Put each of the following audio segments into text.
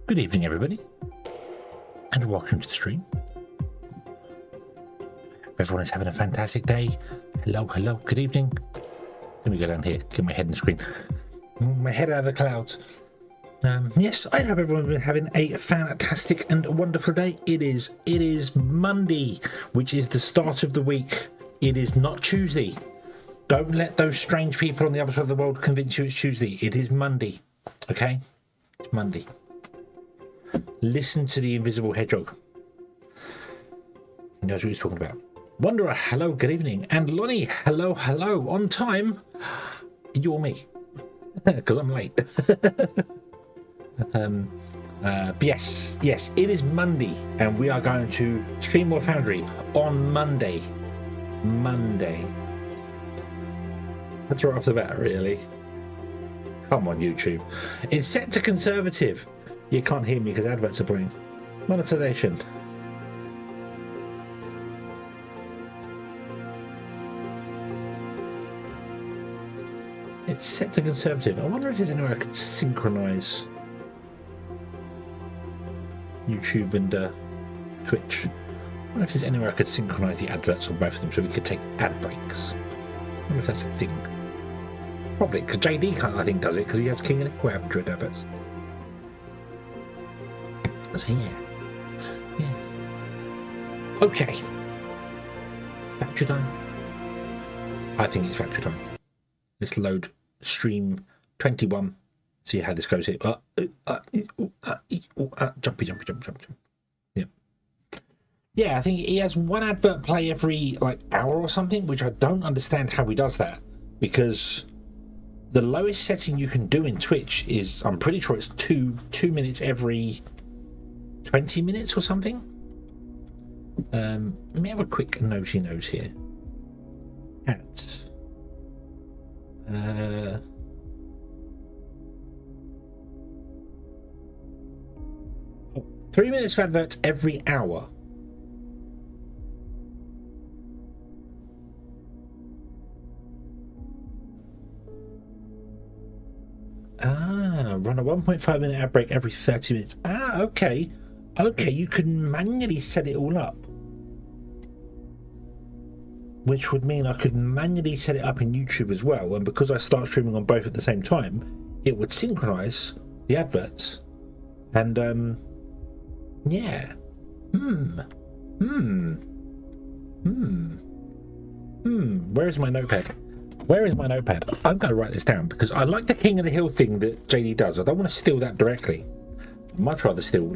Good evening, everybody, and welcome to the stream. Hope everyone is having a fantastic day. Hello, good evening. Let me go down here, get my head in the screen. My head out of the clouds. Yes, I hope everyone's been having a fantastic and wonderful day. It is Monday, which is the start of the week. It is not Tuesday. Don't let those strange people on the other side of the world convince you it's Tuesday. It is Monday, okay? It's Monday. Listen to the invisible hedgehog. He knows what he's talking about. Wanderer, hello, good evening. And Lonnie, hello, on time. You or me? Because I'm late. But yes, it is Monday, and we are going to stream more Foundry on Monday. That's right off the bat, really. Come on, YouTube. It's set to conservative. You can't hear me because adverts are playing. Monetization. It's set to conservative. I wonder if there's anywhere I could synchronize YouTube and Twitch. I wonder if there's anywhere I could synchronize the adverts on both of them so we could take ad breaks. I wonder if that's a thing. Probably, because JD can't, I think, does it because he has King and Echo adverts. So yeah. Okay. Factory time. I think it's factory time. Let's load stream 21. See how this goes here. Jumpy. Yeah, I think he has one advert play every hour or something, which I don't understand how he does that, because the lowest setting you can do in Twitch is, I'm pretty sure it's two minutes every 20 minutes or something. Let me have a quick nosy nose here. At 3 minutes of adverts every hour. Run a 1.5 minute ad break every 30 minutes. Okay, you can manually set it all up. which would mean I could manually set it up in YouTube as well, and because I start streaming on both at the same time, it would synchronize the adverts. And yeah. Where is my notepad? Where is my notepad? I'm going to write this down because I like the King of the Hill thing that JD does. I don't want to steal that directly. I'd much rather steal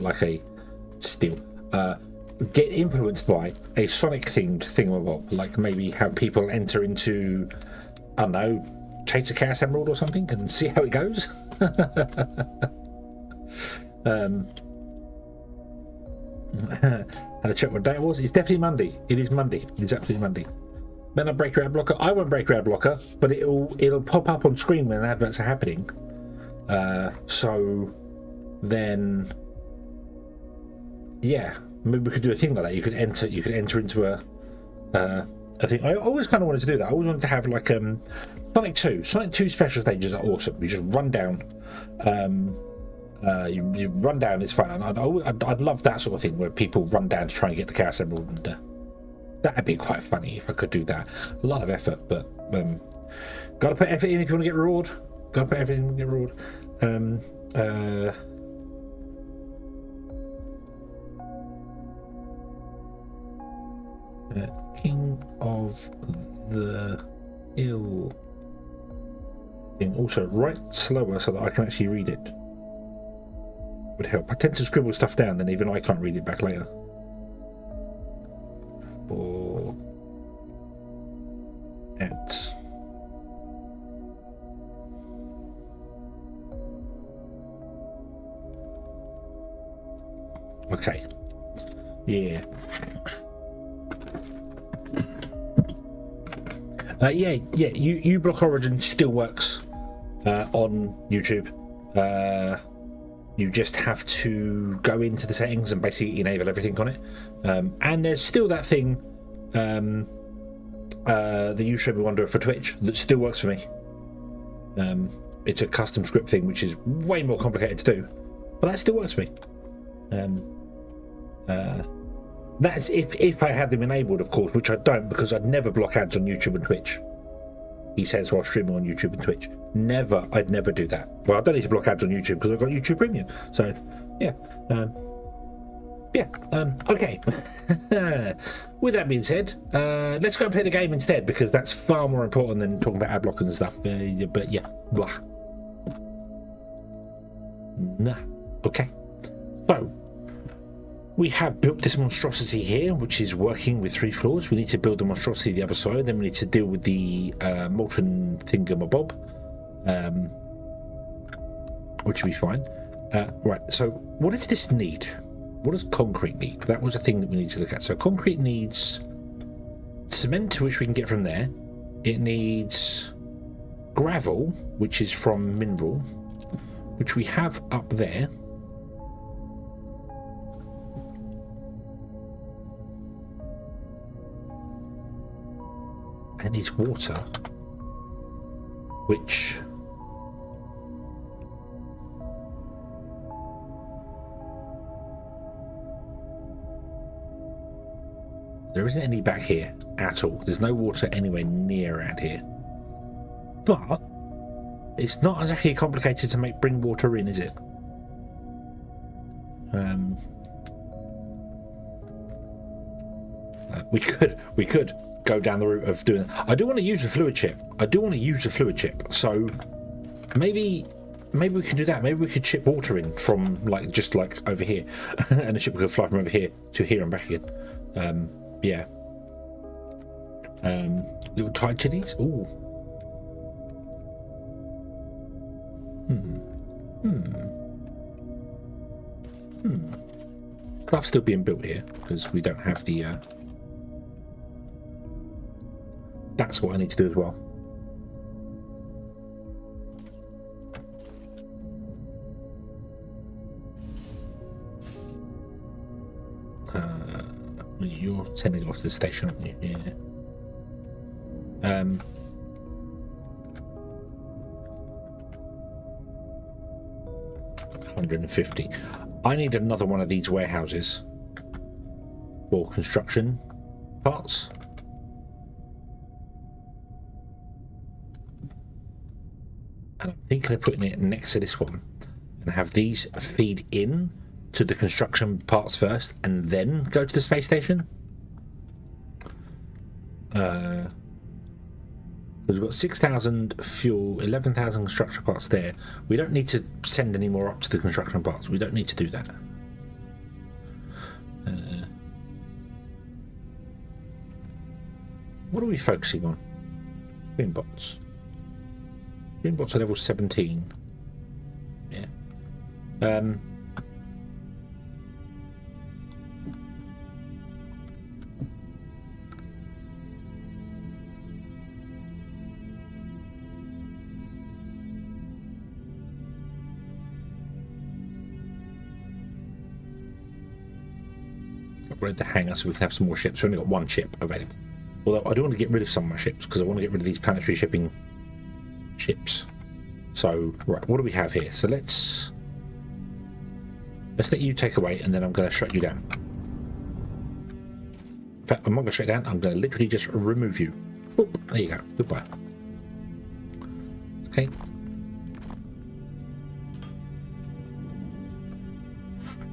get influenced by a Sonic themed thingamabob, like maybe have people enter into, I don't know, Chase a Chaos Emerald or something and see how it goes. Had to check what day it was. It's definitely Monday. It is Monday. It's absolutely Monday. Then I break your ad blocker. I won't break your ad blocker, but it'll pop up on screen when adverts are happening. So then, yeah, maybe we could do a thing like that. You could enter into a thing. I always kind of wanted to do that. I always wanted to have like Sonic 2 special stages are awesome. You just run down. You run down. It's fun. And I'd love that sort of thing where people run down to try and get the Chaos Emerald, and that'd be quite funny if I could do that. A lot of effort, but gotta put effort in if you want to get reward. Gotta put effort in to get reward. King of the Hill thing. Also, write slower so that I can actually read it. Would help. I tend to scribble stuff down, then even I can't read it back later. For ads. Okay. Yeah. Yeah. uBlock Origin still works on YouTube. You just have to go into the settings and basically enable everything on it. And there's still that thing, the You Show Me Wonder for Twitch, that still works for me. It's a custom script thing, which is way more complicated to do, but that still works for me. That's if I had them enabled, of course, which I don't, because I'd never block ads on YouTube and Twitch. He says while streaming on YouTube and Twitch. I'd never do that. Well, I don't need to block ads on YouTube because I've got YouTube Premium. So, yeah. Okay. With that being said, let's go and play the game instead, because that's far more important than talking about ad blockers and stuff. But yeah. Blah. Nah. Okay. So, we have built this monstrosity here, which is working with 3 floors. We need to build the monstrosity the other side. Then we need to deal with the molten thingamabob, which will be fine. Right, so what does this need? What does concrete need? That was a thing that we need to look at. So concrete needs cement, which we can get from there. It needs gravel, which is from mineral, which we have up there. And needs water, which there isn't any back here at all. There's no water anywhere near around here, but it's not exactly complicated to bring water in, is it? We could go down the route of doing. I do want to use a fluid chip. So maybe we can do that. Maybe we could chip water in from just over here, and the chip could fly from over here to here and back again. Yeah. Little Thai chilies. Ooh. Stuff's still being built here because we don't have the. That's what I need to do as well. You're sending off to the station, aren't you? Yeah. 150. I need another one of these warehouses for construction parts. And I'm thinking they're putting it next to this one and have these feed in to the construction parts first and then go to the space station. Because we've got 6,000 fuel, 11,000 construction parts there. We don't need to send any more up to the construction parts. We don't need to do that. What are we focusing on? Screenbots. Screenbots are level 17. Yeah. Upgrade the hangar so we can have some more ships. We've only got one ship available. Although I do want to get rid of some of my ships because I want to get rid of these planetary shipping ships. So, right, what do we have here? So let's let you take away and then I'm going to shut you down. In fact, I'm not going to shut you down. I'm going to literally just remove you. Oop, there you go. Goodbye. Okay.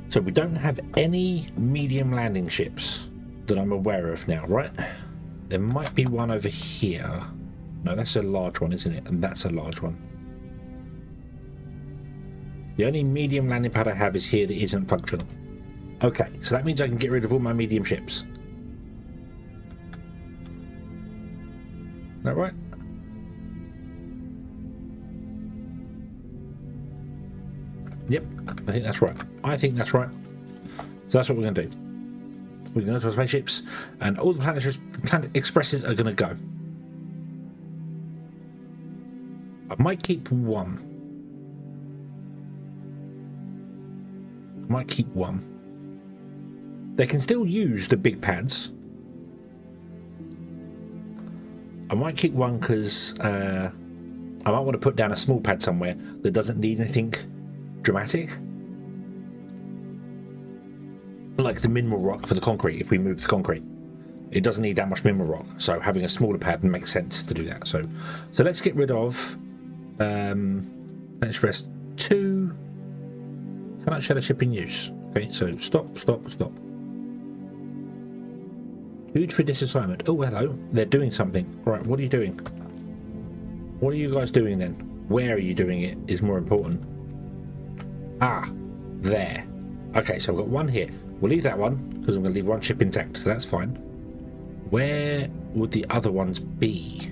So we don't have any medium landing ships that I'm aware of now, right? There might be one over here. No, that's a large one, isn't it? And that's a large one. The only medium landing pad I have is here that isn't functional. Okay, so that means I can get rid of all my medium ships. Is that right? Yep, I think that's right. I think that's right. So that's what we're going to do. We're going to go to our spaceships, and all the Planet Expresses are going to go. I might keep one. They can still use the big pads. I might keep one because I might want to put down a small pad somewhere that doesn't need anything dramatic. Like the mineral rock for the concrete, if we move the concrete. It doesn't need that much mineral rock, so having a smaller pad makes sense to do that. So let's get rid of Express 2. Cannot share a ship in use. Okay, so stop. Huge for disassignment. Oh, hello. They're doing something. Right, what are you doing? What are you guys doing then? Where are you doing it is more important. Ah, there. Okay, so I've got one here. We'll leave that one because I'm going to leave one ship intact, so that's fine. Where would the other ones be?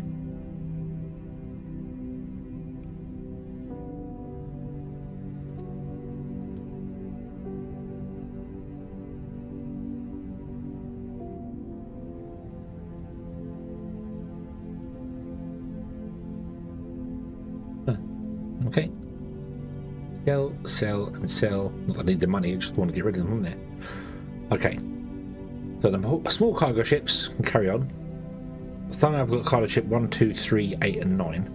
Okay. Sell, and sell. Not that I need the money, I just want to get rid of them from there. Okay. So the small cargo ships can carry on. The thing I've got cargo ship 1, 2, 3, 8, and 9.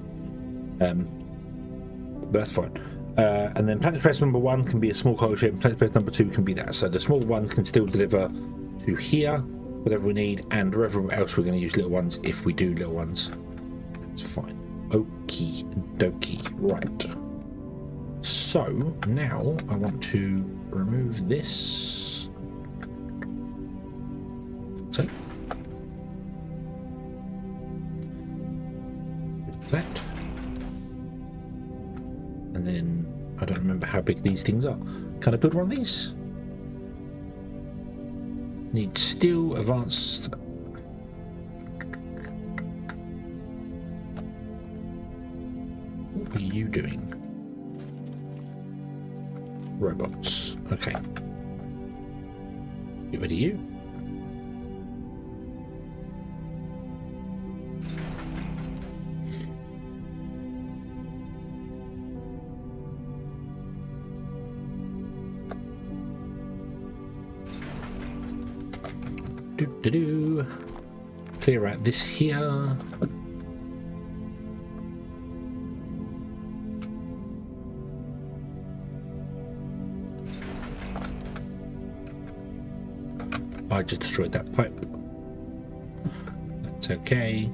But that's fine. And then Planet Express number 1 can be a small cargo ship, Planet Express number 2 can be that. So the small ones can still deliver to here, whatever we need, and wherever else we're going to use little ones if we do little ones. That's fine. Okie dokie. Right. So now I want to remove this. So that, and then I don't remember how big these things are. Can I build one of these? Need steel, advanced. What are you doing? Robots. Okay. Get rid of you. Clear out this here. I just destroyed that pipe. That's okay.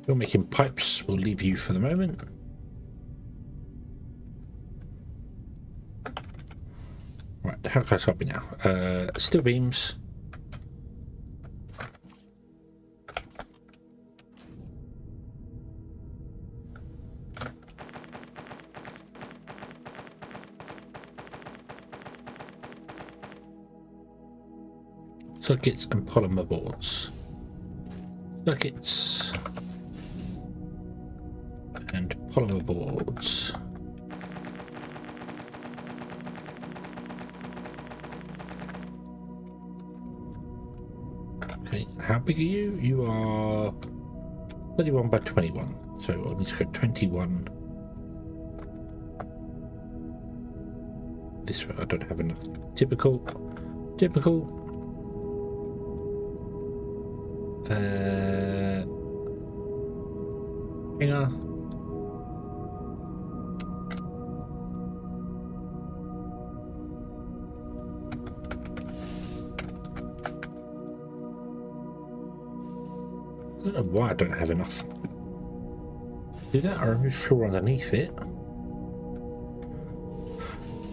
You're making pipes. We'll leave you for the moment. Right, how close are we now? Steel beams. Circuits and polymer boards. Circuits and polymer boards. Okay, how big are you? You are 31 by 21. So I'll need to go 21. This way I don't have enough. Typical. Hanger. I don't know why I don't have enough. Do that or remove floor underneath it.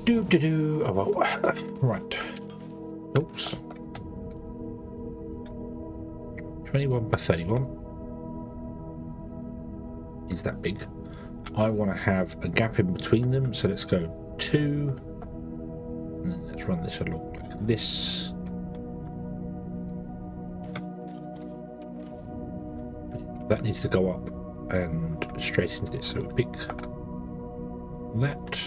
Oh well. Right. Oops. 21 by 31 is that big. I want to have a gap in between them, so let's go 2 and then let's run this along like this. That needs to go up and straight into this, so pick that.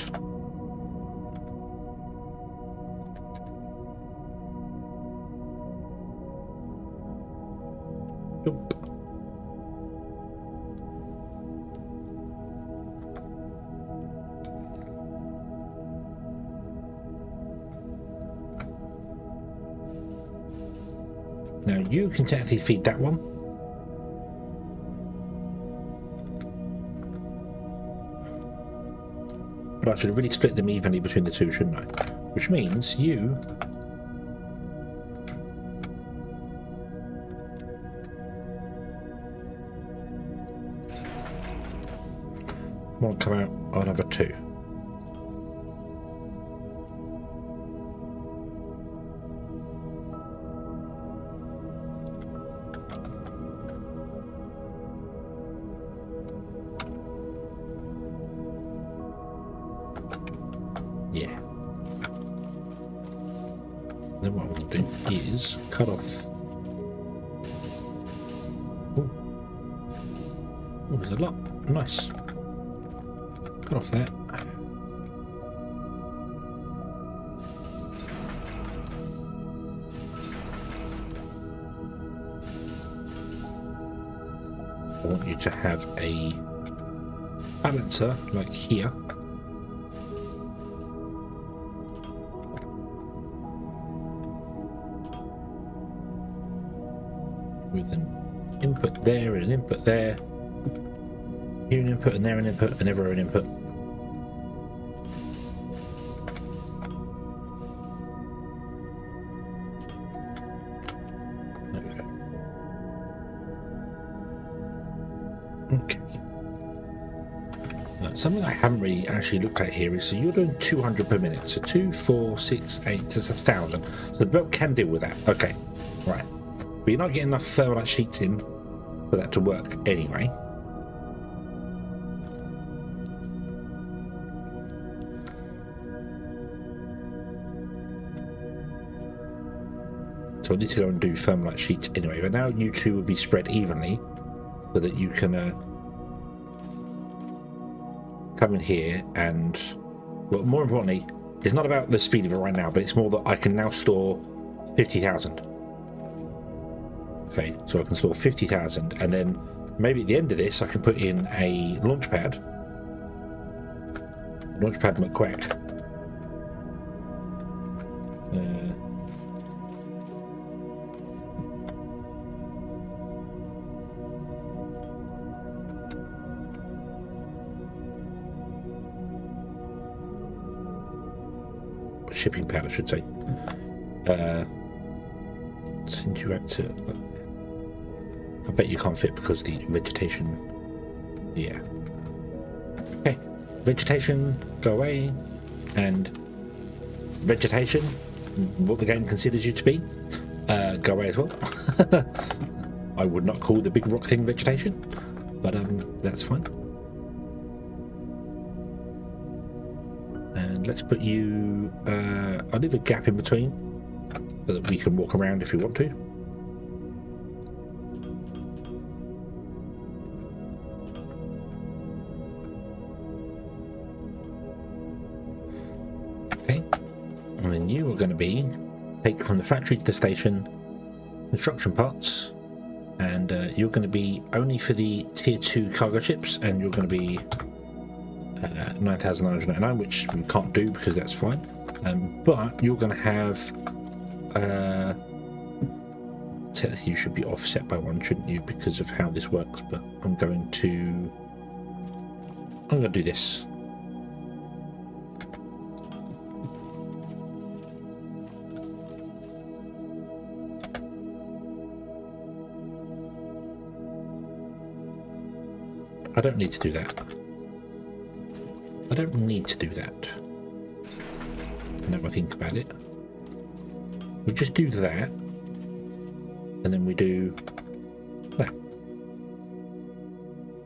Jump. Now you can technically feed that one. But I should really split them evenly between the two, shouldn't I? Which means you won't come out on another 2. Yeah. Then what I want to do is cut off. Oh, there's a lot. Nice. Cut off that. I want you to have a balancer like here. With an input there and an input there. Here an input and there an input and ever an input. There we go. Okay. Now, something I haven't really actually looked at here is, so you're doing 200 per minute. So 2, 4, 6, 8, that's 1,000. So the belt can deal with that. Okay. Right. But you're not getting enough thermalite sheets in for that to work anyway. So I need to go and do thermalite sheets anyway. But now you two will be spread evenly so that you can come in here and, well, more importantly, it's not about the speed of it right now, but it's more that I can now store 50,000. Okay, so I can store 50,000, and then maybe at the end of this I can put in a launch pad McQuack. Shipping pad, I should say. Send you out to I bet you can't fit because the vegetation. Yeah. Okay. Vegetation, go away. And vegetation, what the game considers you to be, go away as well. I would not call the big rock thing vegetation, but that's fine. And let's put you, I'll leave a gap in between so that we can walk around if we want to. Okay, and then you are going to be take from the factory to the station, construction parts, and you're going to be only for the tier 2 cargo ships, and you're going to be 9,999, which we can't do because that's fine. But you're going to have technically you should be offset by 1, shouldn't you, because of how this works, but I'm going to do this. I don't need to do that. I don't need to do that. Now I think about it. We just do that, and then we do that.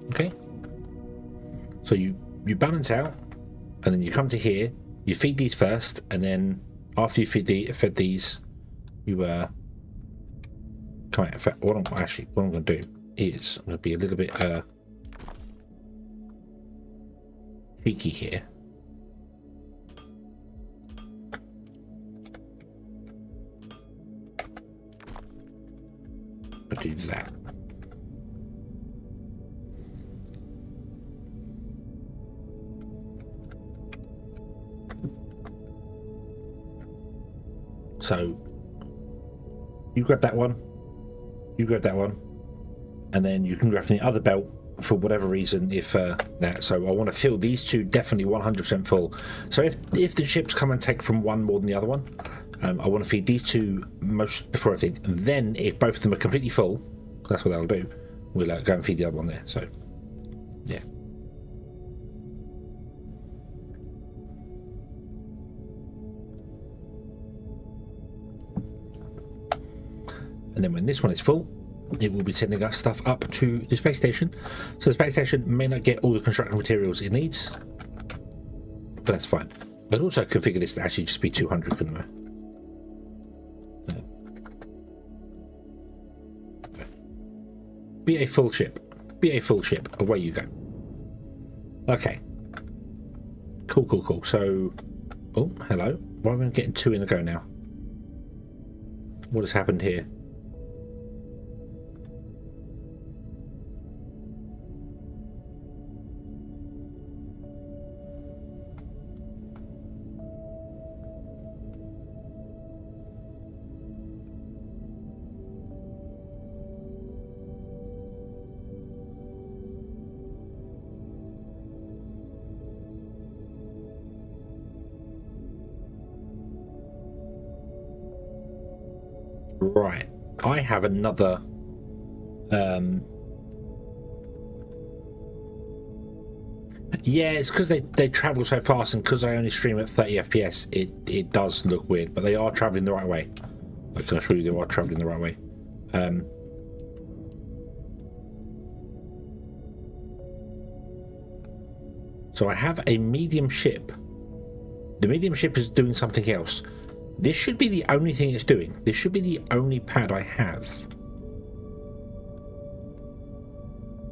Okay? So you balance out, and then you come to here, you feed these first, and then after you fed these, you come out. In fact, what I'm going to do is I'm going to be a little bit cheeky here. I'll do that. So you grab that one, you grab that one, and then you can grab the other belt for whatever reason, if that. So I want to fill these two definitely 100% full. So if the ships come and take from one more than the other one, I want to feed these two most before everything. And then if both of them are completely full, that's what that'll do, we'll go and feed the other one there. So yeah. And then when this one is full, it will be sending us stuff up to the space station. So the space station may not get all the construction materials it needs, but that's fine. I'd also configure this to actually just be 200, couldn't I? Yeah. Okay. Be a full ship. Be a full ship. Away you go. Okay. Cool. So, oh, hello. Why am I getting 2 in a go now? What has happened here? Right, I have another yeah, it's because they travel so fast, and because I only stream at 30 FPS, it does look weird, but they are traveling the right way. I can assure you they are traveling the right way. So I have a medium ship. The medium ship is doing something else. This should be the only thing it's doing. This should be the only pad I have,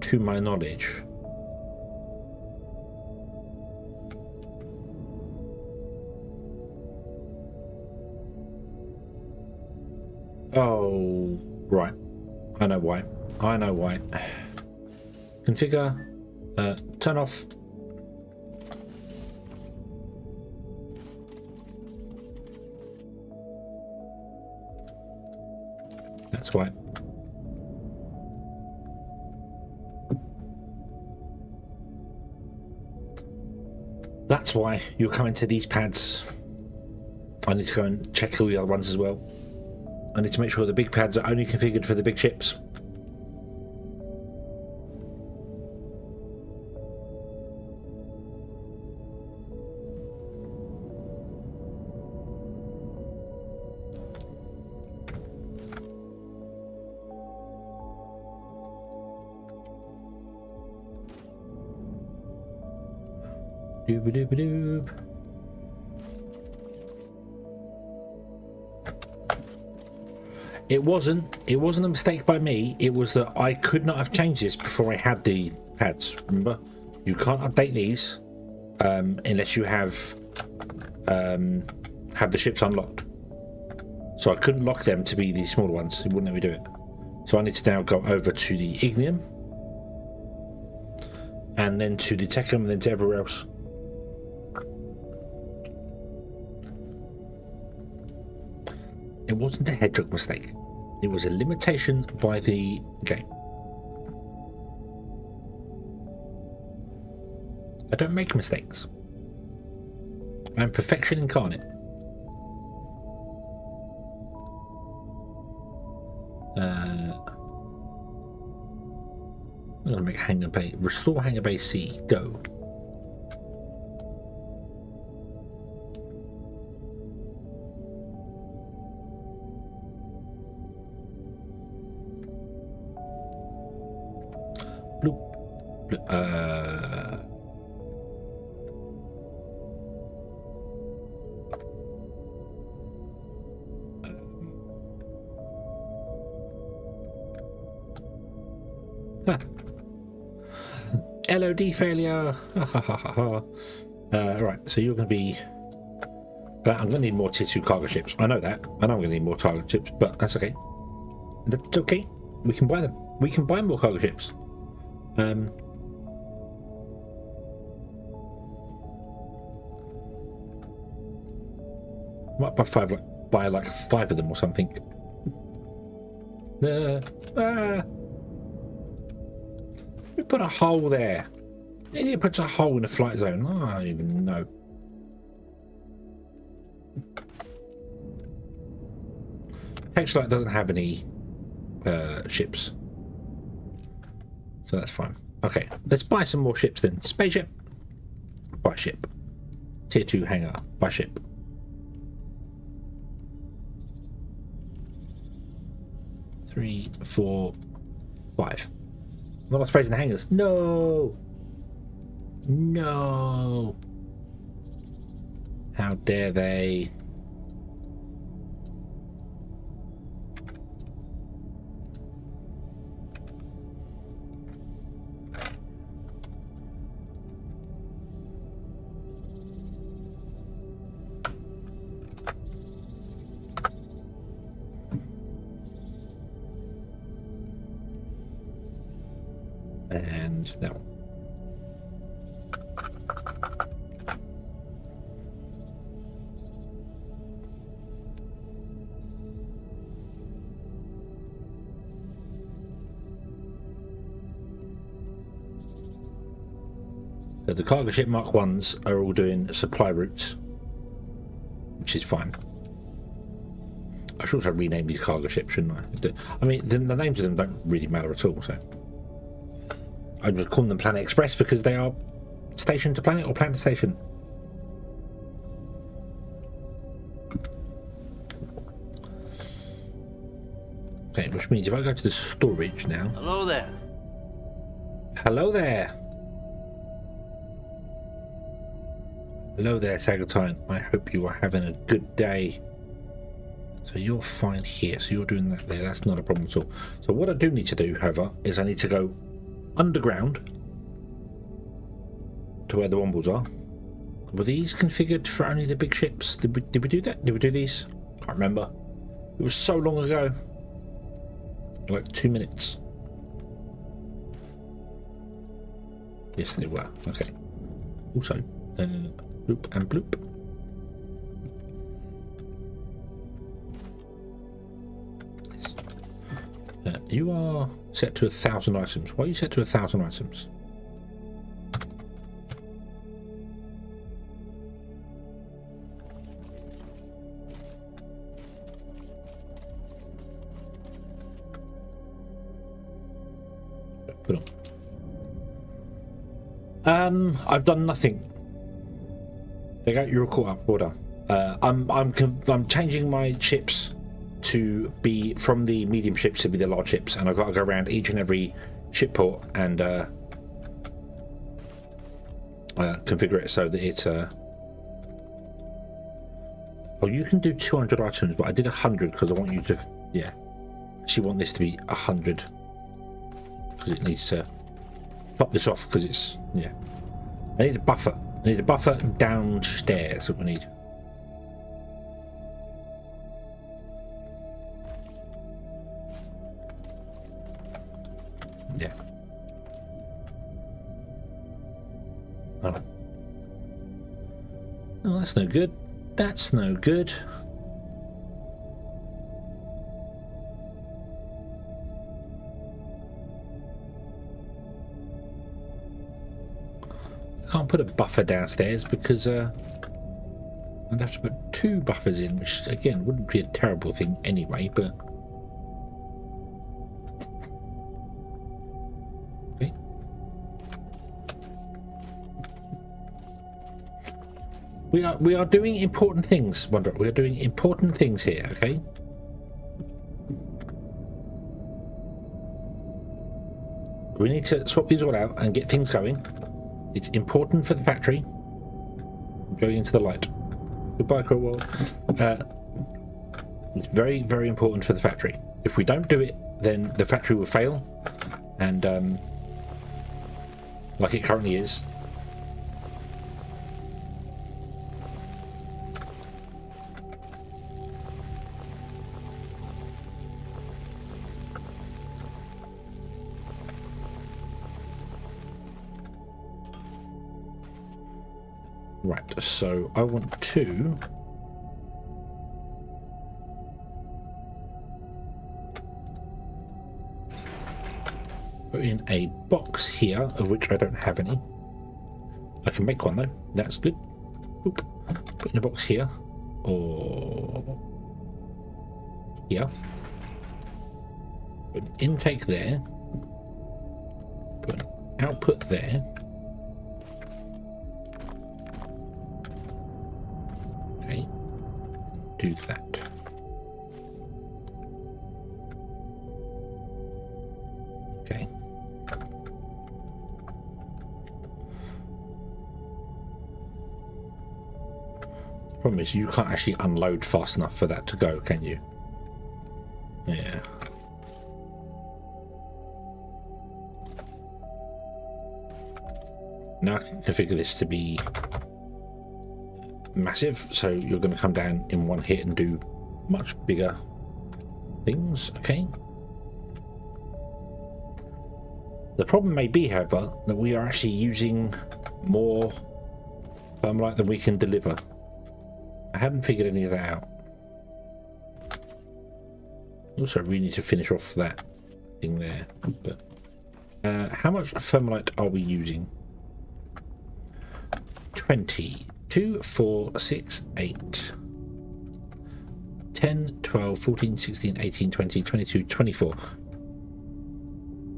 to my knowledge. Oh, right. I know why. Configure. Turn off. That's why. That's why you're coming to these pads. I need to go and check all the other ones as well. I need to make sure the big pads are only configured for the big ships. Doob-a-doob-a-doob. It wasn't a mistake by me. It was that I could not have changed this before I had the pads. Remember, you can't update these unless you have the ships unlocked. So I couldn't lock them to be the smaller ones. It wouldn't let me do it. So I need to now go over to the Ignium, and then to the Techum, and then to everywhere else. It wasn't a hedgehog mistake. It was a limitation by the game. I don't make mistakes. I'm perfection incarnate. I'm gonna make hangar bay, restore hangar bay C, go. Bloop. Bloop. LOD failure. Right, so you're going to be. I'm going to need more tier 2 cargo ships. I know that. I know I'm going to need more cargo ships, but that's okay. That's okay. We can buy them. We can buy more cargo ships. Might buy like 5 of them or something. We put a hole there. Idiot puts a hole in the flight zone. Oh, I don't even know. Textlight doesn't have any ships, so that's fine. Okay, let's buy some more ships then. Spaceship, buy ship. Tier 2 hangar, buy ship. Three, 4, 5. Not space in the hangars. No. No. How dare they? And that one. So the cargo ship Mark 1s are all doing supply routes, which is fine. I should also rename these cargo ships, shouldn't I? I mean, the names of them don't really matter at all, so I'm just calling them Planet Express because they are station to planet or planet to station. Okay, which means if I go to the storage now. Hello there. Hello there. Hello there, Sagatine. I hope you are having a good day. So you're fine here. So you're doing that there. That's not a problem at all. So what I do need to do, however, is I need to go underground to where the Wombles are. Were these configured for only the big ships? Did we do that? Did we do these? Can't remember. It was so long ago. Like 2 minutes. Yes, they were. Okay. Also, bloop and bloop. Yes. You are set to 1,000 items. Why are you set to 1,000 items? Put on. I've done nothing. There you go. You're caught up. Well done. I'm changing my ships to be from the medium ships to be the large ships, and I've got to go around each and every ship port and configure it so that it's oh, you can do 200 items, but I did 100 because I want you to, yeah, actually want this to be 100 because it needs to top this off because it's, yeah. I need a buffer. I need a buffer downstairs. What we need. Yeah. Oh. Oh, that's no good. That's no good. Can't put a buffer downstairs because I'd have to put 2 buffers in, which again wouldn't be a terrible thing anyway, but okay. We are doing important things, Wonder. We are doing important things here, okay? We need to swap these all out and get things going. It's important for the factory. I'm going into the light. Goodbye, cruel world. It's very, very important for the factory. If we don't do it, then the factory will fail. And like it currently is. Right, so I want to put in a box here, of which I don't have any. I can make one though, that's good. Oop. Put in a box here, or here. Put an intake there. Put an output there. Okay, do that. Okay. The problem is you can't actually unload fast enough for that to go, can you? Yeah. Now I can configure this to be massive, so you're going to come down in one hit and do much bigger things. Okay. The problem may be, however, that we are actually using more thermalite than we can deliver. I haven't figured any of that out. Also, we need to finish off that thing there. But how much thermalite are we using? 20. 2, 4, 6, 8, 10, 12, 14, 16, 18, 20, 22, 24.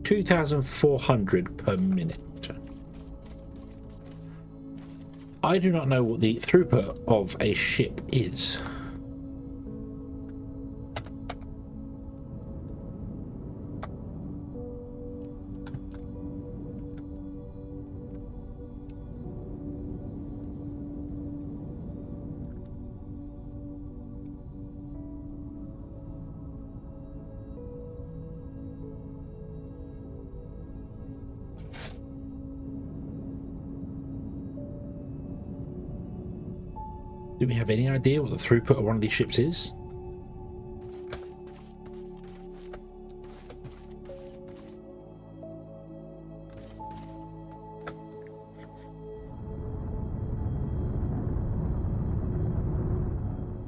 2,400 per minute. I do not know what the throughput of a ship is. Do we have any idea what the throughput of one of these ships is?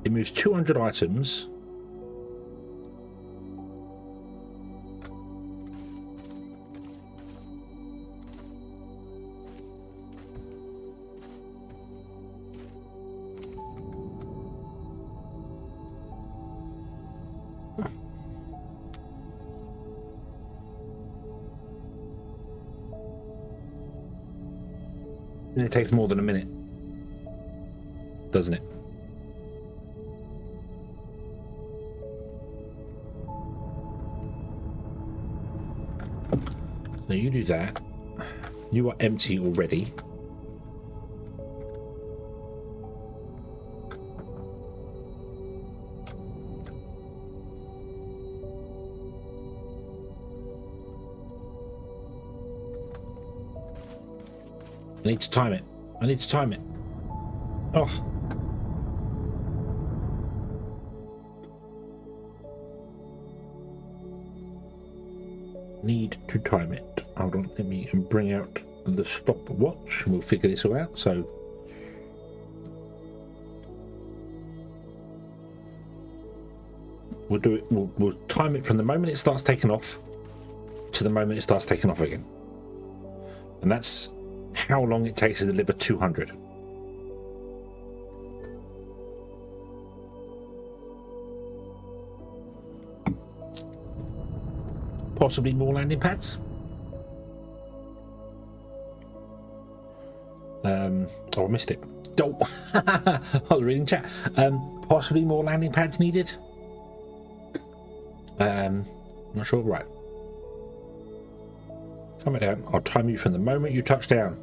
It moves 200 items. And it takes more than a minute, doesn't it? So you do that. You are empty already. I need to time it. I need to time it. Oh. Need to time it. Hold on, let me bring out the stopwatch and we'll figure this all out. So we'll do it, we'll time it from the moment it starts taking off to the moment it starts taking off again. And that's how long it takes to deliver 200. Possibly more landing pads. Oh, I missed it. Oh, I was reading chat. Possibly more landing pads needed. Not sure. Right. Come down. I'll time you from the moment you touch down.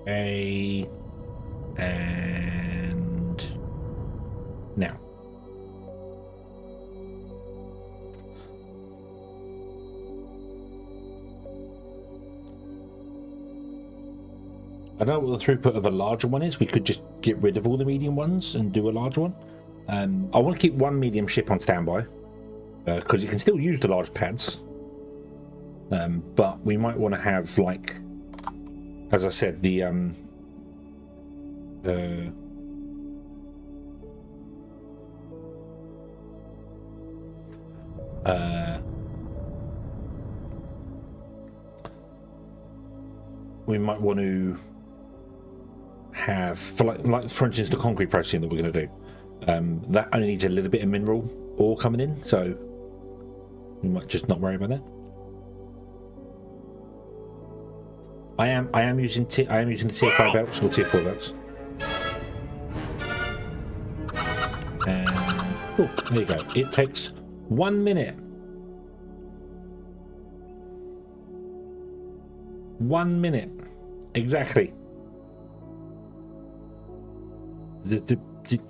And now. I don't know what the throughput of a larger one is. We could just get rid of all the medium ones and do a larger one. I want to keep one medium ship on standby because you can still use the large pads. But we might want to have, like, as I said, the we might want to have, for like for instance, the concrete processing that we're going to do. That only needs a little bit of mineral ore coming in, so we might just not worry about that. I am using the tier 5 belts or tier 4 belts. And oh, there you go. It takes 1 minute. 1 minute. Exactly.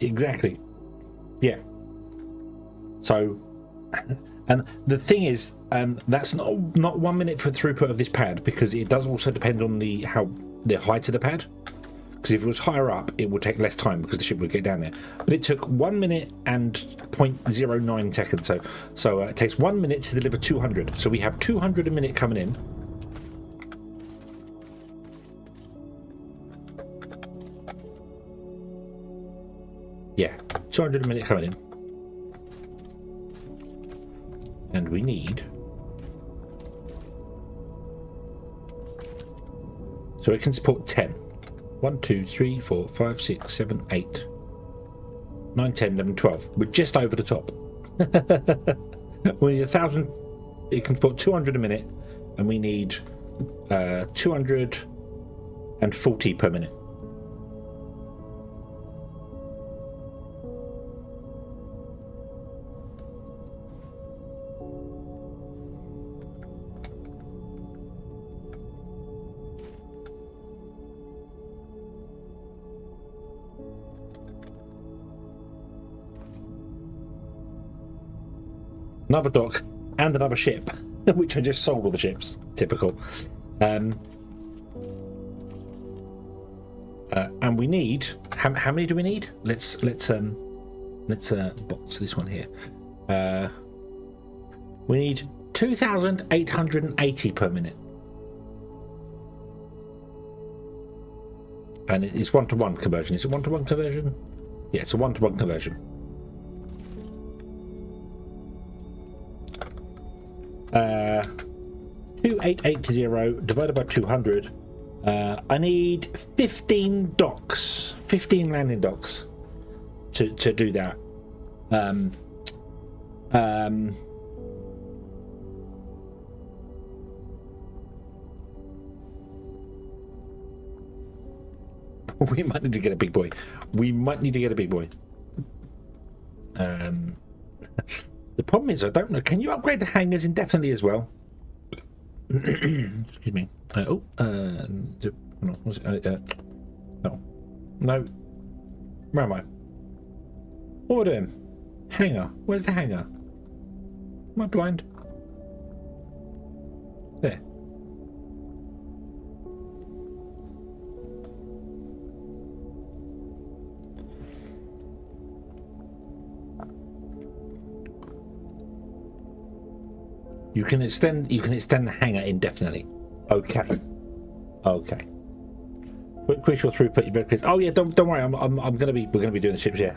Exactly. Yeah. So, and the thing is, that's not 1 minute for throughput of this pad, because it does also depend on the height of the pad. Because if it was higher up, it would take less time because the ship would get down there. But it took 1 minute and 0.09 seconds. So it takes 1 minute to deliver 200. So we have 200 a minute coming in. Yeah, 200 a minute coming in. And we need... So it can support 10. 1, 2, 3, 4, 5, 6, 7, 8, 9, 10, 11, 12. We're just over the top. We need 1,000. It can support 200 a minute, and we need 240 per minute. Another dock and another ship, which I just sold all the ships. Typical. And we need how many do we need? Let's box this one here. We need 2,880 per minute, and it's 1-to-1 conversion. Is it 1-to-1 conversion? Yeah, it's a 1-to-1 conversion. 2880 divided by 200. I need 15 docks, 15 landing docks to do that. We might need to get a big boy. The problem is, I don't know. Can you upgrade the hangars indefinitely as well? Excuse me. No. Where am I? What am I doing? Hangar. Where's the hangar? Am I blind? There. You can extend the hanger indefinitely. Okay. Quick your throughput, you better. Oh yeah, don't worry. We're gonna be doing the ships, yeah.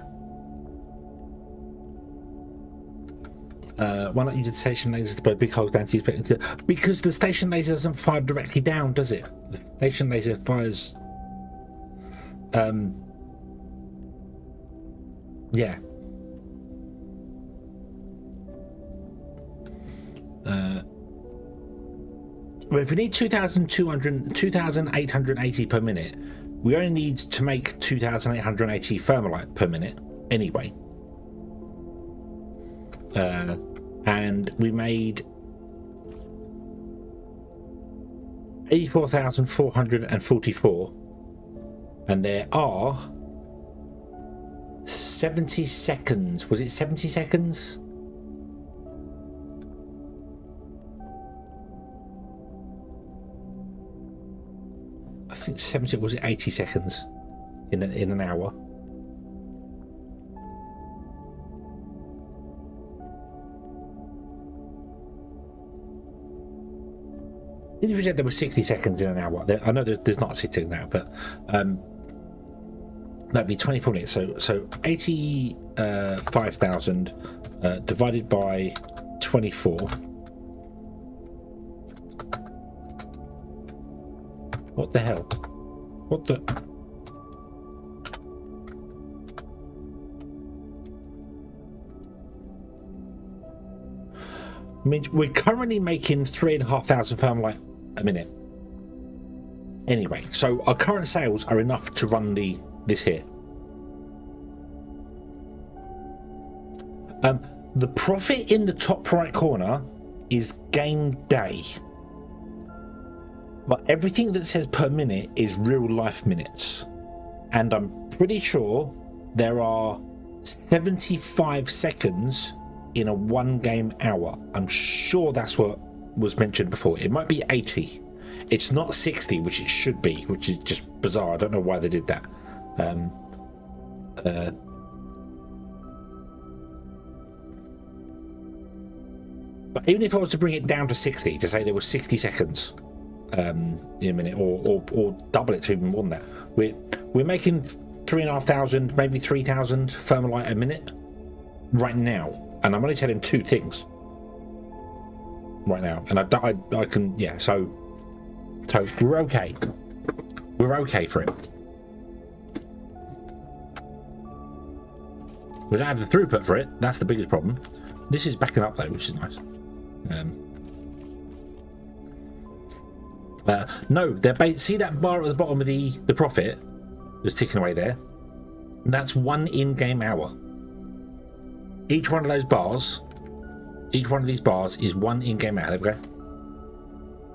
Why not use the station lasers to blow big holes down to use because the station laser doesn't fire directly down, does it? The station laser fires. Yeah. Well, if we need 2,880 per minute, we only need to make 2,880 thermalite per minute anyway. And we made 84,444, and there are 70 seconds. Was it 70 seconds? I think 70. Was it 80 seconds in an hour? Did we say there was 60 seconds in an hour? I know there's not 60 now, but that'd be 24 minutes. So 85,000 divided by 24. What the hell? What the? I mean, we're currently making 3,500 thermalite a minute. Anyway, so our current sales are enough to run this here. The profit in the top right corner is game day, but everything that says per minute is real life minutes, and I'm pretty sure there are 75 seconds in a 1 game hour. I'm sure that's what was mentioned before. It might be 80. It's not 60, which it should be, which is just bizarre. I don't know why they did that. But even if I was to bring it down to 60, to say there was 60 seconds in a minute, or double it to even more than that, we're making 3,500, maybe 3,000 thermalite a minute right now, and I'm only telling 2 things right now, and I can, yeah. So we're okay. We're okay for it. We don't have the throughput for it. That's the biggest problem. This is backing up though, which is nice. No, see that bar at the bottom of the profit that's ticking away there? That's 1 in-game hour. Each one of those bars, each one of these bars is 1 in-game hour. There we go.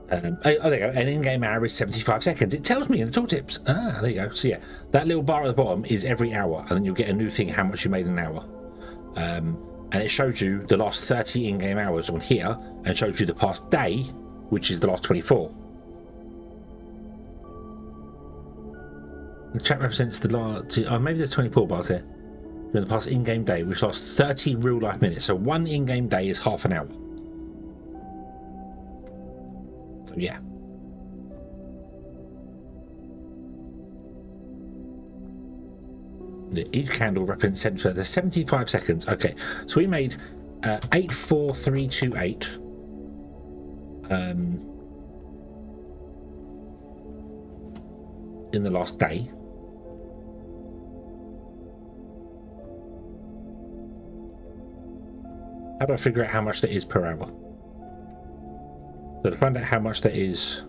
Oh, there you go. An in-game hour is 75 seconds. It tells me in the tooltips. Ah, there you go. So yeah, that little bar at the bottom is every hour, and then you'll get a new thing how much you made in an hour. And it shows you the last 30 in-game hours on here, and shows you the past day, which is the last 24. The chat represents the last. Oh, maybe there's 24 bars here. In the past in-game day, which lasts 30 real-life minutes. So 1 in-game day is half an hour. So yeah. Each candle represents 75 seconds. Okay, so we made 84328 in the last day. How do I figure out how much that is per hour? So to find out how much that is,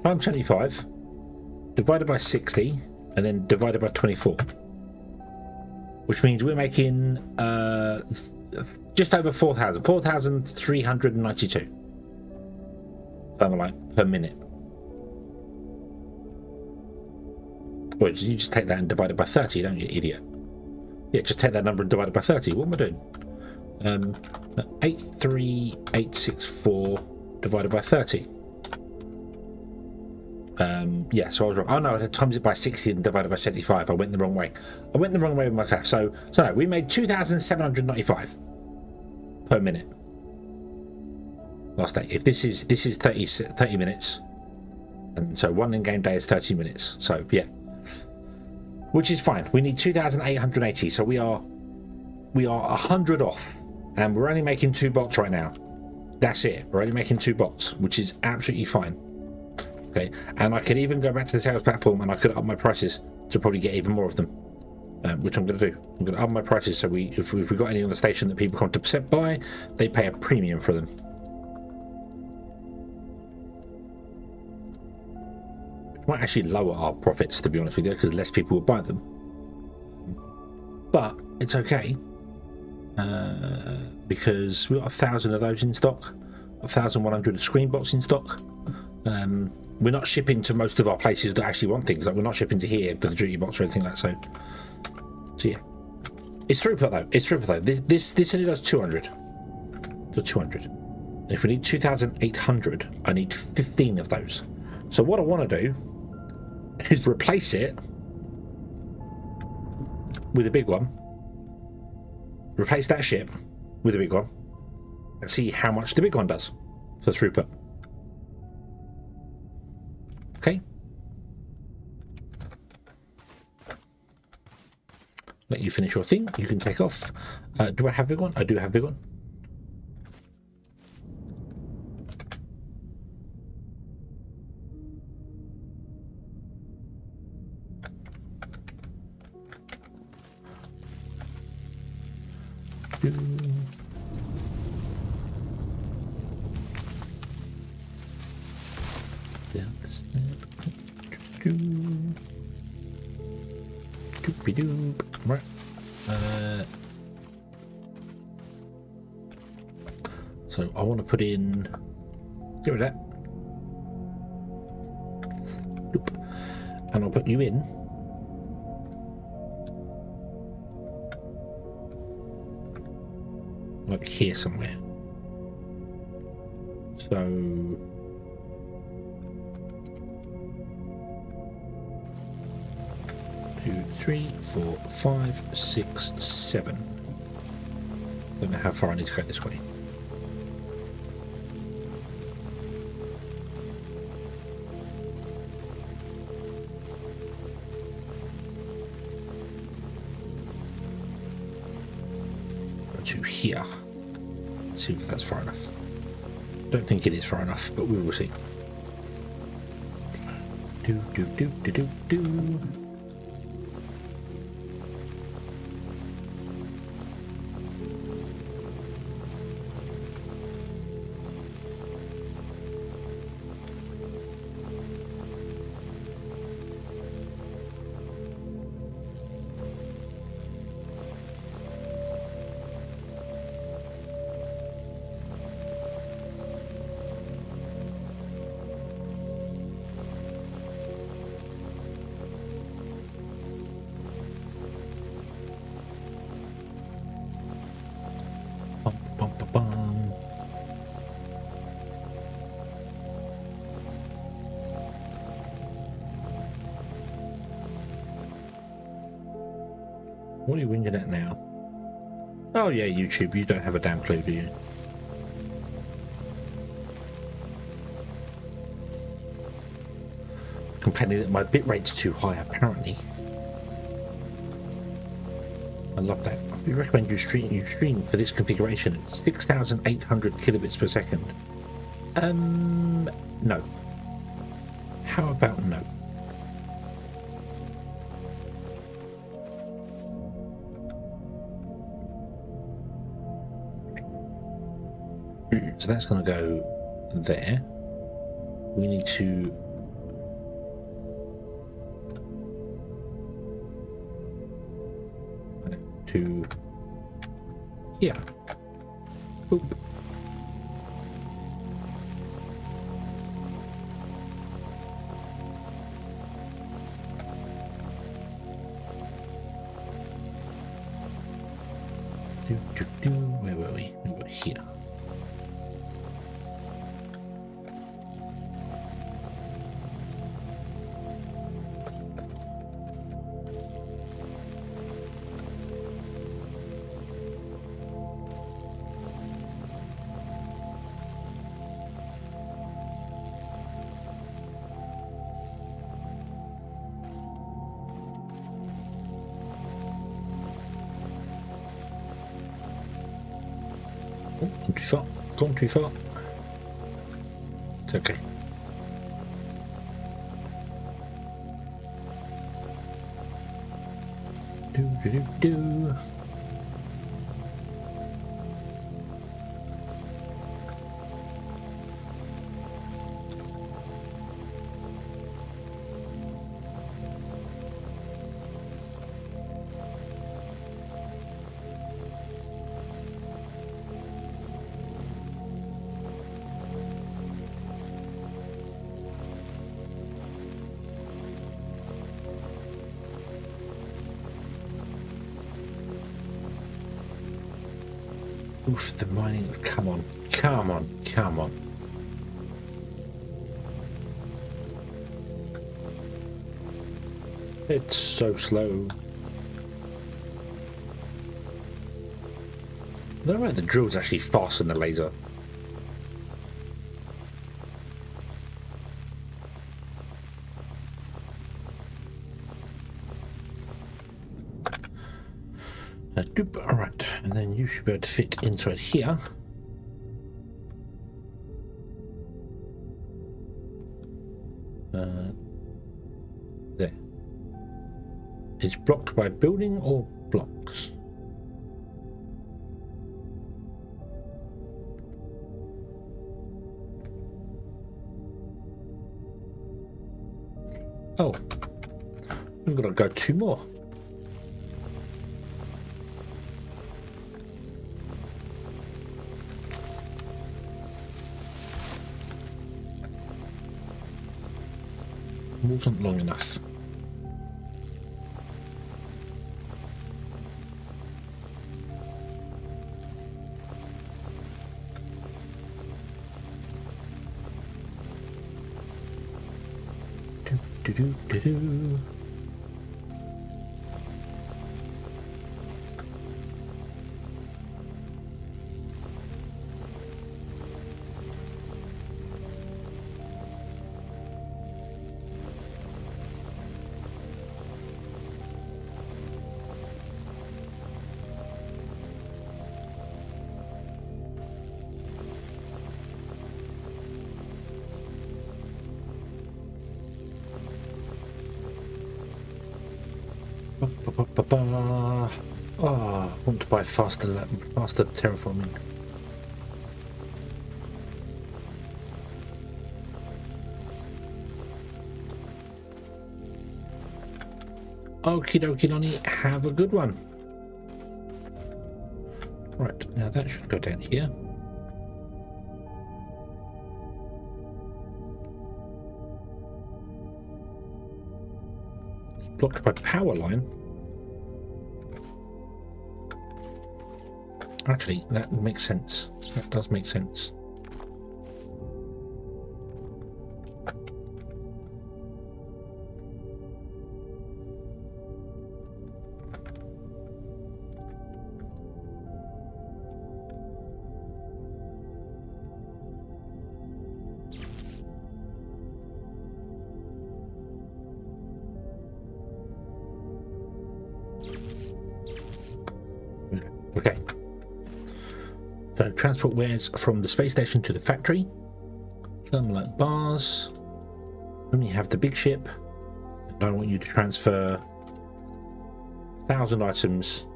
times 75 divided by 60 and then divided by 24, which means we're making just over 4,392 thermalite per minute. Or you just take that and divide it by 30, don't you, idiot? Yeah, just take that number and divide it by 30. What am I doing? 83864 divided by 30. Yeah, so I was wrong. Oh no, I times it by 60 and divided by 75. I went the wrong way. I went the wrong way with my math. So no, we made 2,795. per minute. Last day. If this is 30 minutes, and so one in-game day is 30 minutes. So yeah, which is fine. We need 2,880, so we are 100 off, and we're only making 2 bots right now. That's it. We're only making 2 bots, which is absolutely fine. Okay, and I could even go back to the sales platform and I could up my prices to probably get even more of them, which I'm going to do. I'm going to up my prices so if we've got any on the station that people come to buy, they pay a premium for them. Which might actually lower our profits, to be honest with you, because less people will buy them. But it's okay, because we've got 1,000 of those in stock, 1,100 screen bots in stock. We're not shipping to most of our places that actually want things. Like, we're not shipping to here for the duty bots or anything like that. So yeah, it's throughput though. It's throughput though. This only does 200. So 200. If we need 2,800, I need 15 of those. So what I want to do is replace it with a big one. Replace that ship with a big one, and see how much the big one does for throughput. Okay. Let you finish your thing. You can take off. Do I have a big one? I do have a big one. Right. So I want to put in, get rid of that, and I'll put you in like here somewhere. So 2, 3, 4, 5, 6, 7. Don't know how far I need to go this way. Go to here. Let's see if that's far enough. Don't think it is far enough, but we will see. Do. What are you whinging at now? Oh yeah, YouTube, you don't have a damn clue, do you? Complaining that my bitrate's too high, apparently. I love that. We recommend you stream for this configuration at 6,800 kilobits per second. No. How about no? So that's going to go there. We need to here. Boop. Where were we? We were here. gone too far. It's okay. Do. Oof, the mining. Come on, come on, come on. It's so slow. No way the drill's actually faster than the laser. Alright, and then you should be able to fit inside here. There. It's blocked by building or blocks? Oh, we've got to go 2 more. Wasn't long enough. Do. I want to buy faster terraforming. Okie dokie, Lonnie, have a good one. Right, now that should go down here. It's blocked by power line. Actually, that makes sense. That does make sense. Okay. So transport wares from the space station to the factory. Thermalite bars. Then you have the big ship. And I want you to transfer 1,000 items.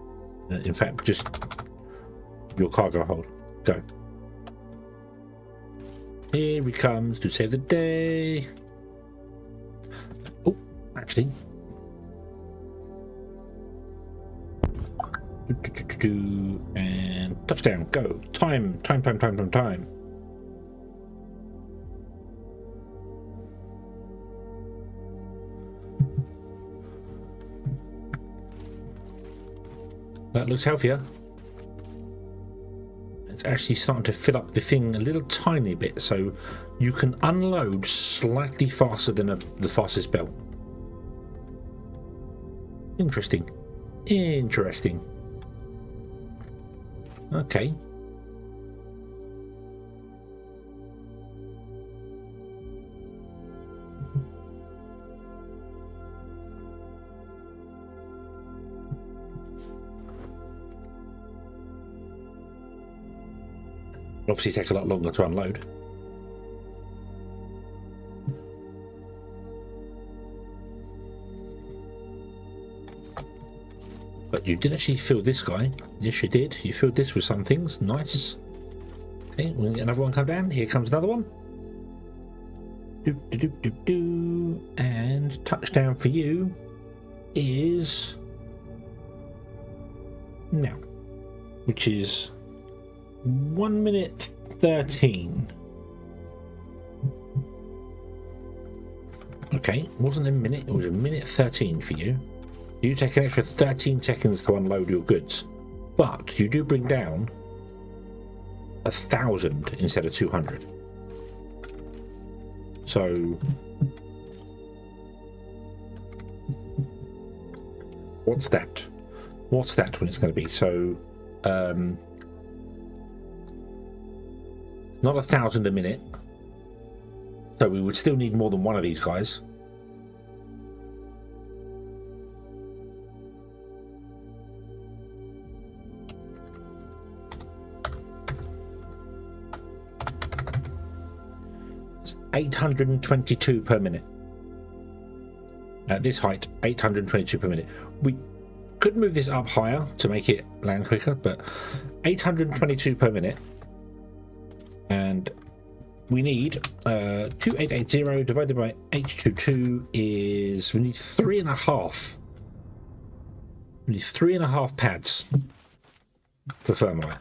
In fact, just your cargo hold. Go. Here he comes to save the day. Oh, actually. And touchdown, go. Time. That looks healthier. It's actually starting to fill up the thing a little tiny bit, so you can unload slightly faster than the fastest belt. Interesting. Okay. obviously take a lot longer to unload. But you did actually fill this guy. Yes, you did. You filled this with some things. Nice. Okay, we'll get another one come down. Here comes another one. And touchdown for you is now, which is 1 minute 13. Okay, it wasn't a minute, it was a minute 13 for you. You take an extra 13 seconds to unload your goods, but you do bring down 1,000 instead of 200. So what's that? What's that when it's going to be? So not 1,000 a minute. So we would still need more than one of these guys. It's 822 per minute. At this height, 822 per minute. We could move this up higher to make it land quicker, but 822 per minute. And we need 2880 divided by 822 is, we need 3.5. We need 3.5 pads for thermite.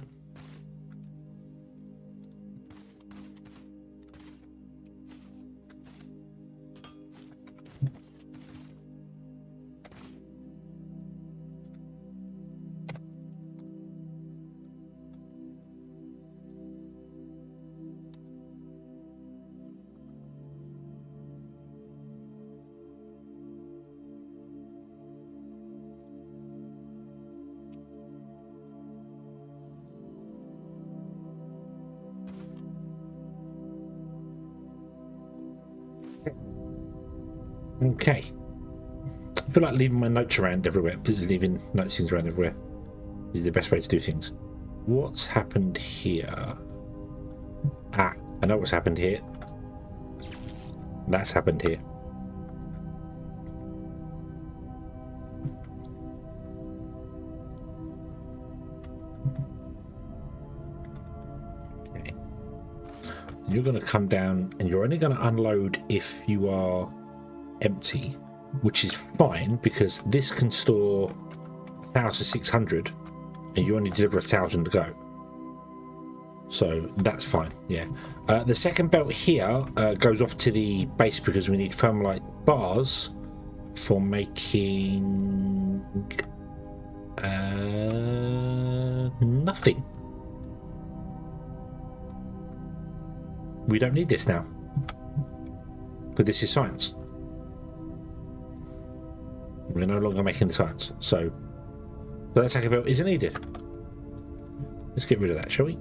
Okay. I feel like leaving my notes around everywhere, leaving notes things around everywhere is the best way to do things. What's happened here? Ah, I know what's happened here. That's happened here. Okay. You're going to come down and you're only going to unload if you are empty, which is fine because this can store 1,600 and you only deliver 1,000 to go, so that's fine. Yeah, the second belt here goes off to the base because we need thermalite bars for making nothing. We don't need this now because this is science. We're no longer making the science, so that second belt isn't needed. Let's get rid of that, shall we?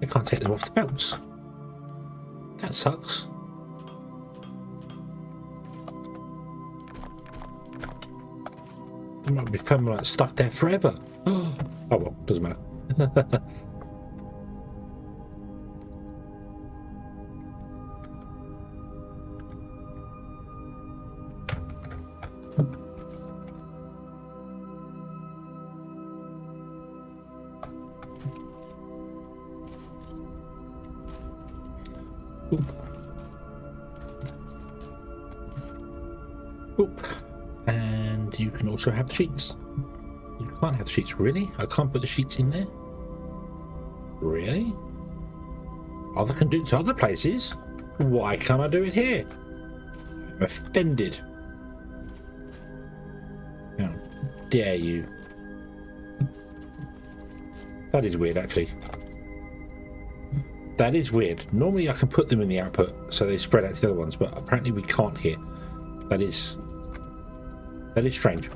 I can't take them off the belts. That sucks. There might be thermalite stuck there forever. Oh well, doesn't matter. Oop. And you can also have the sheets. You can't have the sheets, really? I can't put the sheets in there? Really? Other can do it to other places? Why can't I do it here? I'm offended. How dare you? That is weird, actually. That is weird. Normally I can put them in the output so they spread out to the other ones, but apparently we can't here. That is strange.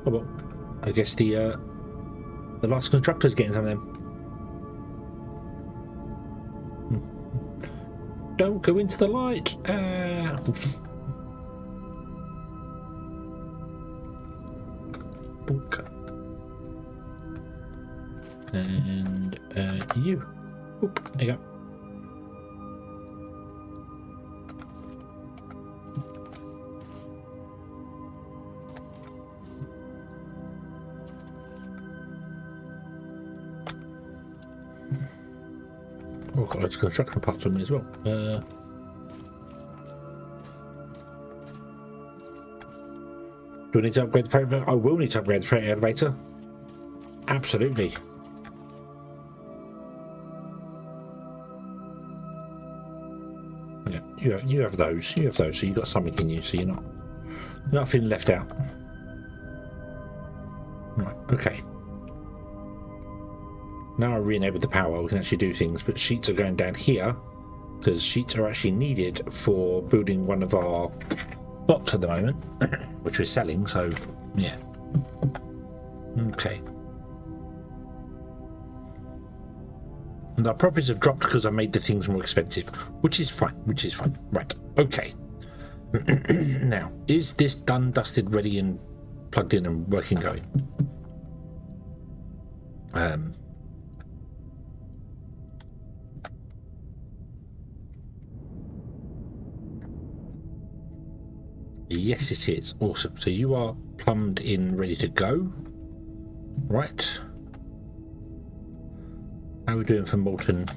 Oh well, I guess the last constructor's getting some of them. Don't go into the light. And you. Oop, there you go. Oh, got loads of construction parts on me as well. Do I need to upgrade the freight elevator? I will need to upgrade the freight elevator. Absolutely. Yeah, you have those. You have those, so you've got something in you, so you're not feeling left out. Right, okay. Now I re-enabled the power, we can actually do things, but sheets are going down here because sheets are actually needed for building one of our bots at the moment, which we're selling, so yeah. Okay. And our profits have dropped because I made the things more expensive, which is fine, Right, okay. Now, is this done, dusted, ready and plugged in and working, going? Yes, it is. Awesome. So you are plumbed in, ready to go. Right. How are we doing for molten?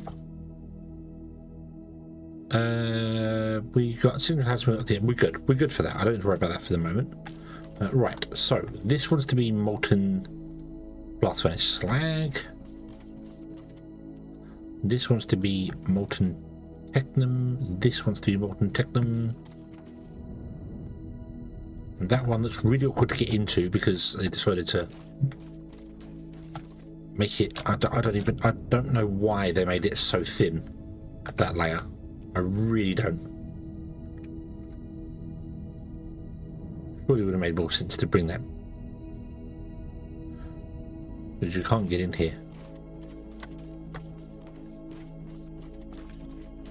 We got single plasma at the end. We're good. We're good for that. I don't need to worry about that for the moment. Right. So this one's to be molten blast furnace slag. This one's to be molten technum. This one's to be molten technum. And that one that's really awkward to get into because they decided to make it. I don't know why they made it so thin, that layer. I really don't. Surely would have made more sense to bring that, because you can't get in here.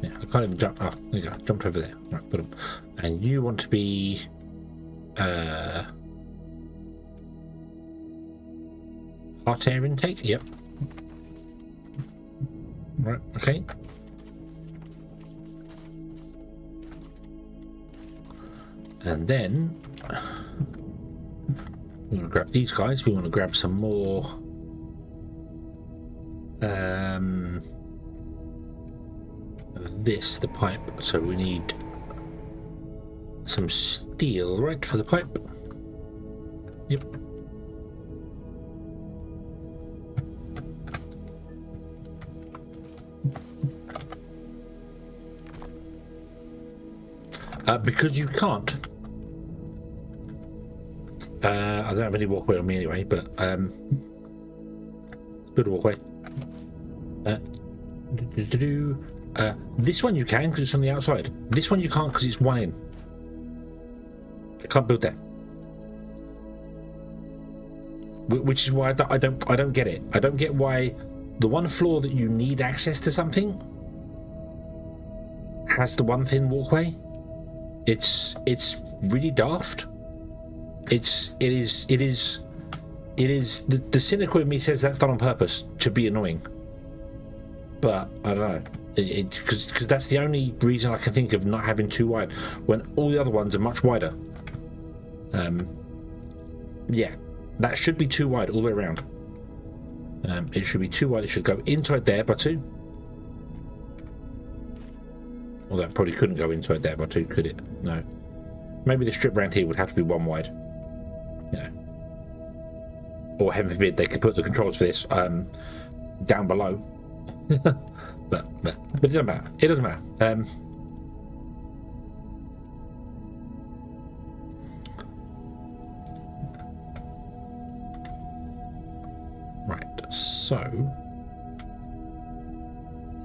Yeah, I can't even jump. Oh, there you go. Jumped over there. Right, put them. And you want to be hot air intake. Yep. Right. Okay. And then we want to grab these guys. We want to grab some more of this, the pipe. So we need some steel, right, for the pipe. Yep. Because you can't. I don't have any walkway on me anyway, but good walkway. This one you can because it's on the outside. This one you can't because it's one in. I can't build that. Which is why I don't get it. I don't get why the one floor that you need access to something has the one thin walkway. It's really daft. It is the cynical in me says that's done on purpose to be annoying, but I don't know, because that's the only reason I can think of not having too wide when all the other ones are much wider. Yeah, that should be too wide all the way around. It should be too wide. It should go inside there by 2. Well, that probably couldn't go inside there by 2, could it? No. Maybe the strip round here would have to be 1 wide. You know. Or heaven forbid they could put the controls for this down below, but it doesn't matter. It doesn't matter. Right. So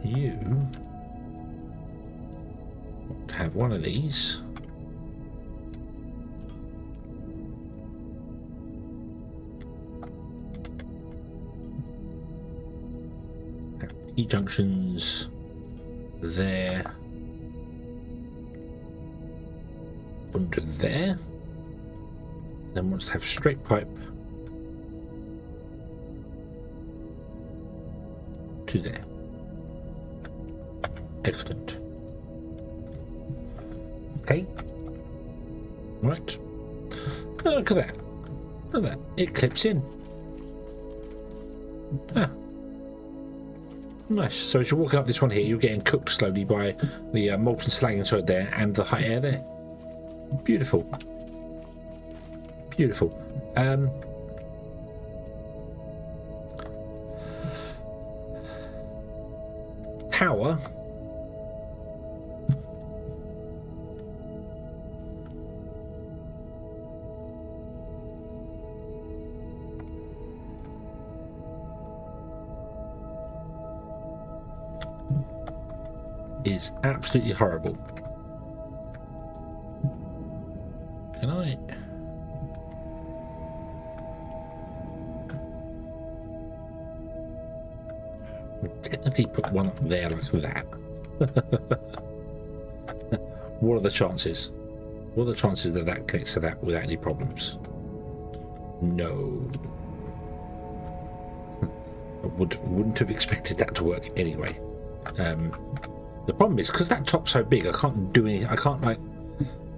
you have one of these. E-junctions there, under there, then wants to have a straight pipe to there. Excellent. Okay. Right. Oh, look at that. Look at that. It clips in. Ah. Nice. So as you're walking up this one here, you're getting cooked slowly by the molten slag inside there and the hot air there. Beautiful. Beautiful. Power. Is absolutely horrible. Can I? I'll technically put one up there like that. What are the chances? What are the chances that that connects to that without any problems? No. I wouldn't have expected that to work anyway. The problem is because that top's so big, I can't do anything. I can't like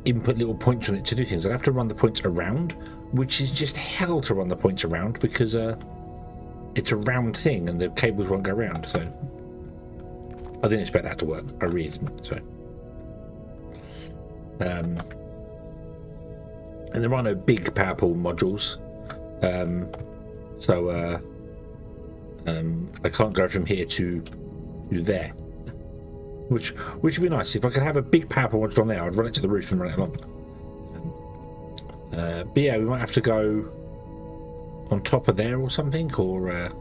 input little points on it to do things. I'd have to run the points around, which is just hell to run the points around because it's a round thing and the cables won't go around. So I didn't expect that to work. I really didn't. So and there are no big power pool modules, so I can't go from here to there. Which would be nice. If I could have a big power pool module on there, I'd run it to the roof and run it along. But yeah, we might have to go on top of there or something, or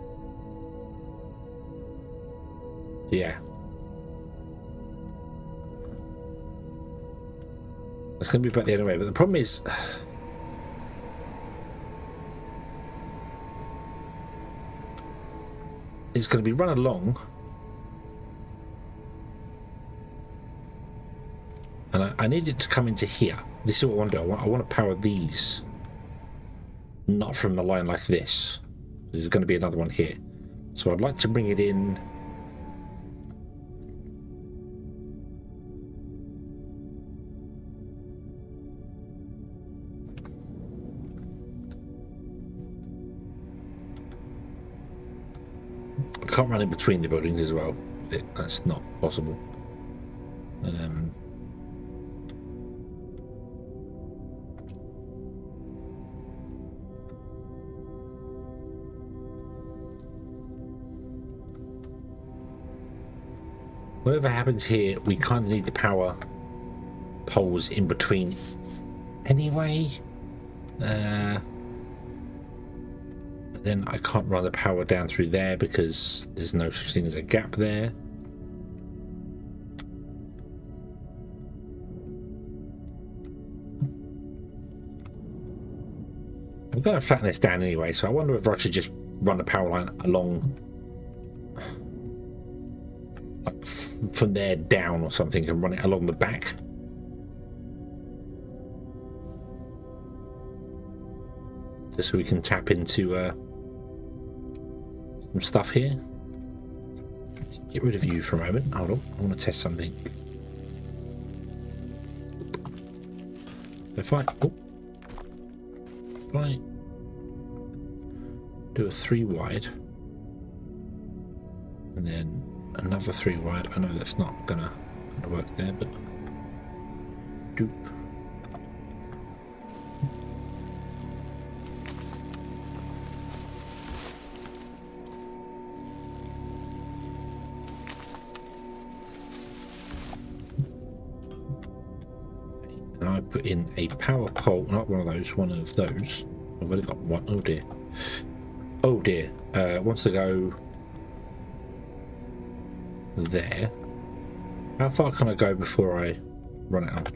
yeah. It's going to be about the other way, but the problem is it's going to be run along. And I need it to come into here. This is what I want to do. I want to power these. Not from a line like this. There's going to be another one here. So I'd like to bring it in. I can't run in between the buildings as well. That's not possible. Whatever happens here, we kind of need the power poles in between anyway. But then I can't run the power down through there because there's no such thing as a gap there. I'm going to flatten this down anyway, so I wonder if I should just run the power line along from there down or something and run it along the back. Just so we can tap into some stuff here. Get rid of you for a moment. Hold on, I want to test something. If I do a 3 wide and then another 3 wide. I know that's not gonna work there, but doop. And I put in a power pole, not one of those, one of those. I've only got one. Oh dear. Oh dear. Wants to go there. How far can I go before I run out?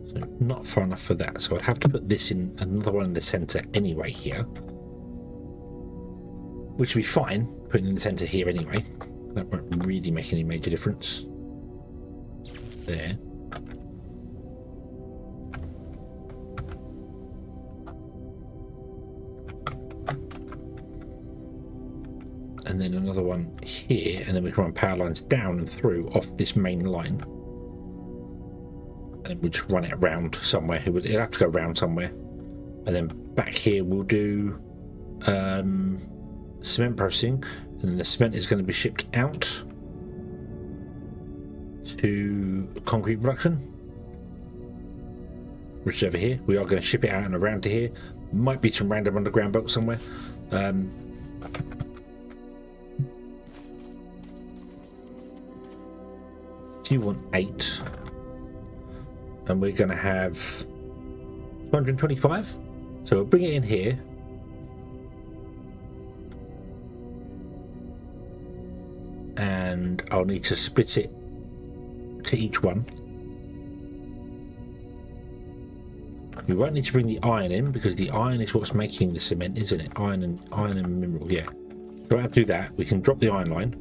So not far enough for that. So I'd have to put this in, another one in the center anyway here. Which would be fine, putting in the center here anyway. That won't really make any major difference. There. And then another one here, and then we can run power lines down and through off this main line. And then we'll just run it around somewhere. It'll have to go around somewhere. And then back here we'll do cement processing, and then the cement is going to be shipped out to concrete production, which is over here. We are going to ship it out and around to here. Might be some random underground boat somewhere. Do you want 8? And we're going to have 225. So we'll bring it in here. And I'll need to split it to each one. We won't need to bring the iron in because the iron is what's making the cement, isn't it? Iron and mineral, yeah. So I have to do that. We can drop the iron line,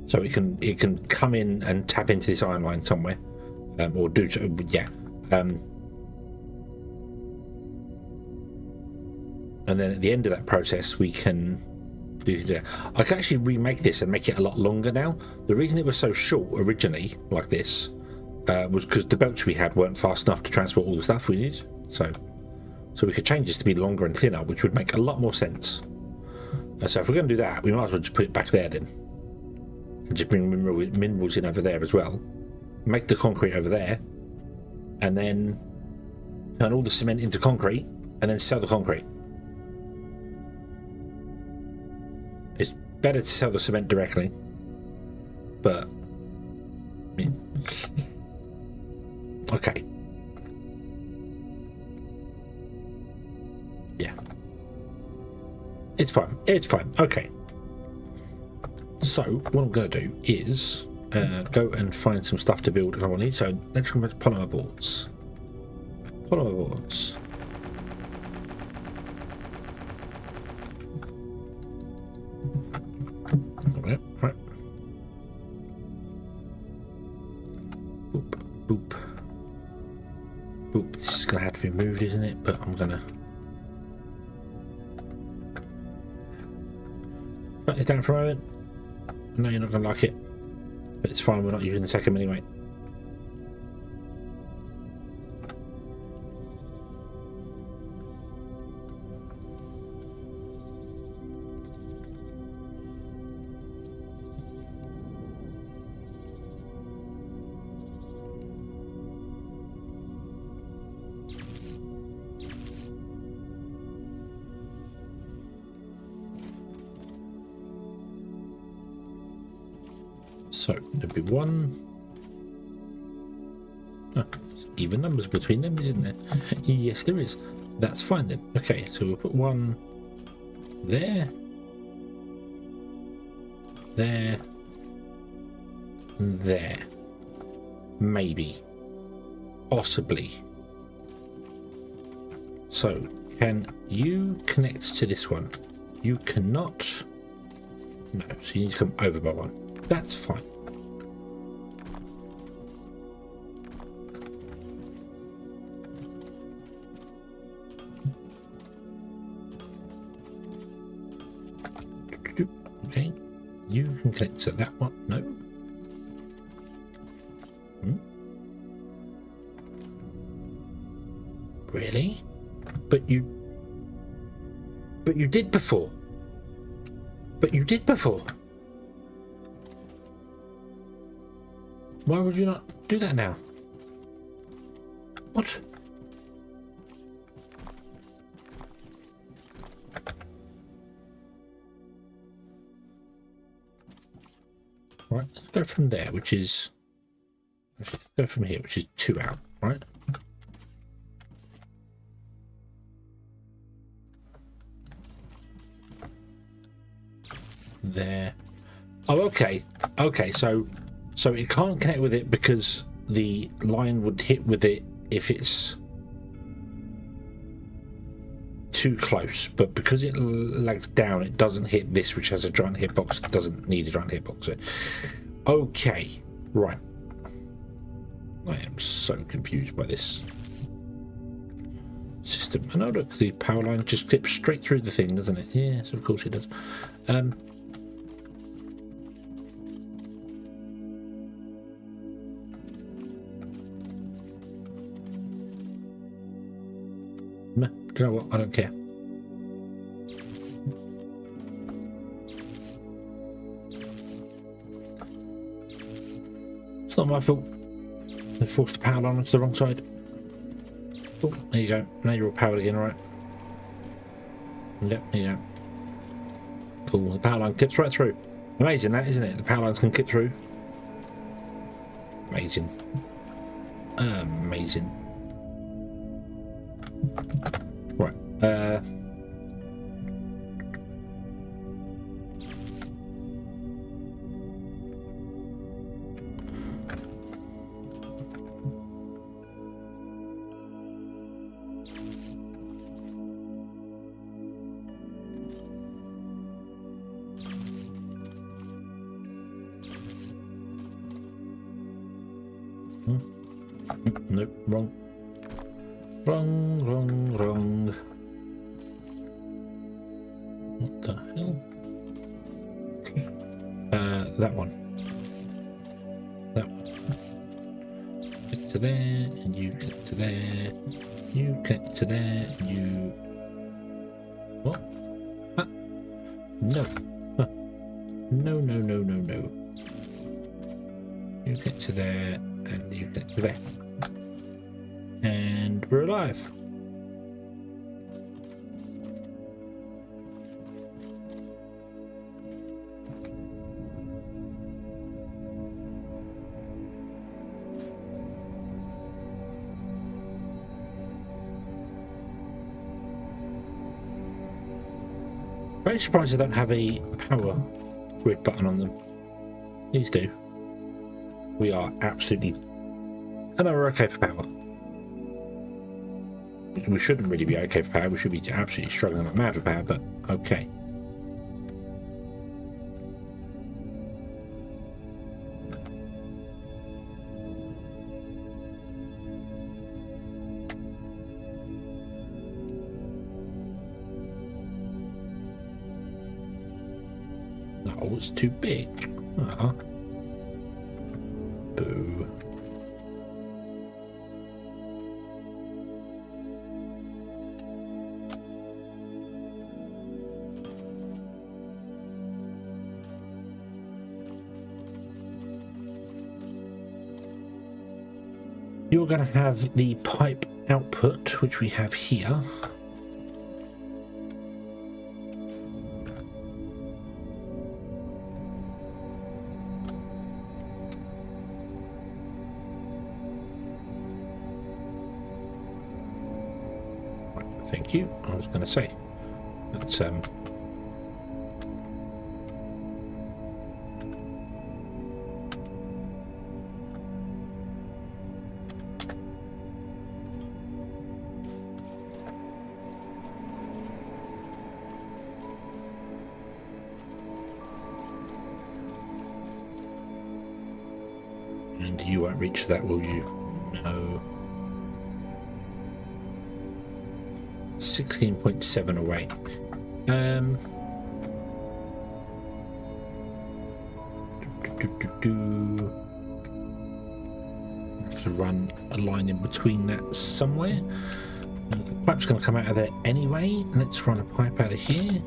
so it can come in and tap into this iron line somewhere, or do so, yeah. And then at the end of that process, we can. I can actually remake this and make it a lot longer now. The reason it was so short originally, like this, was because the boats we had weren't fast enough to transport all the stuff we need. So we could change this to be longer and thinner, which would make a lot more sense. So if we're going to do that, we might as well just put it back there then, and just bring minerals in over there as well. Make the concrete over there, and then turn all the cement into concrete, and then sell the concrete. It's better to sell the cement directly, but yeah. Okay. Yeah. It's fine. It's fine. Okay. So what I'm going to do is go and find some stuff to build if I need. So let's come back to polymer boards. Polymer boards. Right. Boop, boop, boop. This is gonna have to be moved, isn't it? But I'm gonna shut this down for a moment. I know you're not gonna like it, but it's fine. We're not using the second anyway. So there'll be one. Oh, even numbers between them, isn't there? Yes, there is. That's fine then. Okay, so we'll put one there, there, and there. Maybe. Possibly. So, can you connect to this one? You cannot. No, so you need to come over by one. That's fine. Okay, you can connect to that one. No. Really? But you did before. But you did before. Why would you not do that now? What? Right, let's go from there, which is... Let's go from here, which is 2 out, right? There. Oh, okay. Okay, so it can't connect with it because the line would hit with it if it's too close, but because it lags down, it doesn't hit this, which has a giant hitbox. It doesn't need a giant hitbox. Okay, right. I am so confused by this system. And oh look, the power line just clips straight through the thing, doesn't it? Yes, of course it does. Do you know what? I don't care. It's not my fault. They forced the power line onto the wrong side. Oh, there you go. Now you're all powered again, right? Yep, there you go. Cool. The power line clips right through. Amazing, that, isn't it? The power lines can clip through. Amazing. Amazing. Right. Nope, wrong. Wrong. What the hell? That one. That one. Get to there, and you get to there. You get to there, and you... What? Ah. No. Huh. No. You get to there, and you get to there. And we're alive. Very surprised I don't have a power grid button on them. These do. We are absolutely... I know we're okay for power. We shouldn't really be okay for power. We should be absolutely struggling like mad for power, but okay. Oh, it's too big. Ah. Boo. You're going to have the pipe output, which we have here. Right, thank you. I was going to say, let's and you won't reach that, will you? No. 16.7 away. Have to run a line in between that somewhere. The pipe's going to come out of there anyway. Let's run a pipe out of here.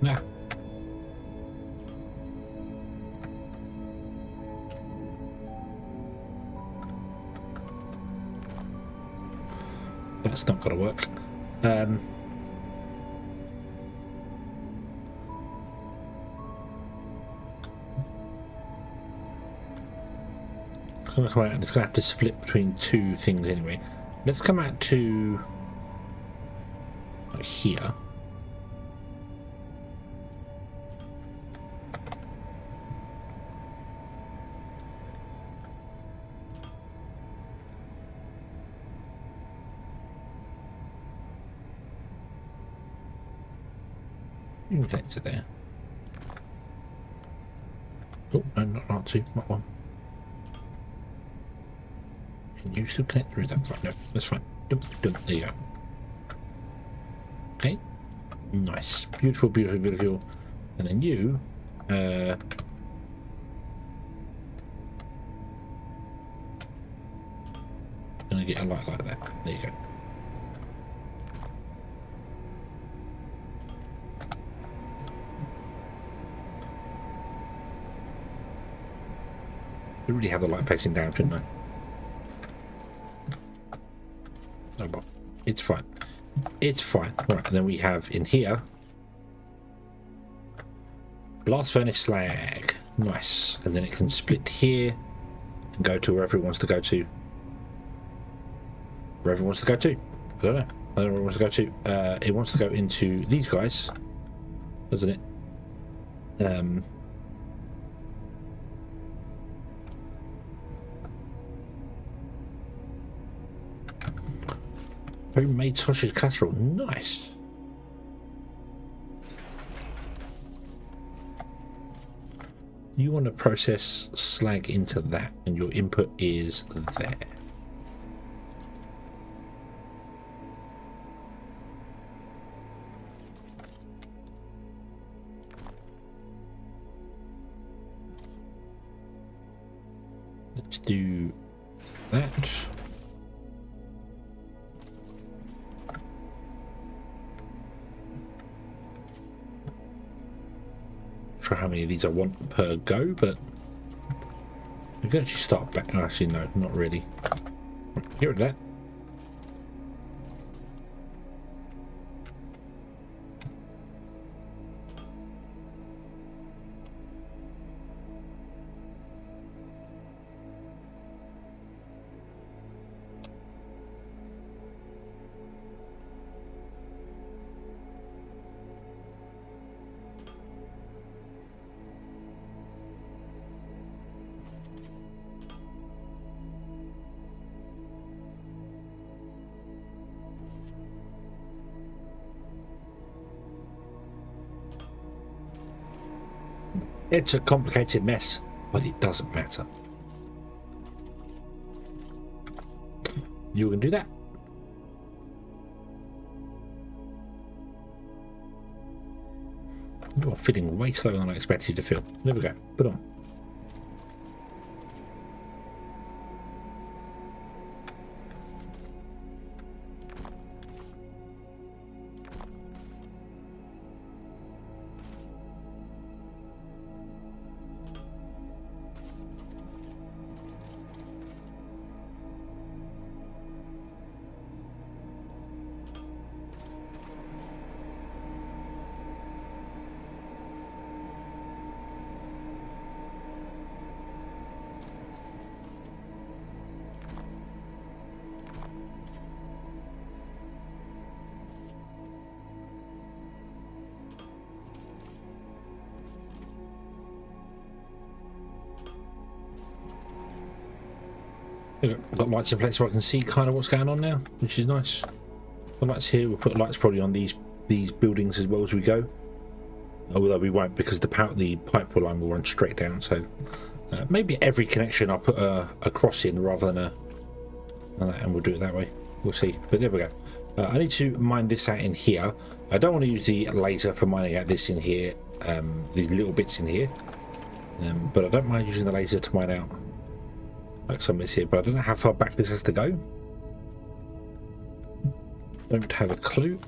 Nah. That's not going to work. It's going to come out and it's going to have to split between two things anyway. Let's come out to like here. You can connect to there. Oh, no, not two, not one. Can you still connect, or is that right? No, that's fine. Dum, dum, there you go. Okay. Nice. Beautiful, beautiful, beautiful. And then you, gonna get a light like that. There you go. I really have the light facing down, shouldn't I? Oh well, it's fine. It's fine. Right, and then we have in here blast furnace slag. Nice. And then it can split here and go to wherever it wants to go to. Wherever it wants to go to. I don't know. I don't know where it wants to go to. It wants to go into these guys, doesn't it? Homemade sausage casserole. Nice. You want to process slag into that, and your input is there. Let's do that. Sure how many of these I want per go, but we can actually start back. Actually, no, not really. Get rid of that. It's a complicated mess, but it doesn't matter. You can do that. You're feeling way slower than I expected you to feel. There we go. Put on. I've got lights in place so I can see kind of what's going on now, which is nice. The lights here, we'll put lights probably on these buildings as well as we go. Although we won't, because the pipe line will run straight down. So maybe every connection I'll put a cross in rather than a and we'll do it that way. We'll see. But there we go. I need to mine this out in here. I don't want to use the laser for mining out this in here, these little bits in here. But I don't mind using the laser to mine out like some bits here. But I don't know how far back this has to go. Don't have a clue.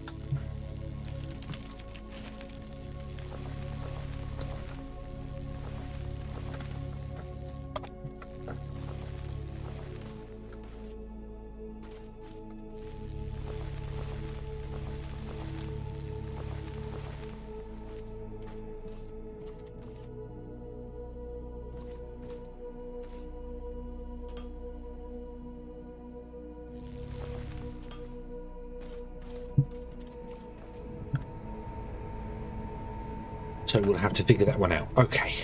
So we'll have to figure that one out. Okay.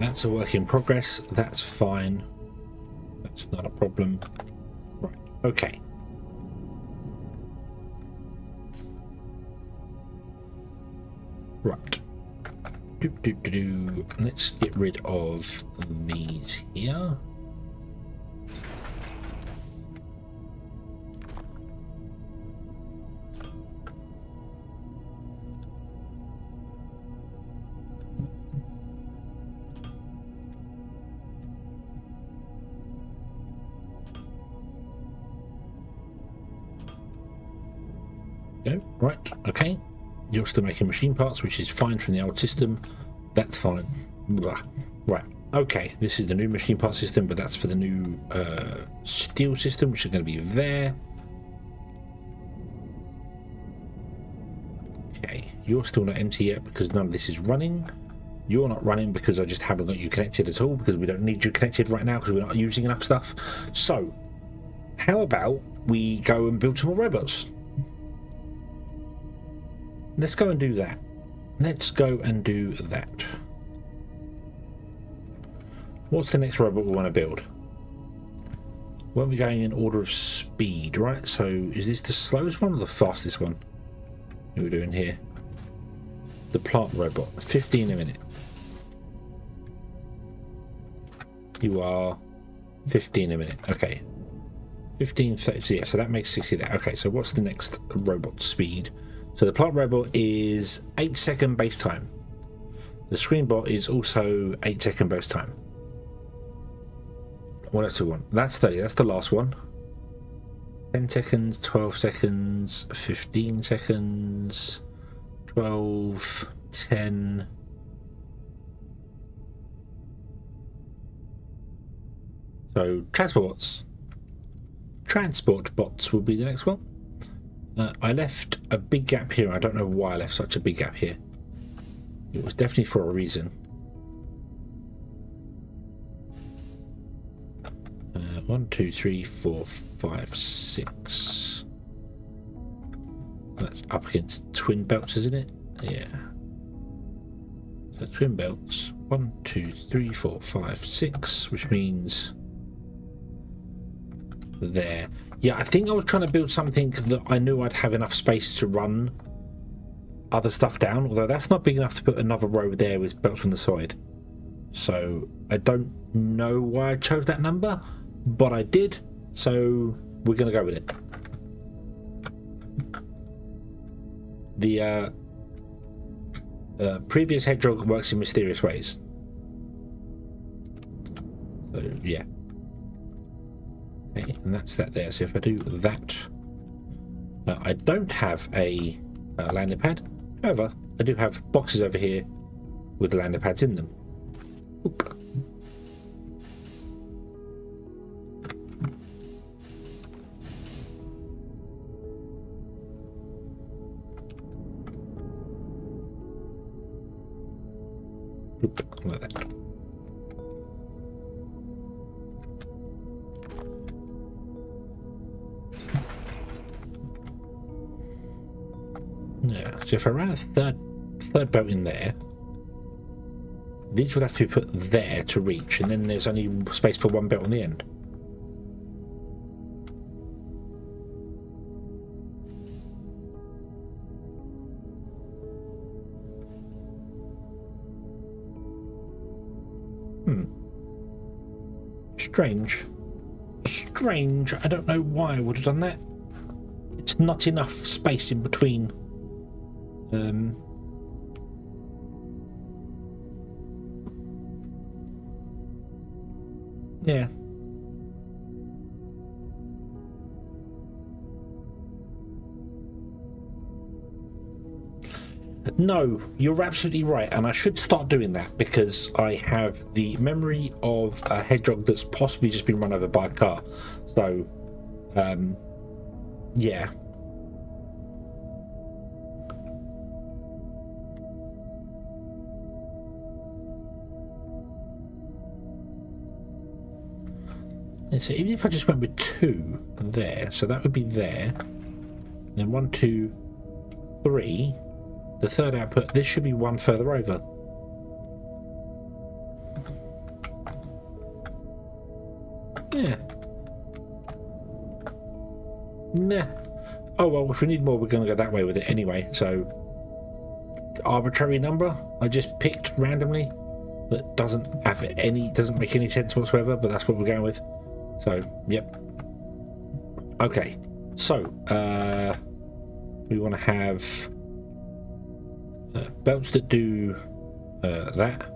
That's a work in progress. That's fine. That's not a problem. Right. Okay. Right. Let's get rid of these here. Go. Right. Okay. You're still making machine parts, which is fine from the old system. That's fine. Blah. Right. Okay. This is the new machine part system, but that's for the new steel system, which is going to be there. Okay. You're still not empty yet because none of this is running. You're not running because I just haven't got you connected at all, because we don't need you connected right now because we're not using enough stuff. So, how about we go and build some more robots? Let's go and do that. Let's go and do that. What's the next robot we want to build? Weren't we going in order of speed, right? So is this the slowest one or the fastest one? What are we doing here? The plant robot. 15 a minute. You are 15 a minute. Okay. 15, 30. So yeah, so that makes 60 there. Okay, so what's the next robot speed? So the plant robot is 8-second base time. The screen bot is also 8-second base time. What else do we want? That's 30. That's the last one. 10 seconds, 12 seconds, 15 seconds, 12, 10. So transport bots will be the next one. I left a big gap here. I don't know why I left such a big gap here. It was definitely for a reason. 1, 2, 3, 4, 5, 6. That's up against twin belts, isn't it? Yeah. So twin belts. 1, 2, 3, 4, 5, 6, which means there. Yeah, I think I was trying to build something that I knew I'd have enough space to run other stuff down, although that's not big enough to put another row there with belts on the side. So I don't know why I chose that number, but I did, so we're going to go with it. The previous hedgehog works in mysterious ways. So, yeah. Okay, and that's that there. So if I do that, I don't have a landing pad. However, I do have boxes over here with the landing pads in them. Oop. Oop, like that. Yeah, so if I ran a third belt in there, these would have to be put there to reach, and then there's only space for one belt on the end. Strange. I don't know why I would have done that. It's not enough space in between. Yeah. No, you're absolutely right, and I should start doing that because I have the memory of a hedgehog that's possibly just been run over by a car. So, yeah. And so even if I just went with 2 there, so that would be there. Then 1, 2, 3. the third output, this should be one further over. Yeah. Nah. Oh well, if we need more, we're going to go that way with it anyway. So, arbitrary number I just picked randomly that doesn't make any sense whatsoever, but that's what we're going with. So, yep. Okay. So, we want to have belts that do that.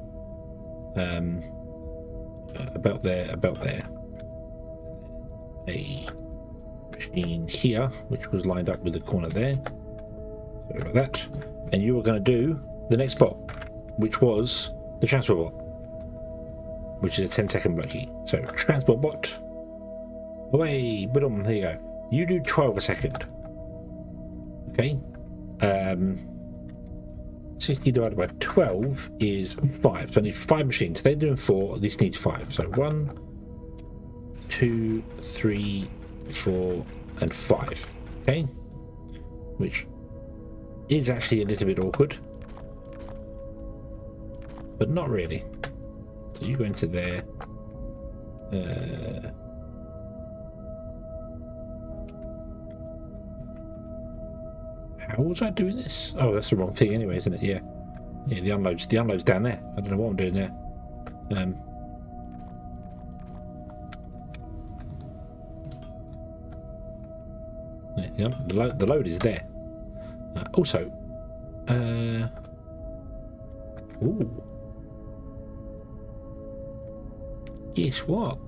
About there. A machine here, which was lined up with the corner there. Sorry about that. And you were going to do the next bot, which was the transport bot, which is a 10-second block key. So transport bot, away, boom, there you go. You do 12 a second. Okay. 60 divided by 12 is 5. So I need 5 machines. They're doing 4. This needs 5. So 1, 2, 3, 4, and 5. Okay. Which is actually a little bit awkward, but not really. So you go into there. How was I doing this? Oh, that's the wrong thing anyway, isn't it? Yeah. Yeah, the unload's down there. I don't know what I'm doing there. Yeah, the load is there. Also, ooh. Guess what?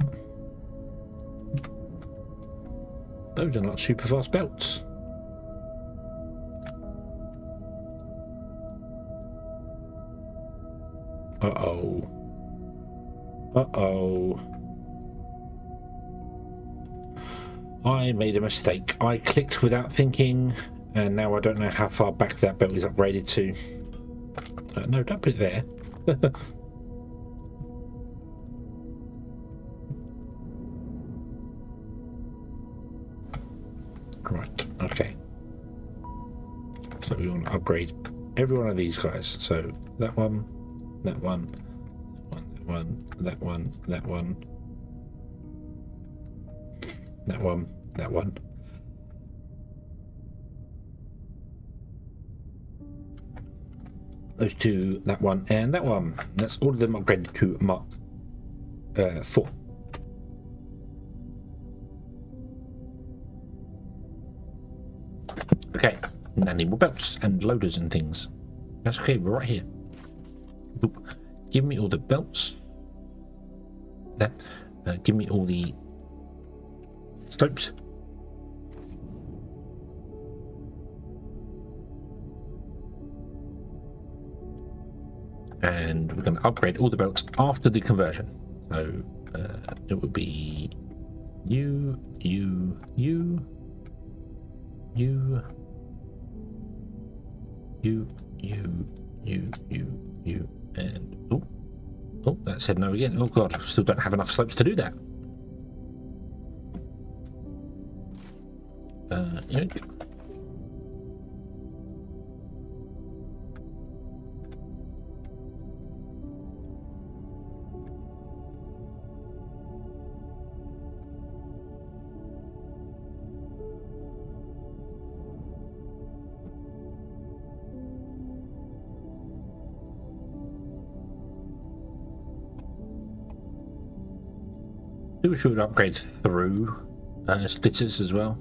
Those are not super fast belts. Uh-oh. Uh-oh. I made a mistake. I clicked without thinking, and now I don't know how far back that belt is upgraded to. No, don't put it there. Right, okay. So we want to upgrade every one of these guys. So that one, that one, that one, that one, that one, that one, that one. Those two, that one, and that one. That's all of them upgraded to Mark 4. Okay, now need more belts and loaders and things. That's okay, we're right here. Boop. Give me all the belts. There. Give me all the slopes. And we're going to upgrade all the belts after the conversion. So it would be you, and oh, that said no again. Oh god, I still don't have enough slopes to do that. Yoink. We should upgrade through splitters as well.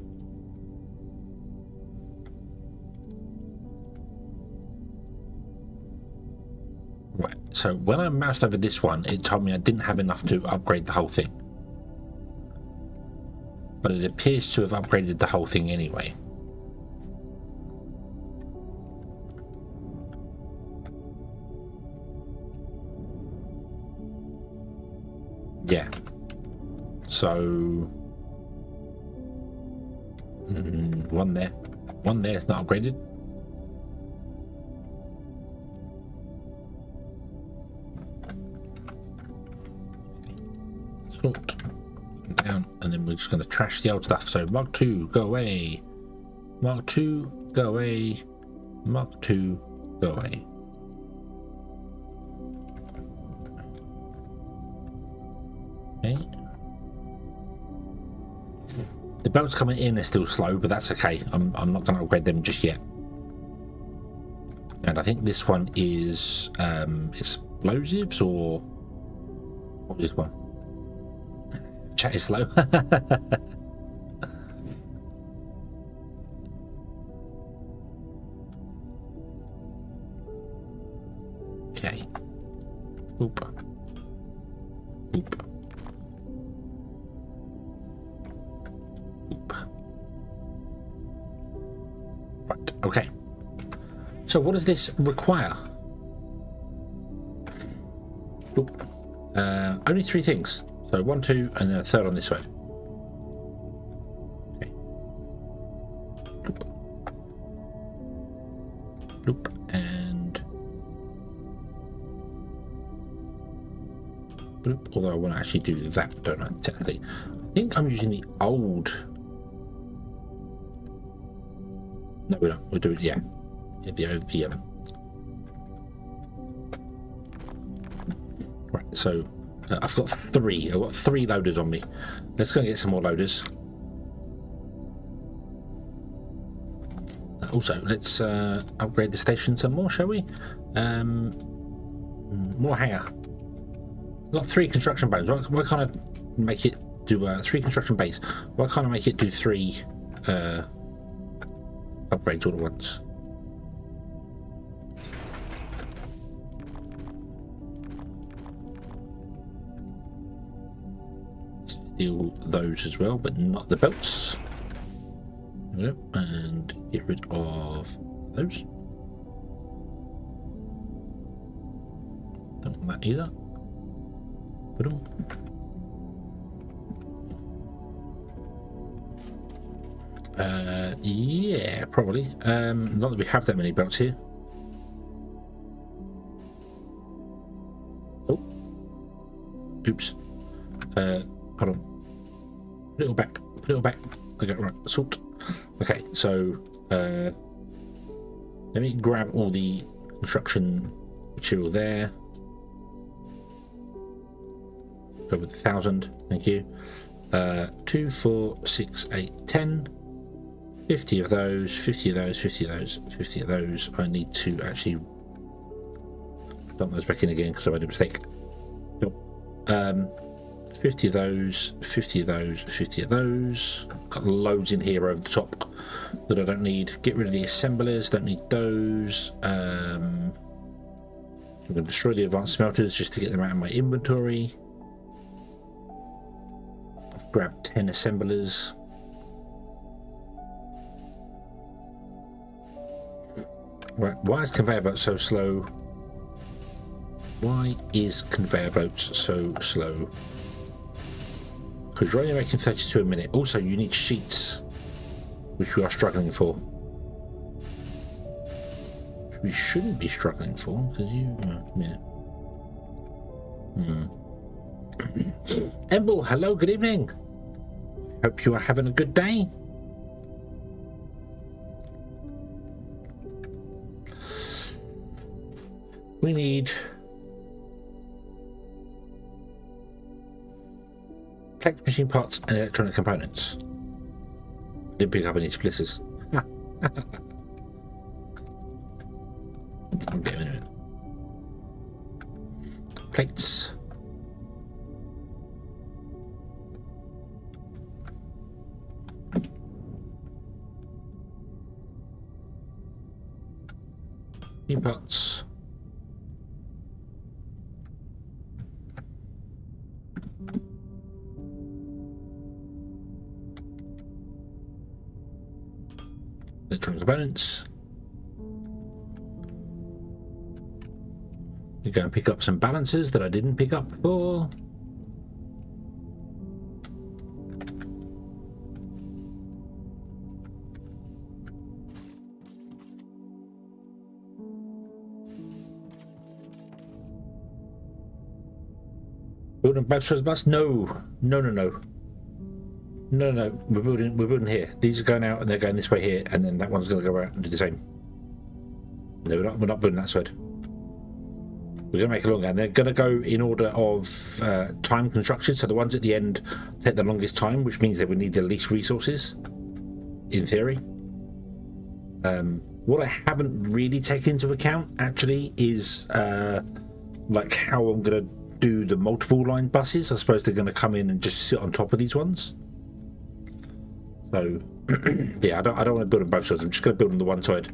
Right, so when I moused over this one, it told me I didn't have enough to upgrade the whole thing. But it appears to have upgraded the whole thing anyway. Yeah. So one there is not upgraded. Sort down, and then we're just going to trash the old stuff. So Mark 2, go away. Mark 2, go away. Mark 2, Go away. Okay. The belts coming in are still slow, but that's okay. I'm not going to upgrade them just yet. And I think this one is explosives, or what was this one? Chat is slow. Okay. Oop. Oop. Oop. Right, okay. So what does this require? Oop. Only 3 things. So 1, 2, and then a third on this side. Okay. Oop. Oop. And boop. Although I want to actually do that, don't I? Technically, I think I'm using the old. No, we're not. We're doing the OVM. Right. So I've got 3. I've got 3 loaders on me. Let's go and get some more loaders. Also, let's upgrade the station some more, shall we? More hangar. I've got 3 construction bays. Why can't I make it do 3 construction bays? Why can't I make it do 3 upgrades all at once? Steal those as well, but not the belts. There we go. And get rid of those. Don't want that either. Put them. Yeah, probably. Not that we have that many belts here. Oh. Oops. Hold on. Put it all back. Put it all back. Okay, right. Salt. Okay, so let me grab all the construction material there. Go with 1,000. Thank you. 2, 4, 6, 8, 10. 50 of those, 50 of those, 50 of those, 50 of those. I need to actually dump those back in again because I made a mistake. Nope. 50 of those, 50 of those, 50 of those. Got loads in here over the top that I don't need. Get rid of the assemblers, don't need those. I'm going to destroy the advanced smelters just to get them out of my inventory. Grab 10 assemblers. Right, why is conveyor belt so slow? Why is conveyor belts so slow? Because you're only making 32 a minute. Also, you need sheets, which we are struggling for. We shouldn't be struggling for, because you... yeah. Emble, hello, good evening. Hope you are having a good day. We need plant machine parts and electronic components. Didn't pick up any splitters. I'll get them in a minute. Plates. Machine parts. Electronic components. We go and pick up some balancers that I didn't pick up before. Building both sides of the bus? No. No, no, no. No, no, we're building here. These are going out and they're going this way here, and then that one's going to go out and do the same. No, we're not building that side. We're going to make it longer, and they're going to go in order of time construction. So the ones at the end take the longest time, which means they would need the least resources, in theory. What I haven't really taken into account, actually, is like how I'm going to do the multiple line buses. I suppose they're going to come in and just sit on top of these ones. So, yeah, I don't want to build on both sides. I'm just going to build on the one side.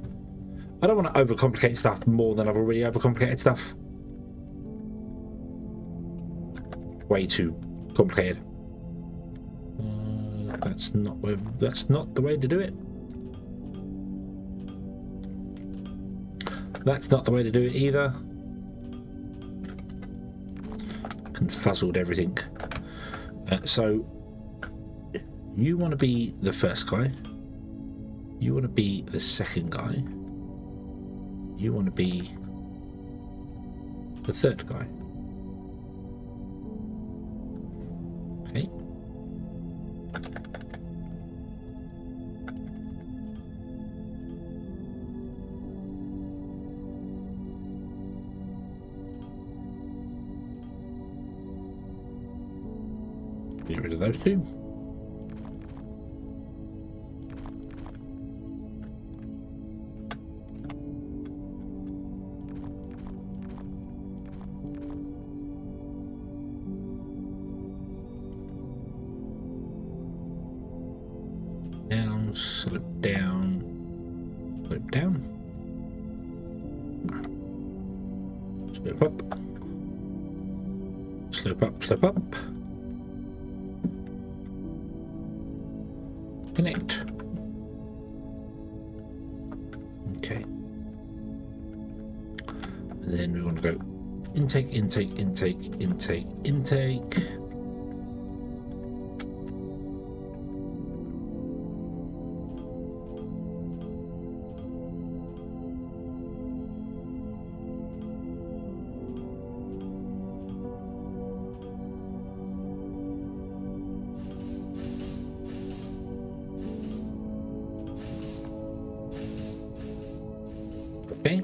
I don't want to overcomplicate stuff more than I've already overcomplicated stuff. Way too complicated. That's not the way to do it. That's not the way to do it either. Confuzzled everything. So you want to be the first guy. You want to be the second guy. You want to be the third guy. Okay. Get rid of those two. Down, slip down, slip down, slip up, slip up, slip up. Connect. Okay. And then we want to go intake, intake, intake, intake, intake. Okay.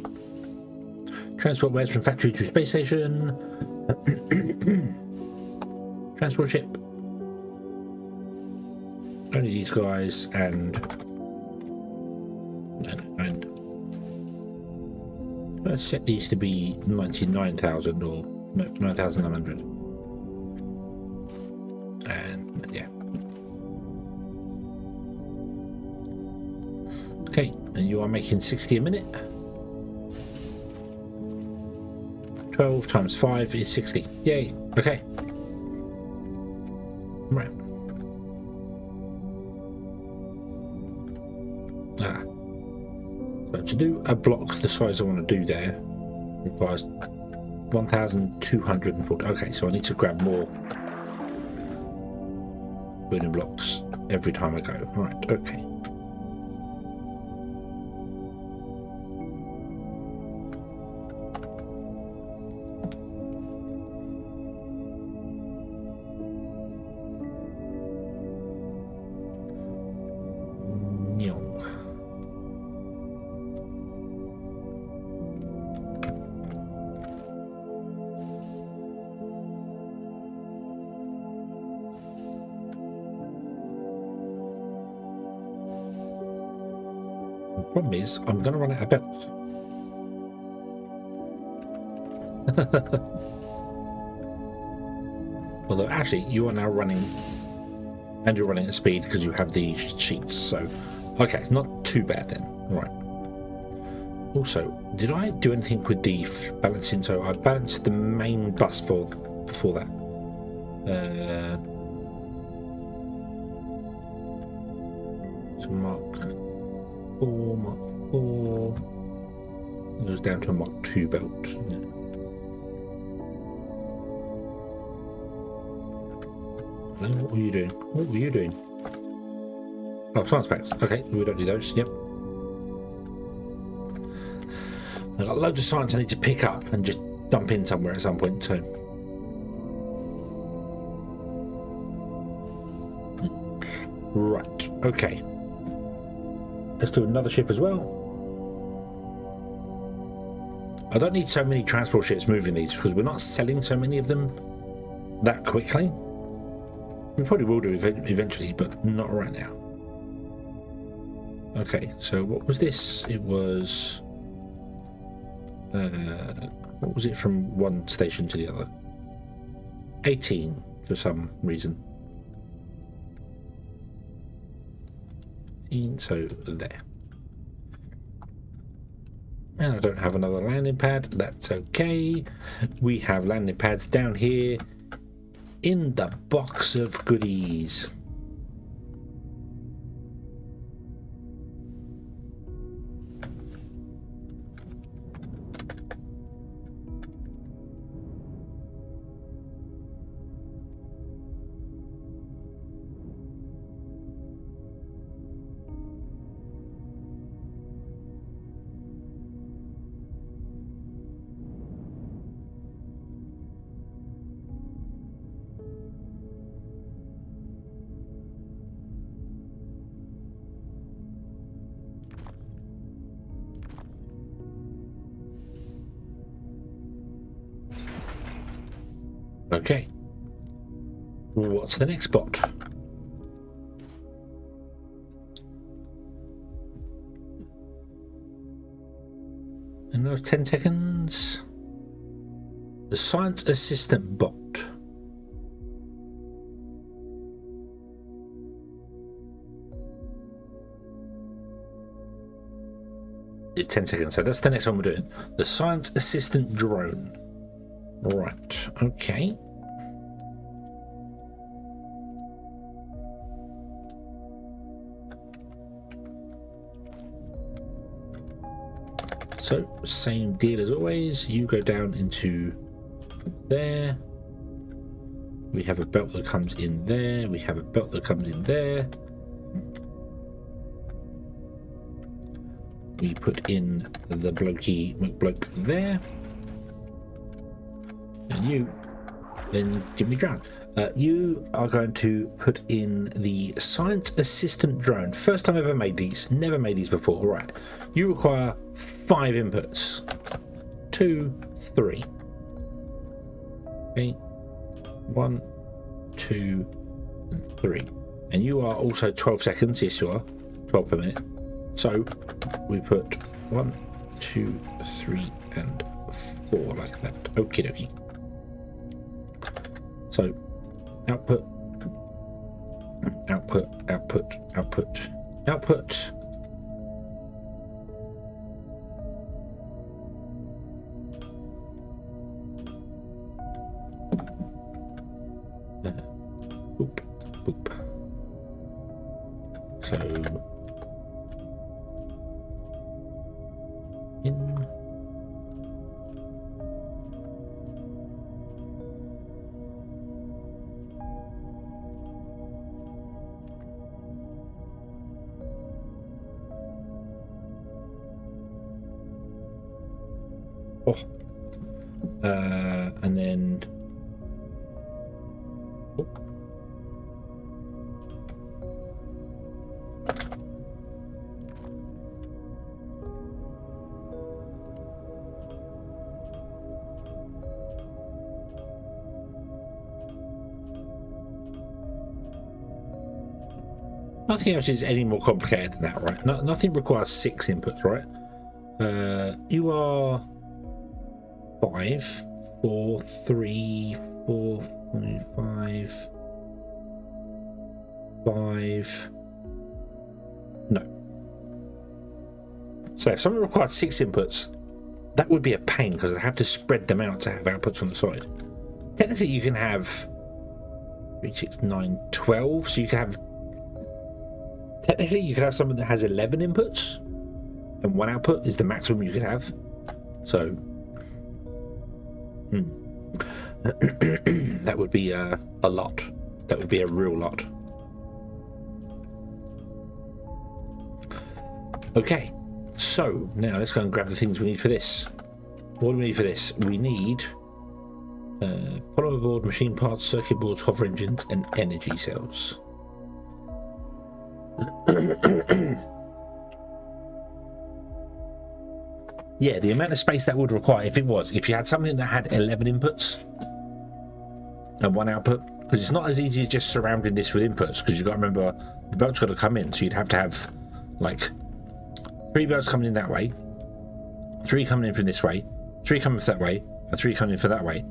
Transport wares from factory to space station. Transport ship. Only these guys and let's set these to be 99,000 or no, 9,900. And yeah. Okay, and you are making 60 a minute. 12 times 5 is 60. Yay. Okay. Right. So to do a block the size I want to do there requires 1,240. Okay, so I need to grab more building blocks every time I go. Right, okay. Problem is, I'm going to run out of belts. Although, actually, you are now running, and you're running at speed because you have the sheets. So, okay, it's not too bad then. Right. Also, did I do anything with the balancing? So I balanced the main bus before that. So Mark 4. It goes down to a Mark 2 belt. Yeah. What were you doing? What were you doing? Oh, science packs. Okay, we don't do those. Yep. I've got loads of science I need to pick up and just dump in somewhere at some point, so. Right, okay. Let's do another ship as well. I don't need so many transport ships moving these because we're not selling so many of them that quickly. We probably will do eventually, but not right now. Okay, so what was this? It was... what was it from one station to the other? 18 for some reason. So there. And I don't have another landing pad. That's okay. We have landing pads down here in the box of goodies. Okay. What's the next spot? Another 10 seconds. The science assistant bot. It's 10 seconds, so that's the next one we're doing. The science assistant drone. Right, okay. So, same deal as always. You go down into there. We have a belt that comes in there. We have a belt that comes in there. We put in the blokey McBloke there. And you then give me drone. You are going to put in the science assistant drone. First time ever made these. Never made these before. Right. You require 5 inputs. 2, 3. Okay. 1, 2, and 3. And you are also 12 seconds. Yes, you are. 12 per minute. So we put 1, 2, 3, and 4 like that. Okie dokie. So output, output, output, output, output. Boop, boop. So in. And then nothing else is any more complicated than that, right? Nothing requires 6 inputs, right? You are 5, 4, 3, 4, 5, 5. No. So if something required 6 inputs, that would be a pain because I'd have to spread them out to have outputs on the side. Technically, you can have 3, 6, 9, 12. So you can have. Technically, you could have something that has 11 inputs, and 1 output is the maximum you could have. So. That would be a lot. That would be a real lot. Okay, so now let's go and grab the things we need for this. What do we need for this? We need polymer board, machine parts, circuit boards, hover engines, and energy cells. Yeah, the amount of space that would require if you had something that had 11 inputs and 1 output, because it's not as easy as just surrounding this with inputs, because you've got to remember the belt's got to come in, so you'd have to have like 3 belts coming in that way, 3 coming in from this way, 3 coming from that way, and 3 coming in from that way,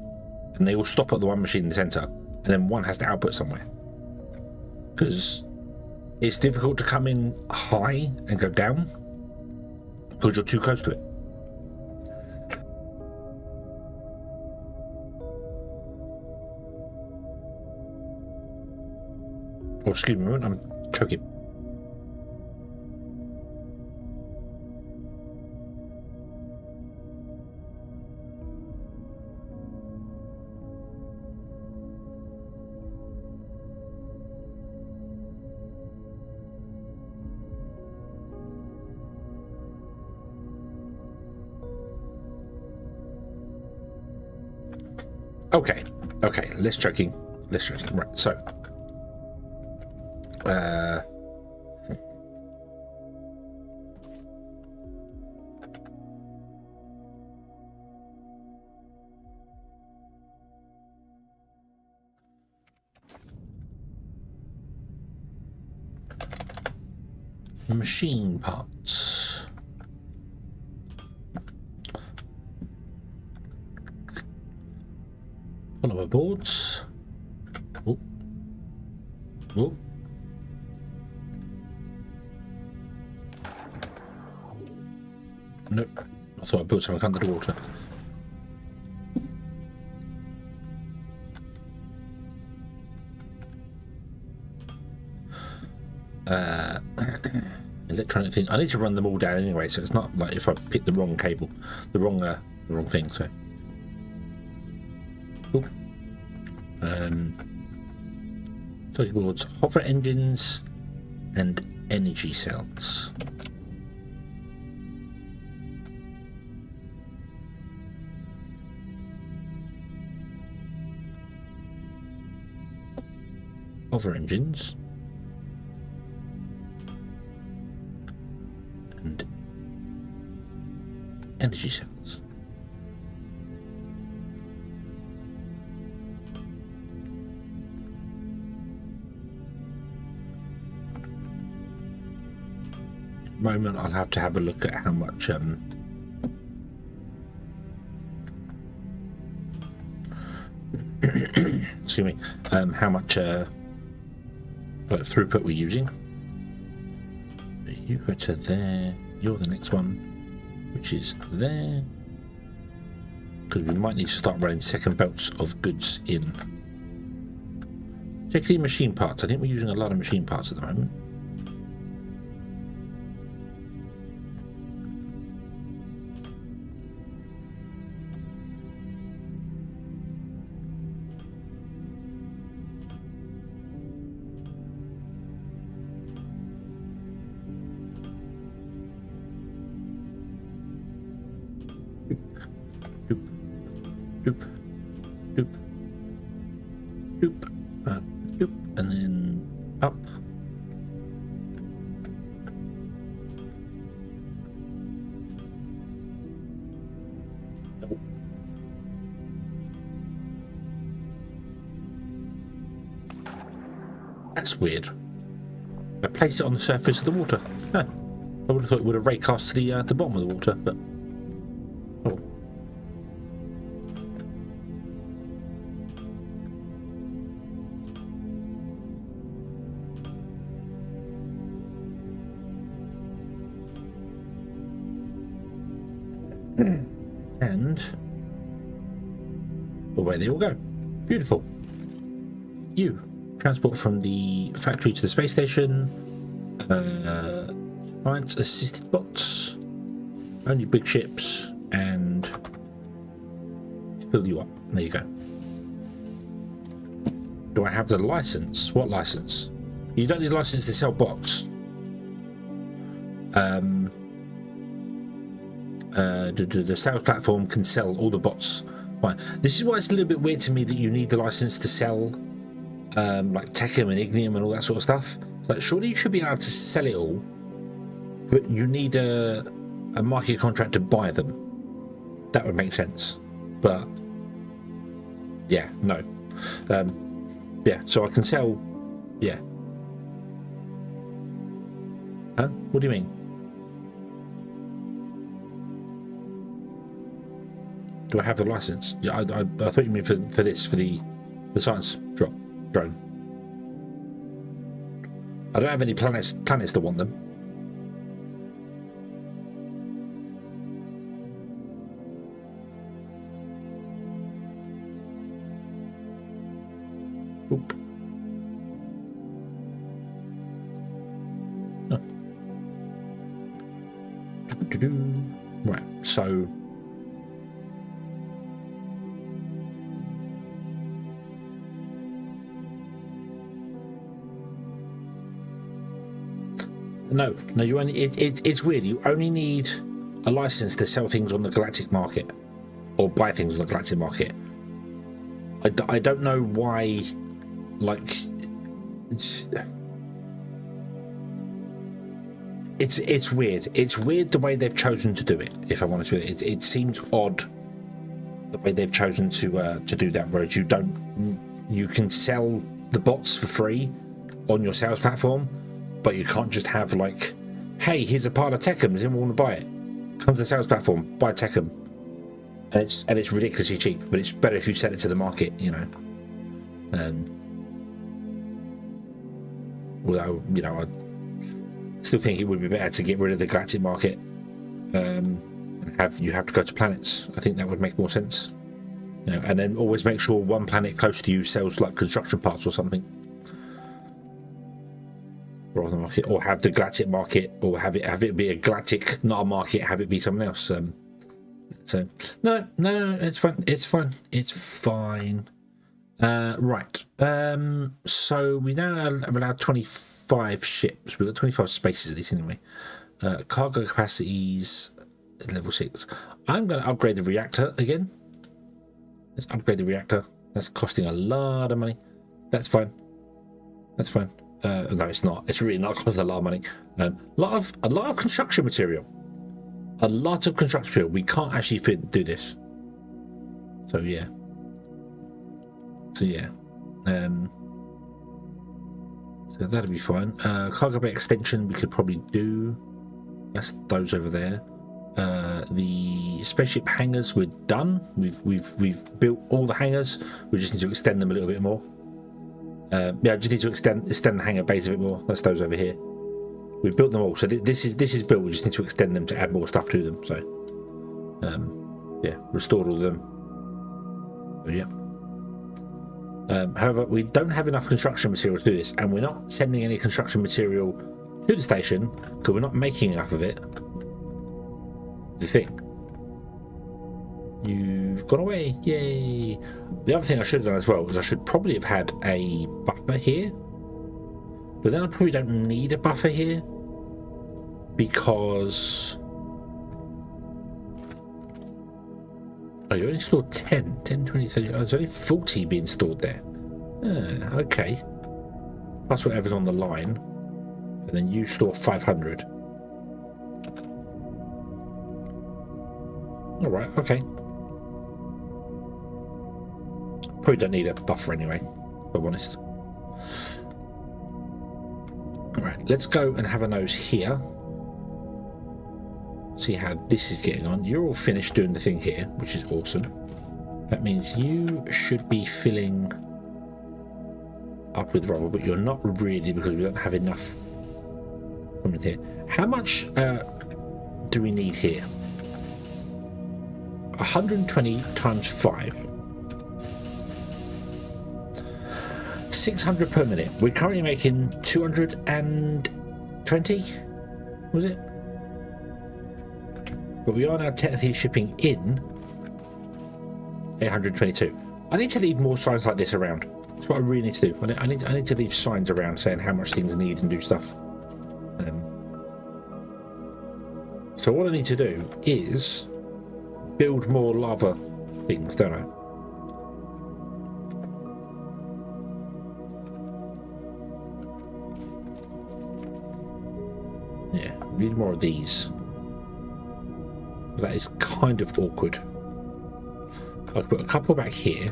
and they all stop at the one machine in the center, and then 1 has to output somewhere, because it's difficult to come in high and go down because you're too close to it. Oh, excuse me a moment, I'm choking. Okay, less choking. Right, so machine parts. Follower boards. Oh. Oh. Nope. I thought I built something under the water. Electronic thing. I need to run them all down anyway, so it's not like if I pick the wrong cable, the wrong thing. So. Cool. Circuit boards, hover engines, and energy cells. Hover engines and energy cells. Moment, I'll have to have a look at how much excuse me, how much like throughput we're using. You go to there, you're the next one, which is there, because we might need to start running second belts of goods in, particularly machine parts. I think we're using a lot of machine parts at the moment. Doop, doop, doop, doop, and then up. Oh. That's weird. I placed it on the surface of the water. Huh. I would have thought it would have raycast to the bottom of the water, but oh. And away they all go. Beautiful. You transport from the factory to the space station. Science assisted bots. Only big ships, and fill you up. There you go. Do I have the license? What license? You don't need a license to sell bots. The sales platform can sell all the bots. Fine. This is why it's a little bit weird to me that you need the license to sell like Techum and Ignium and all that sort of stuff. Like, surely you should be able to sell it all, but you need a a market contract to buy them. That would make sense. But yeah, no. Yeah, so I can sell. Yeah. Huh? What do you mean? Do I have the license? Yeah, I thought you meant for this, for the science drone. I don't have any planets that want them. Oop. Oh. Right, so no, you only it's weird. You only need a license to sell things on the galactic market or buy things on the galactic market. I don't know why. Like, it's weird. It's weird the way they've chosen to do it. If I'm honest with it, it seems odd the way they've chosen to do that. Whereas you can sell the bots for free on your sales platform, but you can't just have like, hey, here's a pile of Techem. Does anyone want to buy it? Come to the sales platform, buy Techem, and it's ridiculously cheap. But it's better if you sell it to the market, you know. Although, you know, I still think it would be better to get rid of the galactic market and you have to go to planets. I think that would make more sense. You know, and then always make sure one planet close to you sells like construction parts or something. Rather than market, or have the galactic market, or have it be a galactic, not a market, have it be something else. So no, it's fine. It's fine. Right. So we now have allowed 25 ships. We've got 25 spaces at least anyway. Cargo capacities level 6. I'm going to upgrade the reactor again. Let's upgrade the reactor. That's costing a lot of money. That's fine. No, it's not. It's really not costing a lot of money. A lot of construction material. A lot of construction material. We can't actually do this. So yeah. So that'll be fine. Cargo bay extension we could probably do. That's those over there. The spaceship hangars we're done. We've built all the hangars. We just need to extend them a little bit more. Yeah, I just need to extend the hangar bays a bit more. That's those over here. We've built them all. So this is built. We just need to extend them to add more stuff to them. So yeah, restored all of them. So yeah. However, we don't have enough construction material to do this, and we're not sending any construction material to the station because we're not making enough of it. The thing. You've gone away. Yay. The other thing I should have done as well is I should probably have had a buffer here, but then I probably don't need a buffer here because you only stored 10, 20, 30. Oh, there's only 40 being stored there. Okay. Plus whatever's on the line. And then you store 500. Alright, okay. Probably don't need a buffer anyway, if I'm honest. Alright, let's go and have a nose here. See how this is getting on. You're all finished doing the thing here, which is awesome. That means you should be filling up with rubber, but you're not really because we don't have enough coming here. How much do we need here? 120 times 5. 600 per minute. We're currently making 220, was it? But we are now technically shipping in 822. I need to leave more signs like this around. That's what I really need to do. I need to leave signs around saying how much things need and do stuff. So what I need to do is build more lava things, don't I? Yeah, need more of these. That is kind of awkward. I could put a couple back here.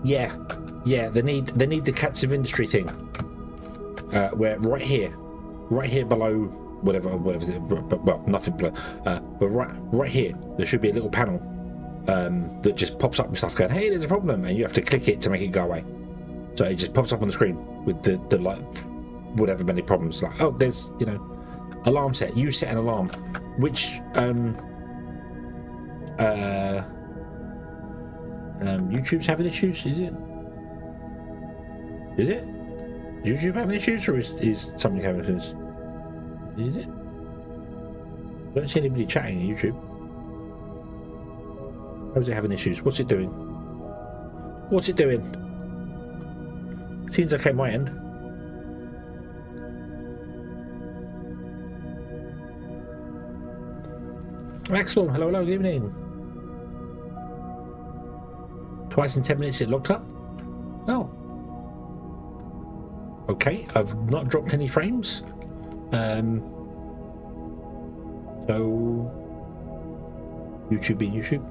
Yeah, they need the captive industry thing. Where right here below whatever is it? Well, nothing below. But right here, there should be a little panel that just pops up with stuff going, "Hey, there's a problem," and you have to click it to make it go away. So it just pops up on the screen with the like whatever many problems. Like, oh, there's alarm set. You set an alarm, which YouTube's having issues. Is it? Is YouTube having issues, or is something having issues? Is it? I don't see anybody chatting on YouTube. How's it having issues? What's it doing? What's it doing? Seems okay my end. Excellent. Hello, good evening. Twice in 10 minutes it locked up? Oh. Okay, I've not dropped any frames. So YouTube being YouTube.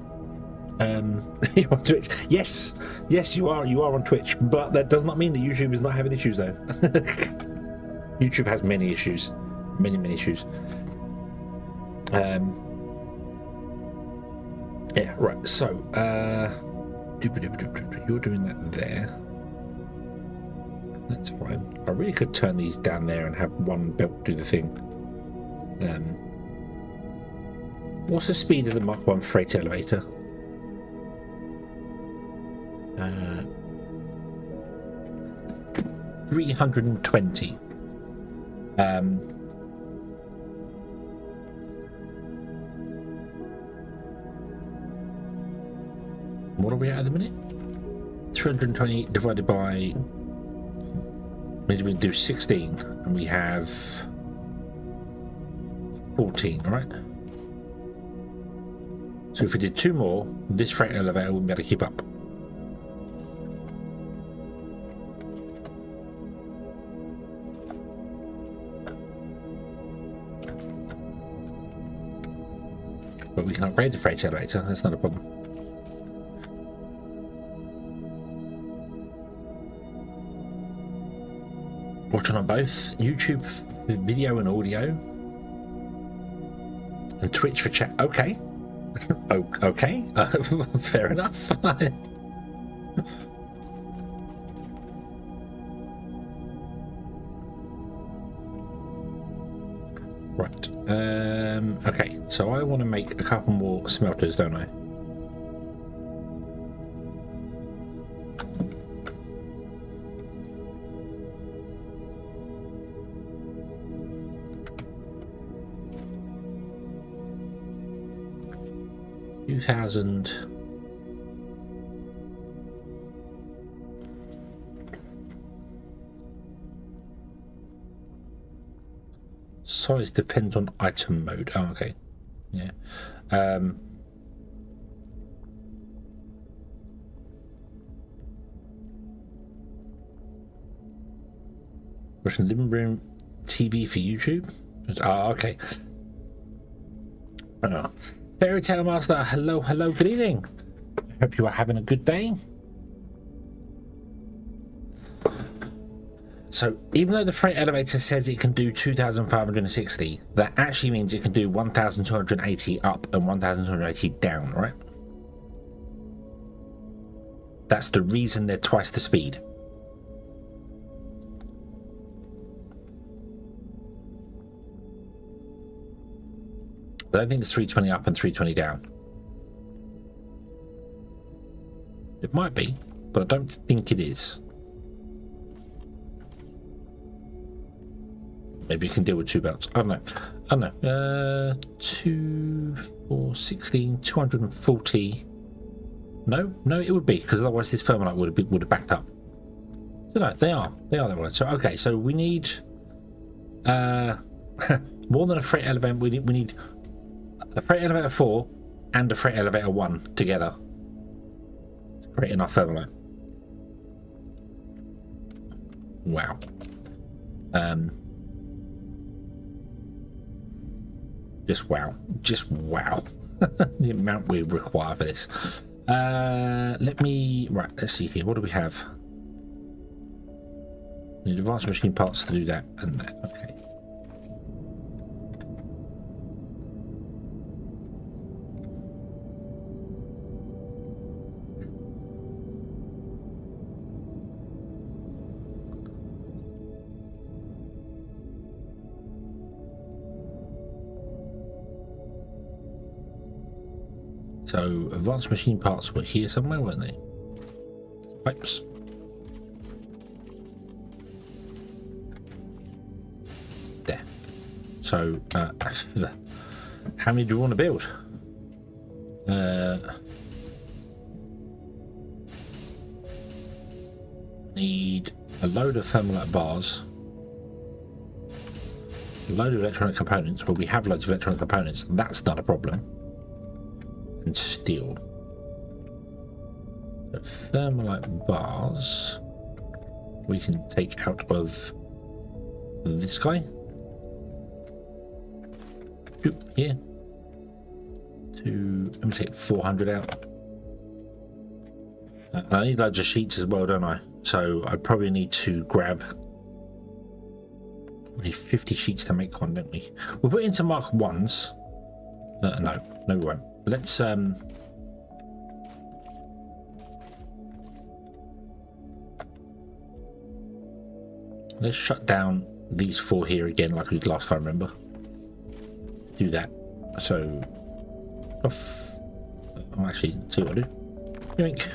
You're on Twitch. Yes, you are on Twitch, but that does not mean that YouTube is not having issues though. YouTube has many issues. Many issues. Yeah, right, so you're doing that there. That's fine. I really could turn these down there and have one belt do the thing. What's the speed of the Mark 1 freight elevator? 320. What are we at the minute? 320 divided by, maybe we do 16, and we have 14, all right? So if we did 2 more, this freight elevator wouldn't be able to keep up. But we can upgrade the freight elevator, that's not a problem. Watching on both YouTube video and audio, and Twitch for chat. Okay. Okay. Fair enough. Right. Okay. So I want to make a couple more smelters, don't I? $2,000. Size depends on item mode. Oh, okay. Yeah. Russian living room TV for YouTube. Ah, okay. Fairy Tale Master, hello, good evening. I hope you are having a good day. So, even though the freight elevator says it can do 2,560, that actually means it can do 1,280 up and 1,280 down, right? That's the reason they're twice the speed. I don't think it's 320 up and 320 down. It might be, but I don't think it is. Maybe you can deal with 2 belts. I don't know. 2, 4, 16, 240. No, it would be, because otherwise this Thermalite would have backed up. So no, they are the ones. So okay, so we need more than a freight elevator. We need a freight elevator 4 and a freight elevator 1 together. Great enough thermalite. Wow. Just wow. Just wow. The amount we require for this. Let me... Right, let's see here. What do we have? We need advanced machine parts to do that and that. Okay. So, advanced machine parts were here somewhere, weren't they? Pipes. There. So, how many do we want to build? Need a load of thermalite bars. A load of electronic components. Well, we have loads of electronic components. That's not a problem. And steel. But thermalite bars we can take out of this guy. Here. Let me take 400 out. I need loads of sheets as well, don't I? So I probably need to grab. We need 50 sheets to make one, don't we? We'll put it into Mark 1s. No, we won't. Let's shut down these 4 here again like we did last time, remember? Do that. So off. I'll actually see what I do. Yoink.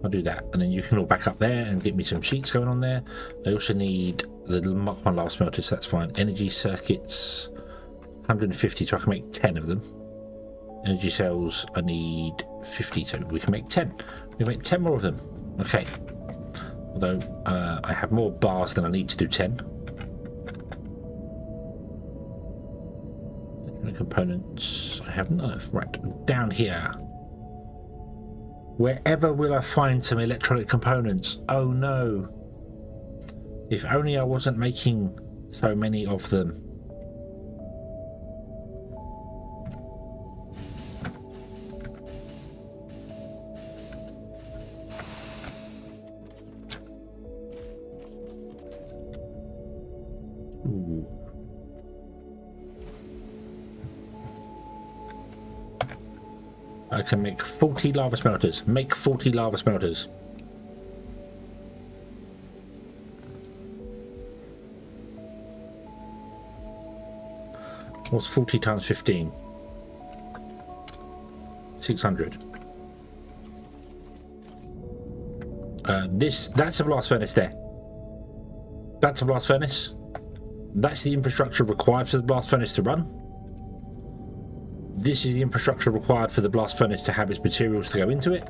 I'll do that, and then you can all back up there and get me some sheets going on there. I also need the Mark 1 lava smelters, so that's fine. Energy circuits, 150, so I can make 10 of them. Energy cells, I need 50, so we can make 10. We can make 10 more of them. Okay. Although I have more bars than I need to do 10. Components, I have none of. Right, down here. Wherever will I find some electronic components? Oh no. If only I wasn't making so many of them. I can make 40 lava smelters. Make 40 lava smelters. What's 40 times 15? 600. That's a blast furnace there. That's a blast furnace. That's the infrastructure required for the blast furnace to run. This is the infrastructure required for the blast furnace to have its materials to go into it.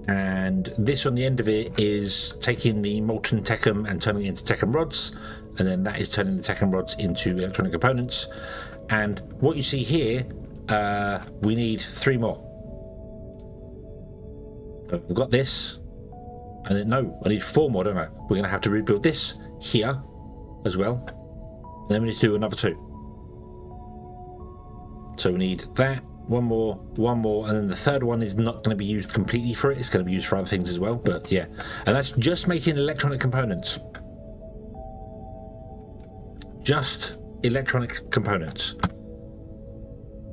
And this on the end of it is taking the molten techum and turning it into techum rods, and then that is turning the techum rods into electronic components. And what you see here, we need 3 more. So we've got this, and then no, I need 4 more, don't I? We're going to have to rebuild this here as well. And then we need to do another 2. So we need that, one more, and then the third one is not going to be used completely for it. It's going to be used for other things as well, but yeah. And that's just making electronic components. Just electronic components.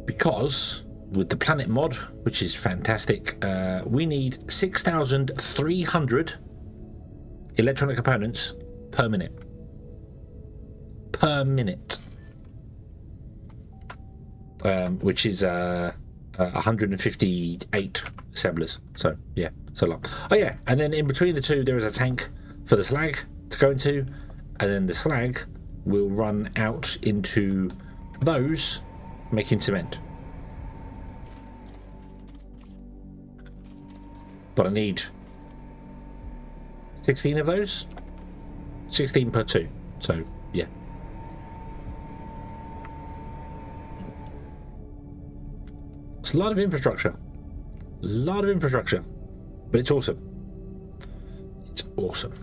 Because with the planet mod, which is fantastic, we need 6,300 electronic components per minute. Per minute, which is 158 assemblers. So yeah, so long. Oh yeah, and then in between the two there is a tank for the slag to go into, and then the slag will run out into those, making cement. But I need 16 of those, 16 per 2. So yeah. It's a lot of infrastructure. A lot of infrastructure. But it's awesome. It's awesome.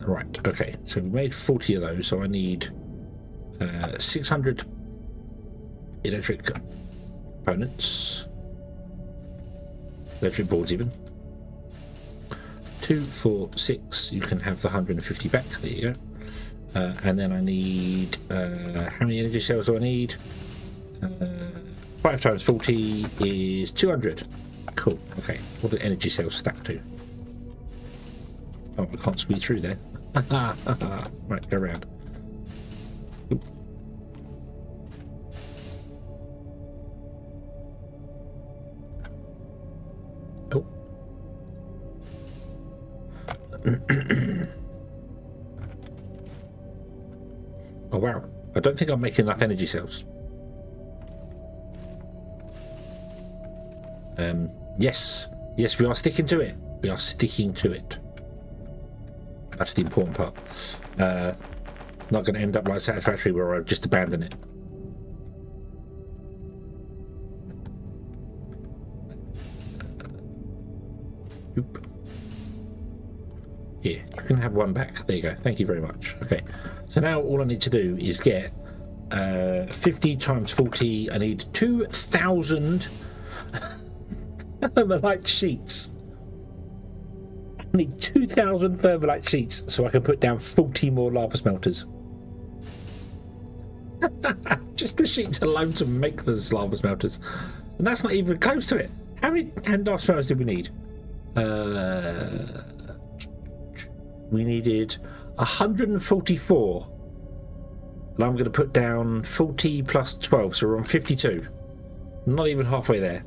Right, okay. So we made 40 of those, so I need 600 electric components. Electric boards even. 2, 4, 6. You can have the 150 back. There you go. And then I need... how many energy cells do I need? 5 times 40 is 200. Cool. Okay. What do energy cells stack to? Oh, I can't squeeze through there. Right, go around. Oop. Oh. Oh wow. I don't think I'm making enough energy cells. Yes. Yes, we are sticking to it. We are sticking to it. That's the important part. Not going to end up like Satisfactory where I just abandon it. Oop. Here, you can have one back. There you go. Thank you very much. Okay. So now all I need to do is get 50 times 40. I need 2,000 thermalite sheets. I need 2,000 thermalite sheets so I can put down 40 more lava smelters. Just the sheets alone to make those lava smelters. And that's not even close to it. How many lava smelters did we need? We needed 144. And I'm going to put down 40 plus 12, so we're on 52. Not even halfway there.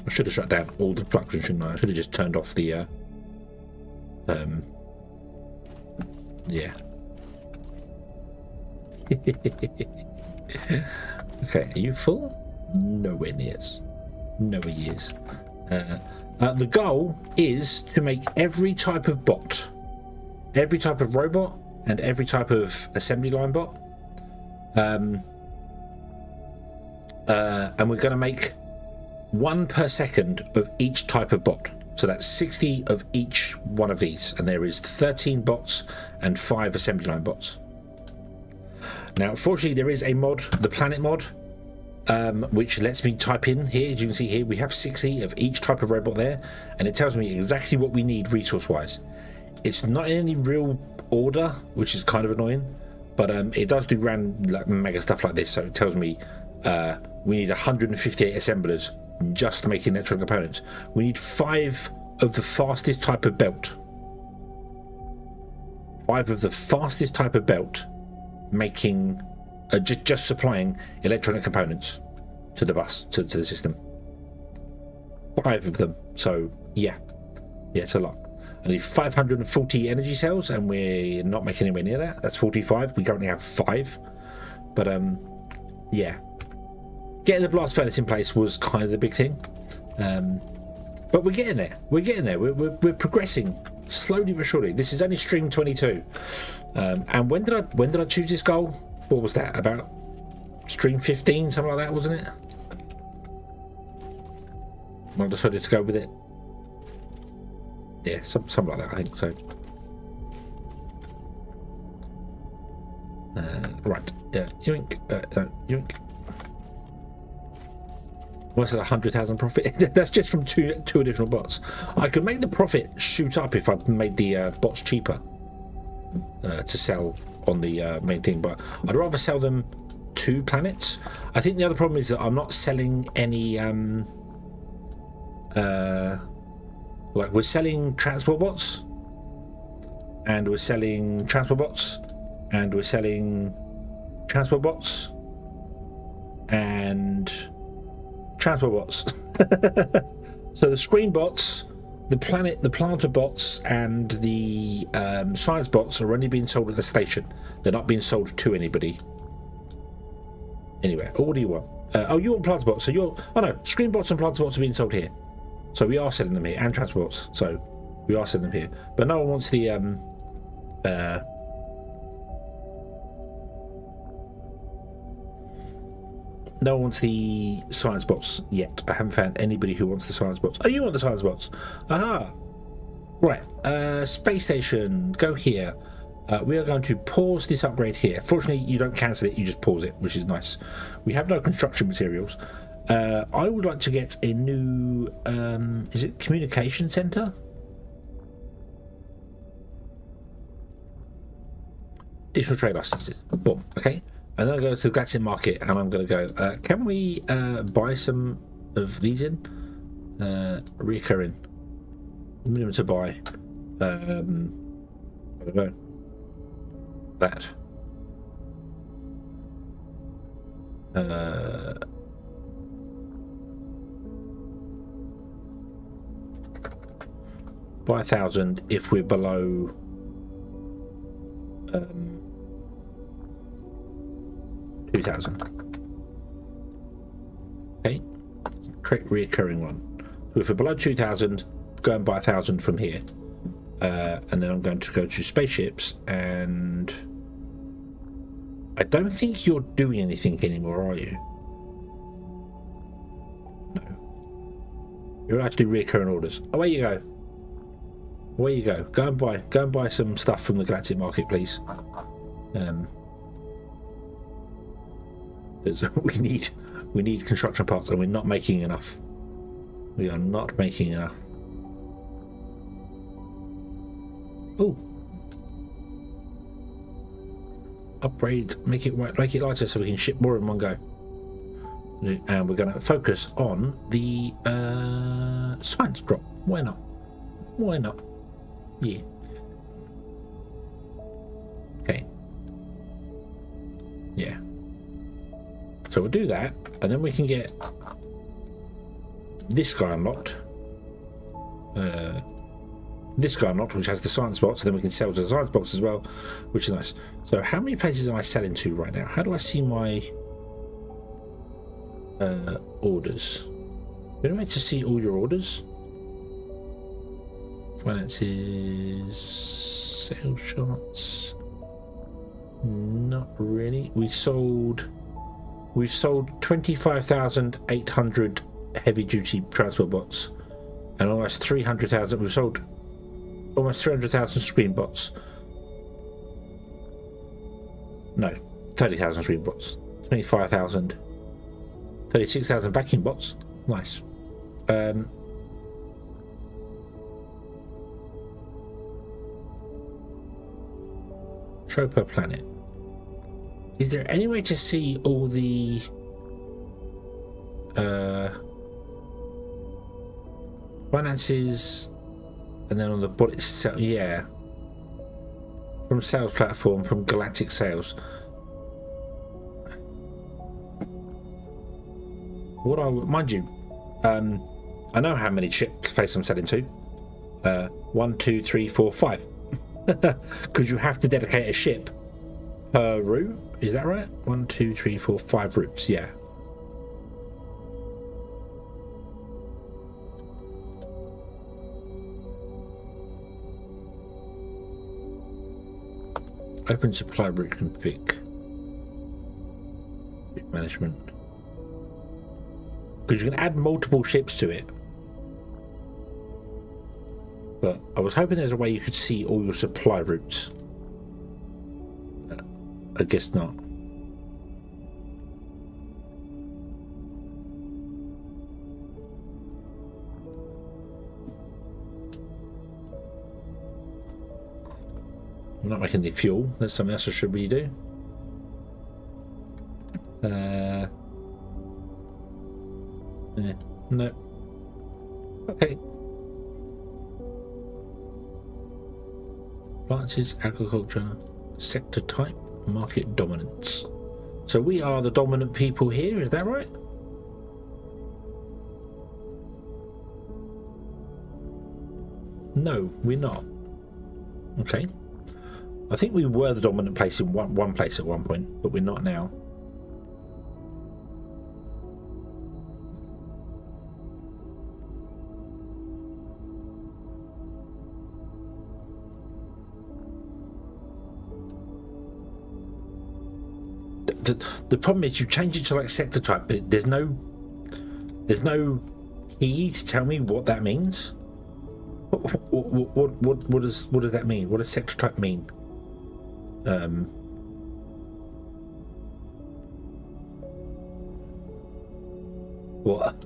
I should have shut down all the production, shouldn't I? I should have just turned off the yeah. Okay, are you full? Nowhere near. Nowhere years. The goal is to make every type of bot, every type of robot, and every type of assembly line bot. And we're going to make 1 per second of each type of bot. So that's 60 of each one of these. And there is 13 bots and 5 assembly line bots. Now, fortunately, there is a mod, the planet mod, which lets me type in here. As you can see here, we have 60 of each type of robot there. And it tells me exactly what we need resource-wise. It's not in any real order, which is kind of annoying. But it does do mega stuff like this. So it tells me we need 158 assemblers just to make electronic components. We need 5 of the fastest type of belt. 5 of the fastest type of belt making just supplying electronic components to the bus, to the system. 5 of them. So yeah, it's a lot. I need 540 energy cells, and we're not making anywhere near that. That's 45. We currently have 5, but yeah. Getting the blast furnace in place was kind of the big thing, but we're getting there. We're progressing slowly but surely. This is only stream 22, and when did I choose this goal? What was that, about stream 15, something like that, wasn't it? I decided to go with it. Yeah, something like that, I think so. Right, yeah, yoink, yoink. What's it, 100,000 profit? That's just from two additional bots. I could make the profit shoot up if I made the bots cheaper to sell on the main thing, but I'd rather sell them to planets. I think the other problem is that I'm not selling any like we're selling transport bots, and we're selling transport bots, and we're selling transport bots, and transport bots. So the screen bots, the planter bots, and the science bots are only being sold at the station. They're not being sold to anybody. Anyway, what do you want? Oh, you want planter bots? So you're... Oh no, screen bots and planter bots are being sold here. So we are selling them here, and transport bots. So we are selling them here. But no one wants the no one wants the science bots yet. I haven't found anybody who wants the science bots. Oh, you want the science bots? Aha! Right, space station, go here. We are going to pause this upgrade here. Fortunately, you don't cancel it, you just pause it, which is nice. We have no construction materials. I would like to get a new, is it communication center? Additional trade licenses. Boom, okay. And then I go to the Galactic Market and I'm going to go, can we buy some of these in? Reoccurring. Minimum to buy. I don't know. That. Buy 1,000 if we're below 2,000. Okay, create reoccurring one. So if we're below 2,000, go and buy 1,000 from here, and then I'm going to go to spaceships, and I don't think you're doing anything anymore, are you? No, you're actually reoccurring orders. Away you go. Away you go. Go and buy some stuff from the Galactic Market, please. Because we need construction parts, and we're not making enough. We are not making enough. Oh, upgrade, make it lighter so we can ship more in one go. And we're going to focus on the science drop. Why not? Why not? Yeah. Okay. Yeah. So we'll do that, and then we can get this guy unlocked. This guy unlocked, which has the science box, and then we can sell to the science box as well, which is nice. So how many places am I selling to right now? How do I see my orders? Is there a way to see all your orders? Finances, sales shots. Not really. We've sold 25,800 heavy duty transport bots, and almost 300,000. We've sold almost 300,000 screen bots. No, 30,000 screen bots. 25,000. 36,000 vacuum bots. Nice. Show per planet. Is there any way to see all the finances, and then on the bot itself? Yeah, from sales platform, from galactic sales. What I mind you, I know how many ship places I'm selling to. 1, 2, 3, 4, 5. Because you have to dedicate a ship per route. Is that right? 1, 2, 3, 4, 5 routes. Yeah. Open supply route config. Management. Because you can add multiple ships to it. But I was hoping there's a way you could see all your supply routes. I guess not. I'm not making the fuel. That's something else I should really do. No. Okay. Appliances, agriculture, sector type, market dominance. So we are the dominant people here, is that right? No, we're not. Okay. I think we were the dominant place in one place at one point, but we're not now. the problem is you change it to like sector type, but there's no key to tell me what that means. What does that mean? What does sector type mean? What?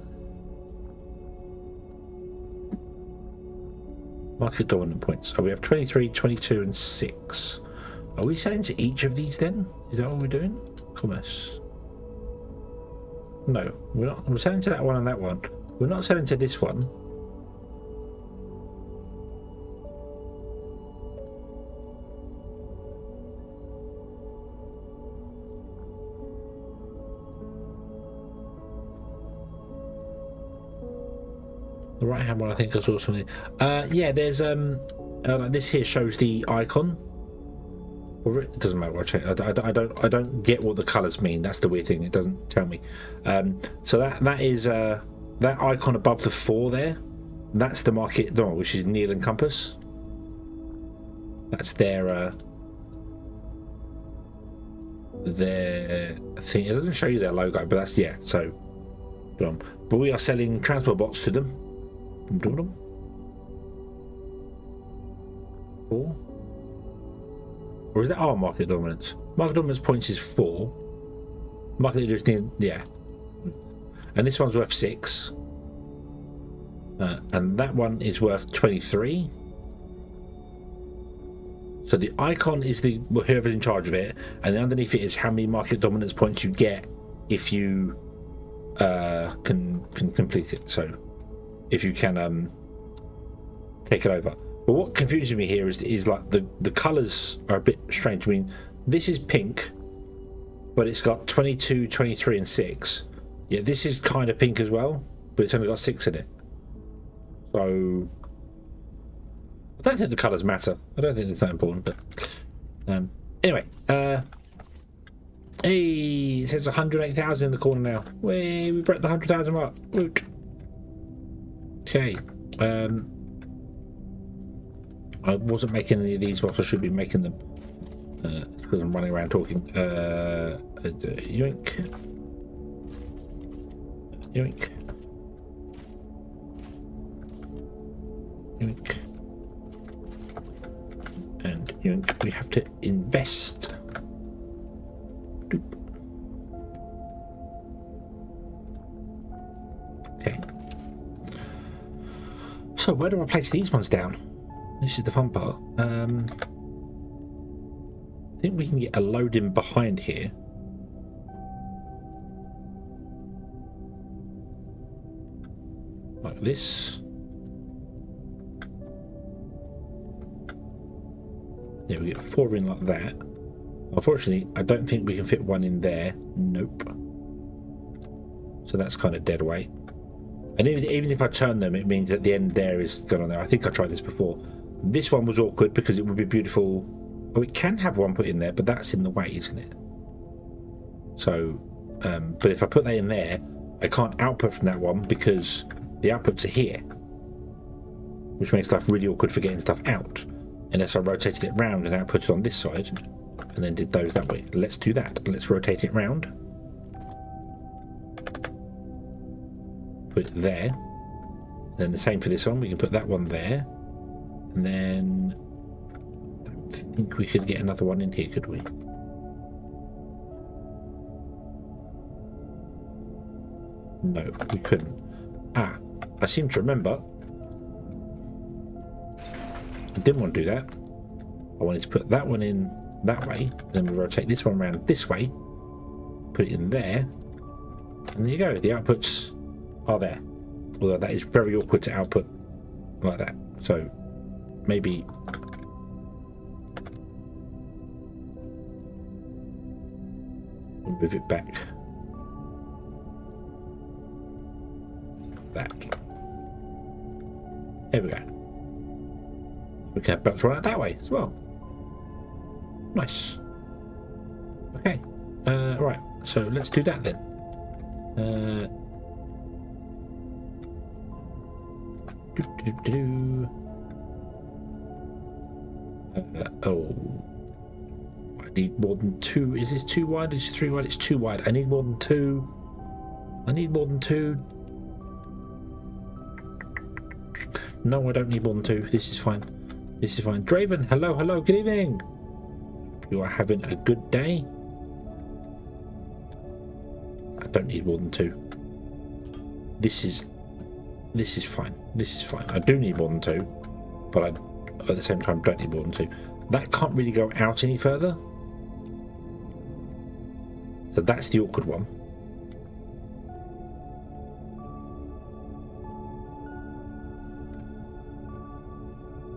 Market dominant points. Oh, we have 23, 22, and 6. Are we selling to each of these then? Is that what we're doing? Commerce. No, we're not. We're selling to that one and that one. We're not selling to this one. The right hand one, I think I saw something. Yeah, there's this here shows the icon. Or it doesn't matter what I change. I don't get what the colours mean. That's the weird thing. It doesn't tell me. So that is that icon above the 4 there. That's the market door, which is Neil and Compass. That's their thing. It doesn't show you their logo, but that's yeah. So, but we are selling transport bots to them. 4. Or is that our market dominance? Market dominance points is 4. Market leaders need, yeah. And this one's worth 6. And that one is worth 23. So the icon is the whoever's in charge of it, and then underneath it is how many market dominance points you get if you can complete it. So if you can take it over. But what confuses me here is like the colours are a bit strange. I mean, this is pink, but it's got 22, 23, and 6. Yeah, this is kind of pink as well, but it's only got 6 in it. So I don't think the colours matter. I don't think it's that important. But anyway, hey, it says 108,000 in the corner now. We broke the 100,000 mark. Woot. Okay. I wasn't making any of these whilst I should be making them because I'm running around talking. Yoink. Yoink. Yoink. And yoink. We have to invest. Doop. Okay. So where do I place these ones down? This is the fun part. I think we can get a load in behind here. Like this. Yeah, we get 4 in like that. Unfortunately, I don't think we can fit one in there. Nope. So that's kind of dead weight. And even if I turn them, it means that the end there is gone on there. I think I tried this before. This one was awkward because it would be beautiful. Oh, it can have one put in there, but that's in the way, isn't it? So, but if I put that in there, I can't output from that one because the outputs are here, which makes life really awkward for getting stuff out. Unless I rotated it round and output it on this side, and then did those that way. Let's do that. Let's rotate it round. Put it there. Then the same for this one. We can put that one there. And then I don't think we could get another one in here, could we? No, we couldn't. Ah, I seem to remember. I didn't want to do that. I wanted to put that one in that way. Then we rotate this one around this way. Put it in there. And there you go. The outputs are there. Although that is very awkward to output like that. So maybe move it back. That. There we go. We can have belts run out that way as well. Nice. Okay. Right. So let's do that then. Oh. need more than 2. Is this too wide? Is this 3 wide? It's too wide. I need more than 2. I need more than 2. No, I don't need more than 2. This is fine. This is fine. Draven, hello, hello, good evening. You are having a good day. I don't need more than 2. This is fine. This is fine. I do need more than 2, but I at the same time don't need more than 2. That can't really go out any further. So that's the awkward one.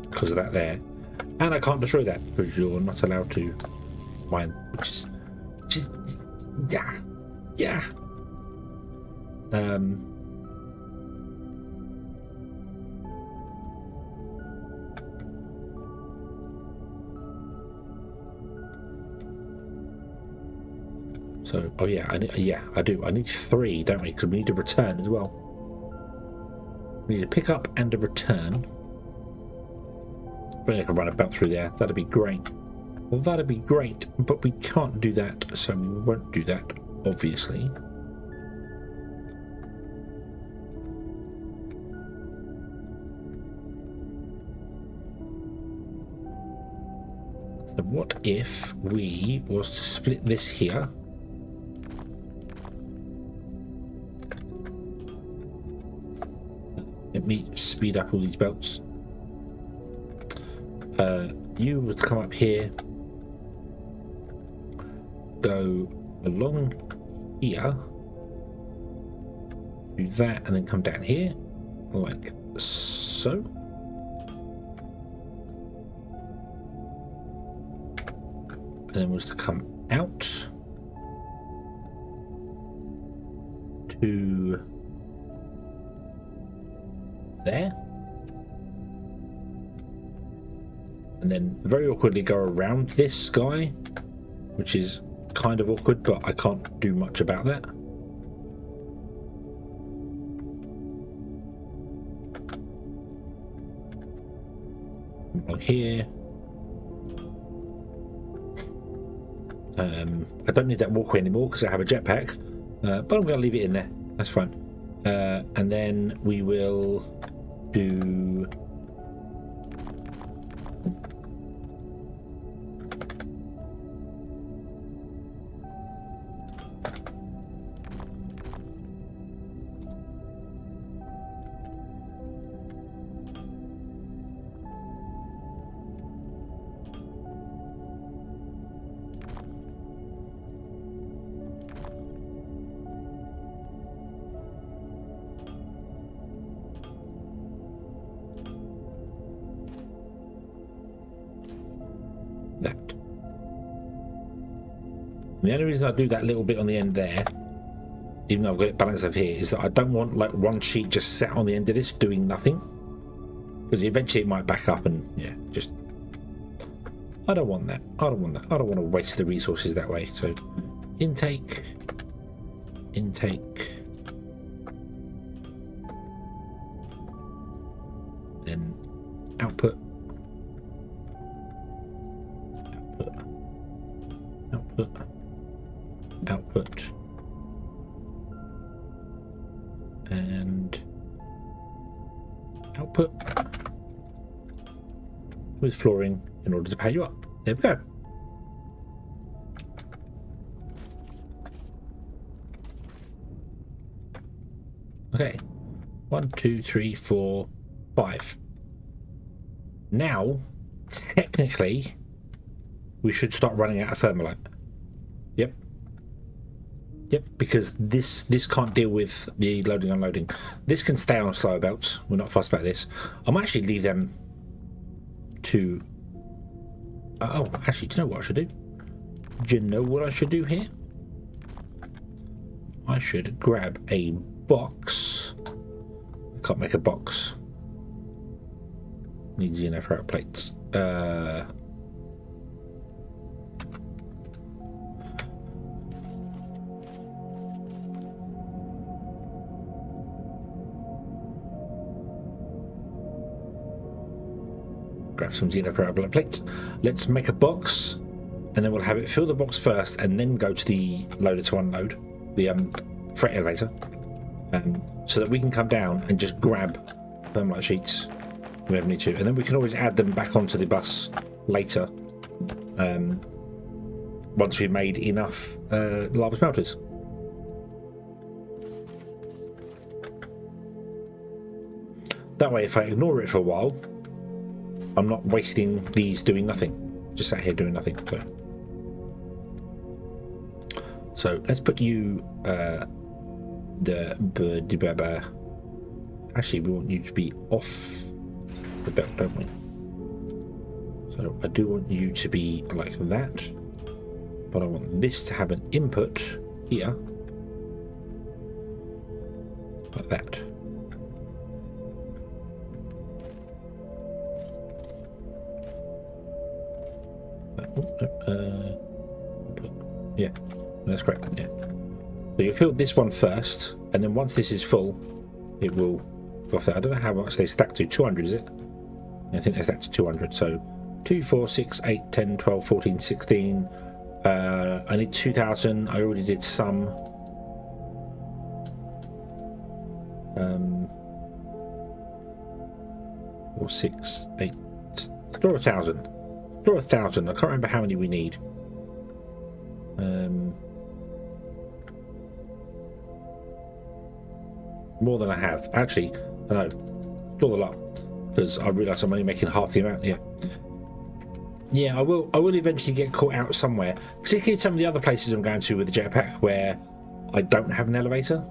Because of that there. And I can't destroy that because you're not allowed to mine, which is yeah. So, oh yeah, I do. I need 3, don't we? Because we need a return as well. We need a pick up and a return. If I can run about through there, that'd be great. Well, that'd be great, but we can't do that, so we won't do that, obviously. So what if we was to split this here? Let me speed up all these belts. You would come up here, go along here, do that, and then come down here, like so. And then was to come out to there. And then very awkwardly go around this guy, which is kind of awkward, but I can't do much about that. Along here. I don't need that walkway anymore because I have a jetpack, but I'm going to leave it in there. That's fine. And then we will do... that. The only reason I do that little bit on the end there, even though I've got it balanced over here, is that I don't want like one sheet just sat on the end of this doing nothing, because eventually it might back up and yeah, just I don't want that. I don't want that. I don't want to waste the resources that way. So intake, then output, output, and output with flooring in order to power you up. There we go. Okay, 1, 2, 3, 4, 5. Now, technically, we should start running out of thermalite. Yep, because this can't deal with the loading and unloading. This can stay on slower belts. We're not fussed about this. I might actually leave them to... oh, actually, do you know what I should do? Do you know what I should do here? I should grab a box. I can't make a box. Needs xenoferrite plates. Grab some xenoferrite plates. Let's make a box and then we'll have it fill the box first and then go to the loader to unload the freight elevator, so that we can come down and just grab thermite sheets whenever we need to, and then we can always add them back onto the bus later, once we've made enough lava smelters. That way, if I ignore it for a while, I'm not wasting these doing nothing. Just sat here doing nothing. So let's put you actually, we want you to be off the belt, don't we? So I do want you to be like that, but I want this to have an input here, like that. Yeah, that's correct. Yeah. So you fill this one first, and then once this is full, it will go off there. I don't know how much they stack to. 200, is it? I think they stack to 200. So 2, 4, 6, 8, 10, 12, 14, 16. I need 2,000. I already did some. Or 6, 8. Store 1,000. Store 1,000. I can't remember how many we need. More than I have. Actually, no. Store the lot, because I realise I'm only making half the amount. Yeah, I will eventually get caught out somewhere, particularly some of the other places I'm going to with the jetpack where I don't have an elevator.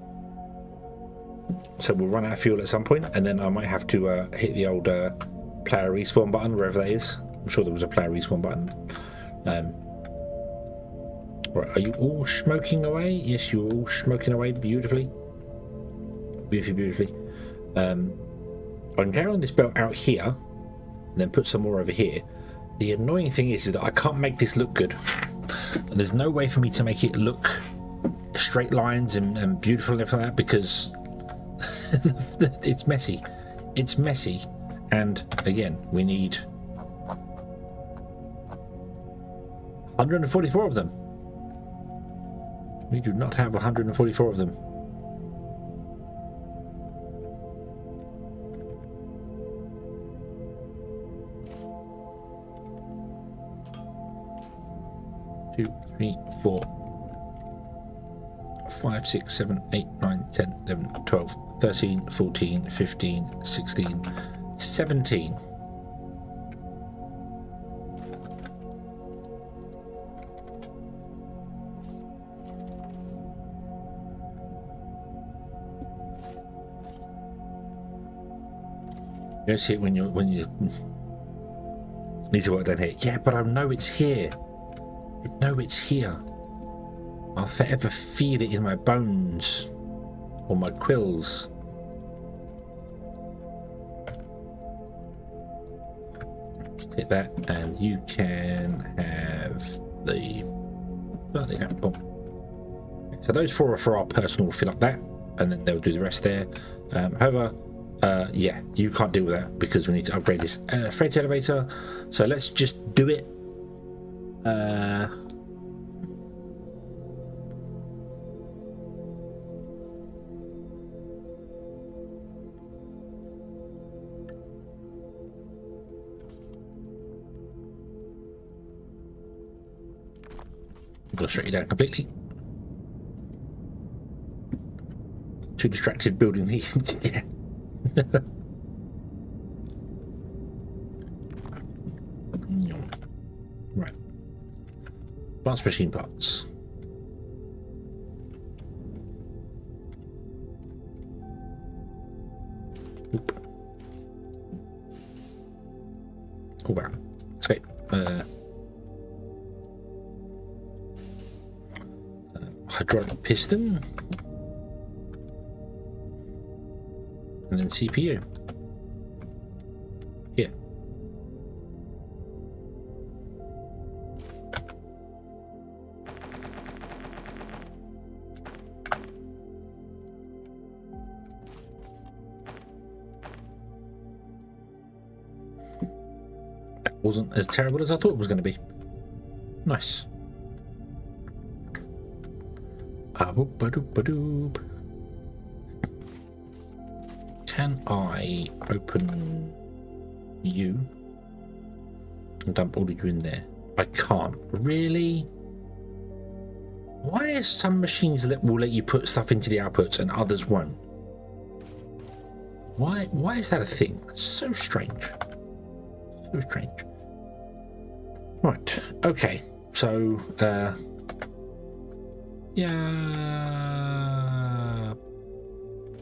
So we'll run out of fuel at some point, and then I might have to hit the old player respawn button, wherever that is. I'm sure there was a player respawn button. Right, are you all smoking away? Yes, you're all smoking away beautifully. Beautifully. I can carry on this belt out here, and then put some more over here. The annoying thing is that I can't make this look good. And there's no way for me to make it look straight lines and beautiful and everything like that, because it's messy. It's messy. And again, we need 144 of them. We do not have 144 of them. Two, 3, 4, 5, 6, 7, 8, 9, 10, 11, 12, 13, 14, 15, 16, 17. You don't see it when you need to work down here. Yeah, but I know it's here. I know it's here. I'll forever feel it in my bones or my quills. Hit that, and you can have the. Oh, there you go. Boom. So those 4 are for our personal. Fill up that, and then they'll do the rest there. However, yeah, you can't deal with that because we need to upgrade this freight elevator. So let's just do it. I'm going to shut you down completely. Too distracted building the yeah. Right. Advanced machine parts. Oop. Oh wow. Okay. Hydraulic piston. And then CPU. Here. That wasn't as terrible as I thought it was going to be. Nice. Boop-a-doop-a-doop. Can I open you and dump all of you in there? I can't. Really? Why is some machines that will let you put stuff into the outputs and others won't? Why is that a thing? That's so strange. So strange. Right. Okay. So, yeah.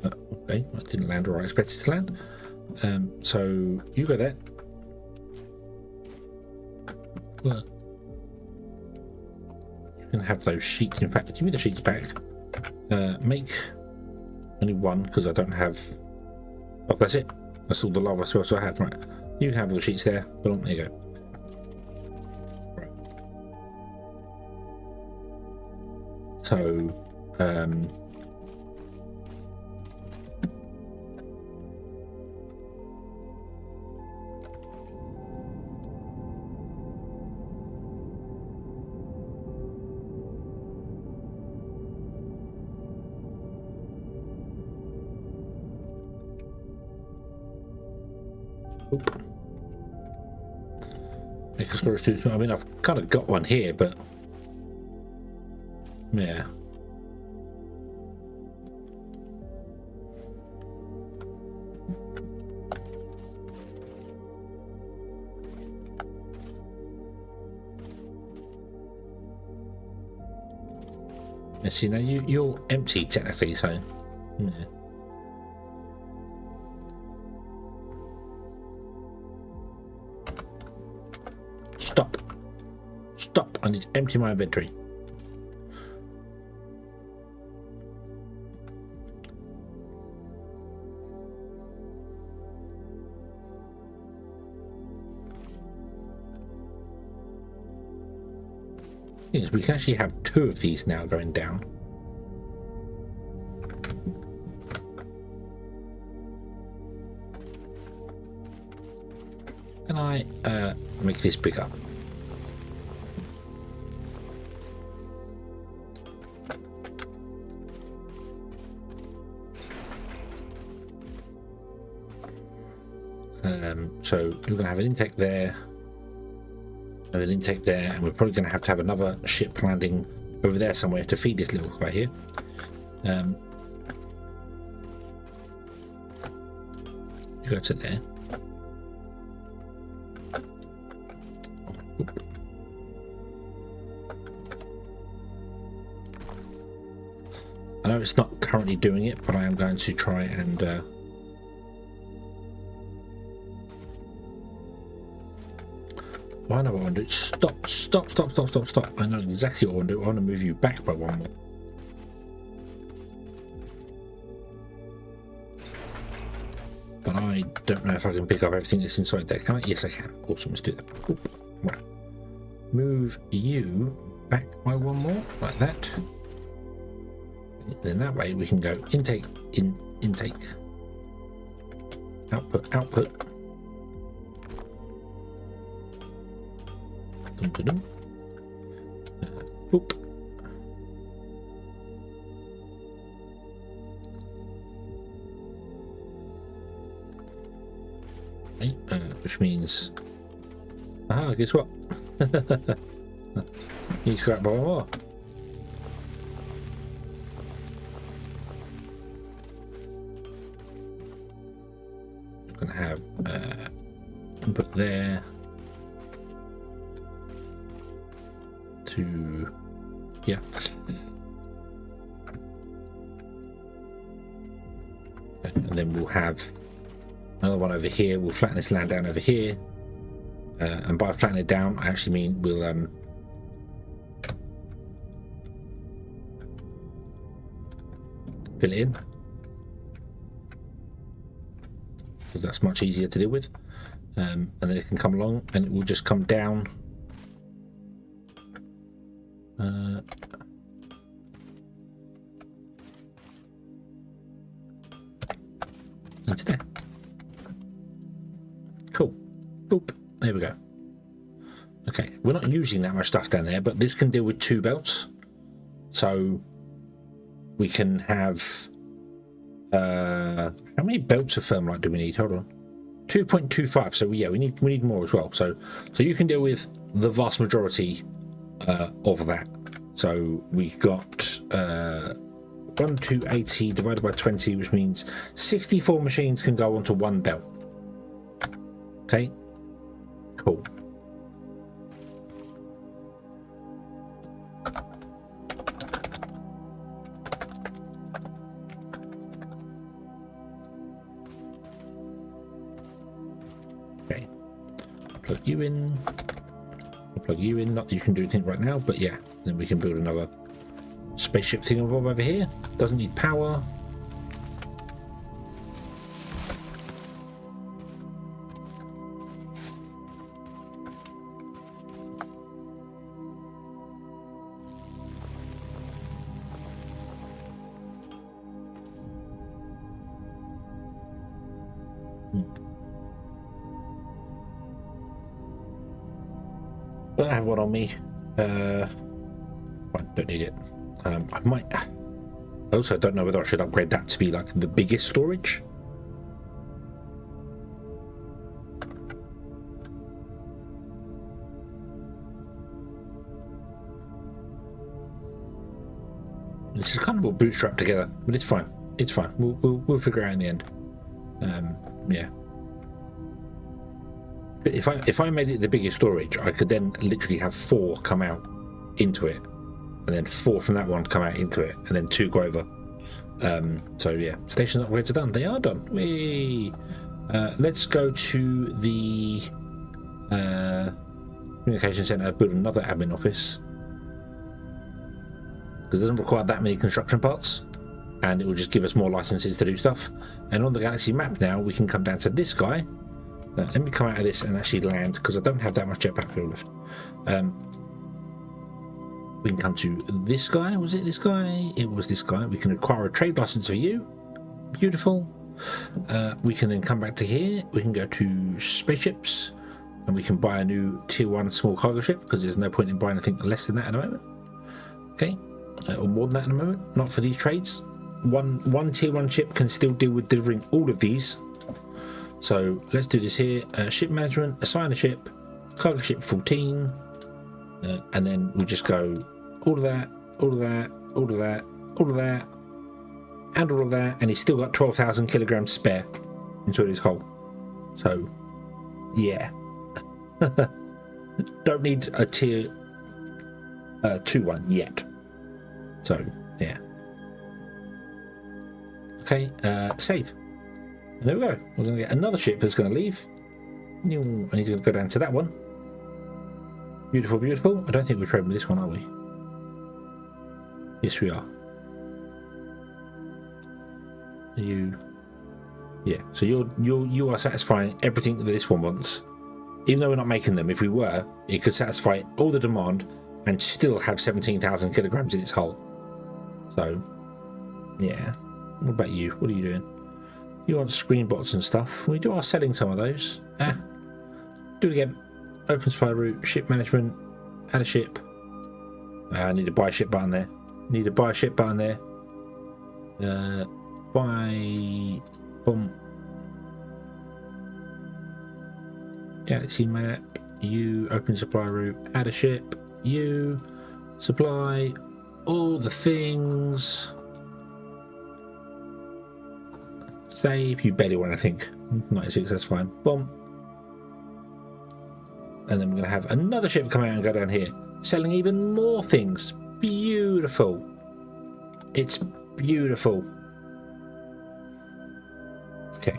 Okay, I didn't land where I expected to land. So you go there. Well, you can have those sheets. In fact, give me the sheets back. Make only one because I don't have. Oh, that's it. That's all the lava spells I have. Right. You can have all the sheets there. Boom. There you go. Right. So, make a storage tube. I mean, I've kind of got one here, but yeah. Let's see, now you're empty technically, so yeah. Stop, I need to empty my inventory. Yes, we can actually have 2 of these now going down. Can I make this bigger? So you're going to have an intake there, and an intake there, and we're probably going to have another ship landing over there somewhere to feed this little guy here. You go to there. Oop. I know it's not currently doing it, but I am going to try and I know what I want to do. Stop. I know exactly what I want to do. I want to move you back by 1 more. But I don't know if I can pick up everything that's inside there. Can I? Yes, I can. Awesome, let's do that. Oop. Right. Move you back by 1 more, like that. Then that way we can go intake, intake. Output. Boop. Okay, which means, guess what? You scrap by 1 more. You're gonna have input there. To yeah, and then we'll have another one over here. We'll flatten this land down over here, and by flattening it down I actually mean we'll fill it in, because that's much easier to deal with, and then it can come along and it will just come down. Into there. Cool. Boop. There we go. Okay, we're not using that much stuff down there, but this can deal with 2 belts. So we can have how many belts of thermite do we need? Hold on. 2.25. So yeah, we need more as well. So you can deal with the vast majority of that. So we've got 1 to 80 divided by 20, which means 64 machines can go onto 1 belt. Okay, cool. Okay, plug you in. Plug you in. Not that you can do anything right now, but yeah, then we can build another spaceship thingamabob over here. Doesn't need power. I have one on me. Fine, don't need it. I might. I also don't know whether I should upgrade that to be like the biggest storage. This is kind of all bootstrapped together, but it's fine. It's fine. We'll figure it out in the end. Yeah. But if I made it the biggest storage, I could then literally have 4 come out into it, and then 4 from that one come out into it, and then 2 go over. So yeah, station upgrades are done. They are done. Whee! Let's go to the communication center, build another admin office, because it doesn't require that many construction parts, and it will just give us more licenses to do stuff. And on the galaxy map now, we can come down to this guy. Let me come out of this and actually land, because I don't have that much jetpack fuel left. We can come to this guy. Was it this guy? It was this guy. We can acquire a trade license for you. Beautiful. We can then come back to here. We can go to spaceships, and we can buy a new tier 1 small cargo ship, because there's no point in buying anything less than that at the moment. Okay, or more than that at the moment. Not for these trades. One tier 1 ship can still deal with delivering all of these. So let's do this here. Ship management, assign a ship, cargo ship 14, and then we'll just go all of that, all of that, all of that, all of that, and all of that, and he's still got 12,000 kilograms spare inside his hull. So yeah, don't need a tier 2 one yet. So yeah. Okay, save. And there we go. We're going to get another ship that's going to leave. And he's going to go down to that one. Beautiful, beautiful. I don't think we're trading with this one, are we? Yes, we are. You... Yeah, so you are satisfying everything that this one wants. Even though we're not making them, if we were, it could satisfy all the demand and still have 17,000 kilograms in its hull. So, yeah. What about you? What are you doing? You want screen bots and stuff. We are selling some of those. Do it again. Open supply route, ship management, add a ship. I need a buy ship button there. Need a buy ship button there. Buy. Boom. Galaxy map. You open supply route, add a ship. You supply all the things. Save. You barely want to think. 96, that's fine. Boom. And then we're going to have another ship come out and go down here, selling even more things. Beautiful. It's beautiful. Okay.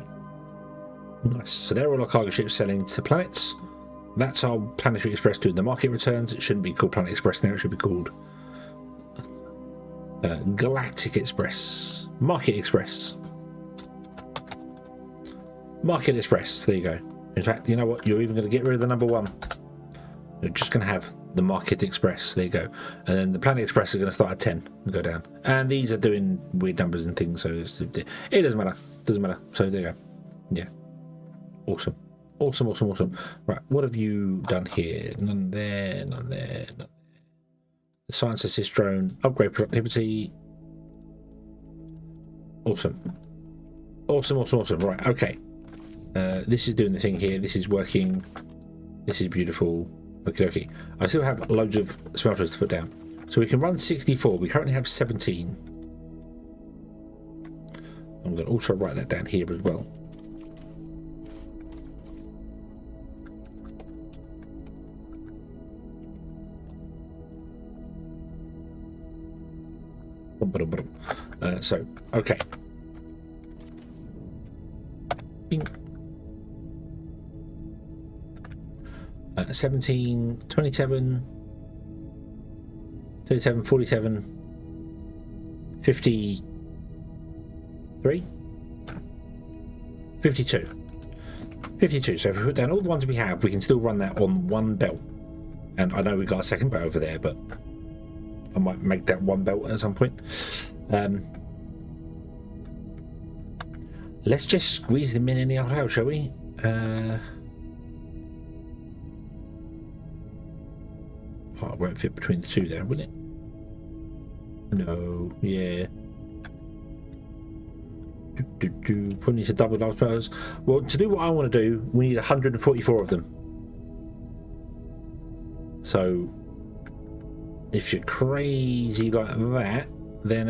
Nice. So there are all our cargo ships selling to planets. That's our Planetary Express doing the market returns. It shouldn't be called Planet Express now. It should be called Galactic Express. Market Express. Market Express. There you go. In fact, you know what? You're even going to get rid of the number 1. You're just going to have the Market Express. There you go. And then the Planet Express are going to start at 10 and go down. And these are doing weird numbers and things, so it doesn't matter. Doesn't matter. So there you go. Yeah. Awesome. Awesome, awesome, awesome. Right, what have you done here? None there, none there, none there. The science assist drone, upgrade productivity. Awesome. Awesome, awesome, awesome. Right, okay. This is doing the thing here. This is working. This is beautiful. Okay, okay. I still have loads of smelters to put down. So we can run 64. We currently have 17. I'm going to also write that down here as well. So, okay. Bing. 17, 27, 37, 47, 53, 52. 52. So if we put down all the ones we have, we can still run that on one belt. And I know we've got a second belt over there, but I might make that one belt at some point. Let's just squeeze them in the old house, shall we? Oh, it won't fit between the two there, will it? No, yeah. Put these to double large players. Well, to do what I want to do, we need 144 of them. So, if you're crazy like that, then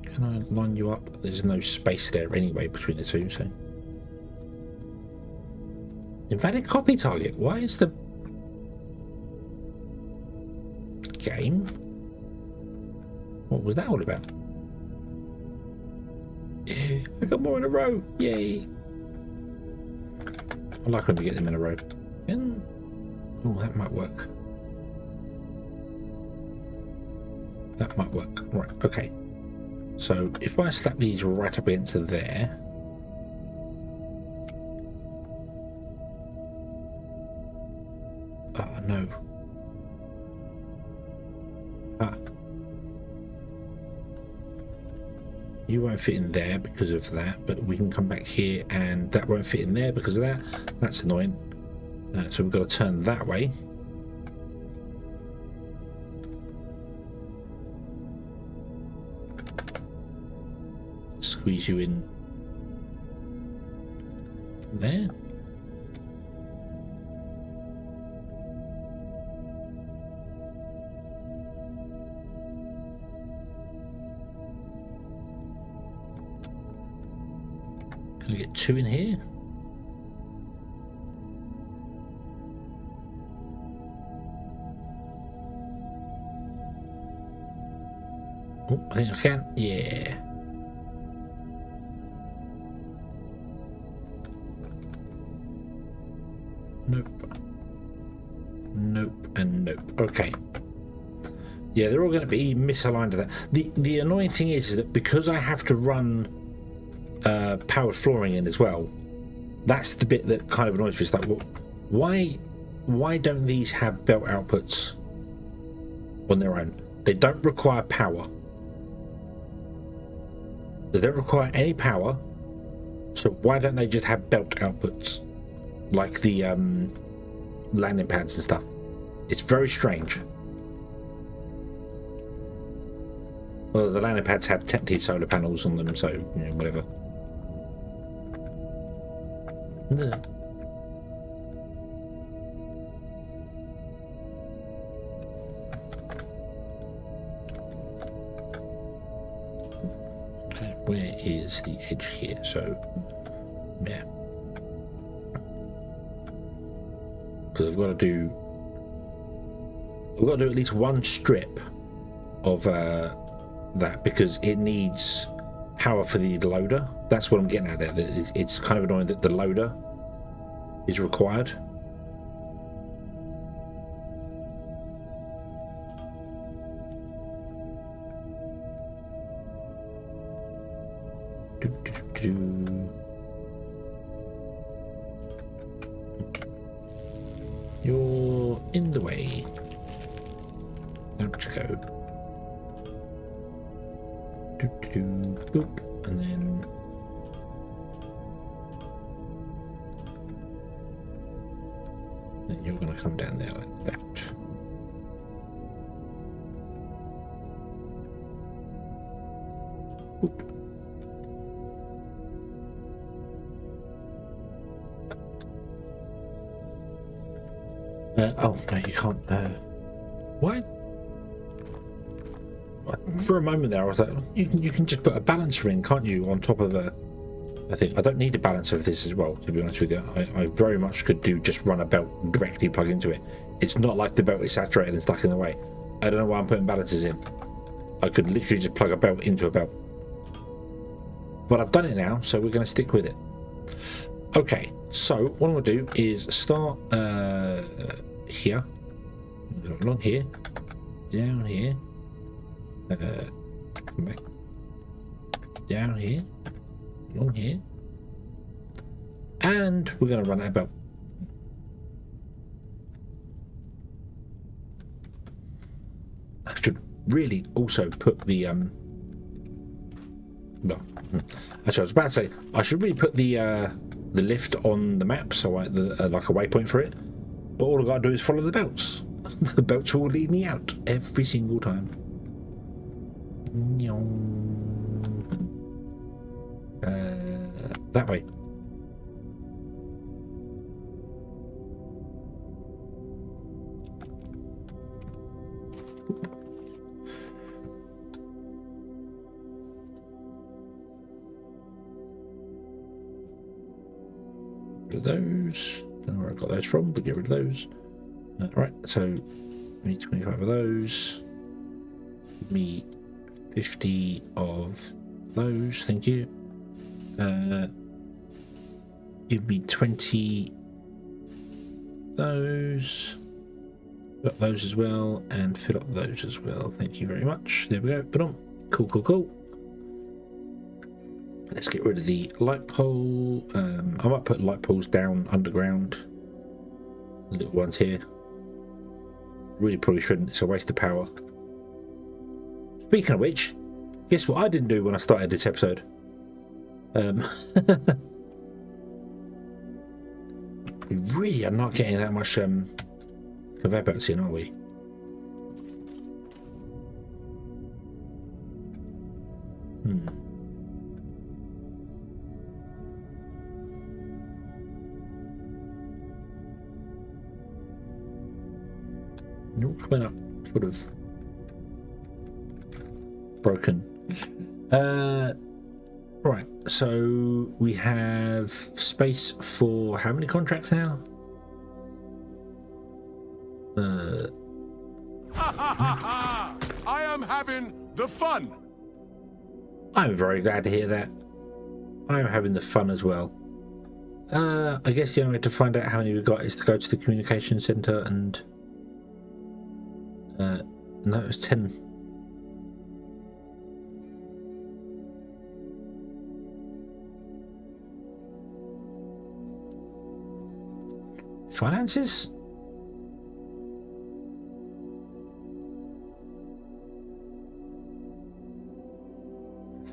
can I line you up? There's no space there anyway between the two, so. Invalid copy target. Why is the game? What was that all about? I got more in a row. Yay. I like when we get them in a row. Oh, that might work. That might work. Right, okay. So if I slap these right up against there. Oh, no. Ah. You won't fit in there because of that, but we can come back here and that won't fit in there because of that. That's annoying. So we've got to turn that way. Squeeze you in there. Can I get two in here? Oh, I think I can. Yeah. Nope. Nope and nope. Okay. Yeah, they're all going to be misaligned to that. The annoying thing is that because I have to run powered flooring in as well, that's the bit that kind of annoys me. It's like, well, why don't these have belt outputs on their own? They don't require power. They don't require any power, so why don't they just have belt outputs like the landing pads and stuff? It's very strange. Well, the landing pads have technically solar panels on them, so you know, whatever. No. Okay, where is the edge here? So, yeah. Because I've got to do at least one strip of that because it needs power for the loader. That's what I'm getting at there. It's kind of annoying that the loader is required. You're in the way. Don't you go. Boop. And then you're going to come down there like that. Boop. Oh no, you can't. What? For a moment there, I was like, you can just put a balancer in, can't you, on top of a thing? I don't need a balancer for this as well, to be honest with you. I very much could just run a belt directly plug into it. It's not like the belt is saturated and stuck in the way. I don't know why I'm putting balancers in. I could literally just plug a belt into a belt. But I've done it now, so we're going to stick with it. Okay, so what I'm going to do is start here, along here, down here, come back, down here, along here, and we're going to run out about. I should really also put the no, actually I was about to say I should really put the lift on the map, so like a waypoint for it. But all I've got to do is follow the belts. The belts will lead me out every single time. That way. Those. Don't know where I got those from, but get rid of those. Right, so we need 25 of those. Give me 50 of those, thank you. Give me 20 those. Fill up those as well, and fill up those as well. Thank you very much. There we go. Boom. Cool, cool, cool. Let's get rid of the light pole. I might put light poles down underground. The little ones here. Really probably shouldn't. It's a waste of power. Speaking of which, guess what I didn't do when I started this episode? We really are not getting that much conveyor belts in, are we? You're coming up sort of broken. Right, so we have space for how many contracts now? I am having the fun. I'm very glad to hear that. I'm having the fun as well. I guess the only way to find out how many we've got is to go to the communication center and no, it was 10. Finances?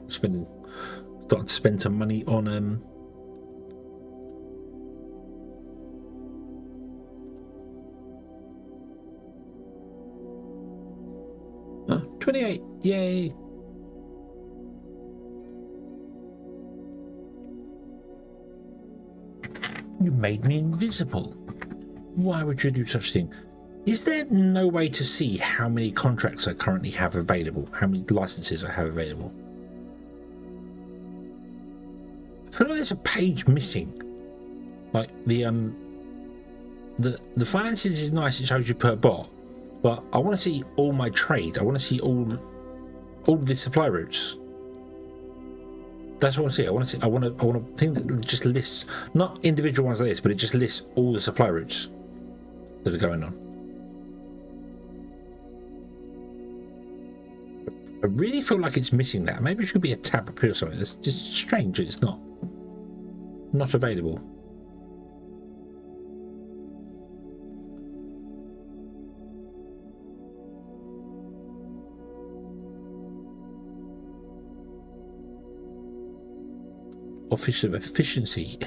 Starting to spend some money on 28, yay! You made me invisible. Why would you do such a thing? Is there no way to see how many contracts I currently have available? How many licenses I have available? I feel like there's a page missing. Like the finances is nice, it shows you per bot, but I want to see all my trade. I want to see all the supply routes. That's what I want to see. I want to see. I want a thing that just lists not individual ones like this, but it just lists all the supply routes that are going on. I really feel like it's missing that. Maybe it should be a tab up here or something. It's just strange that it's not available. Office of Efficiency.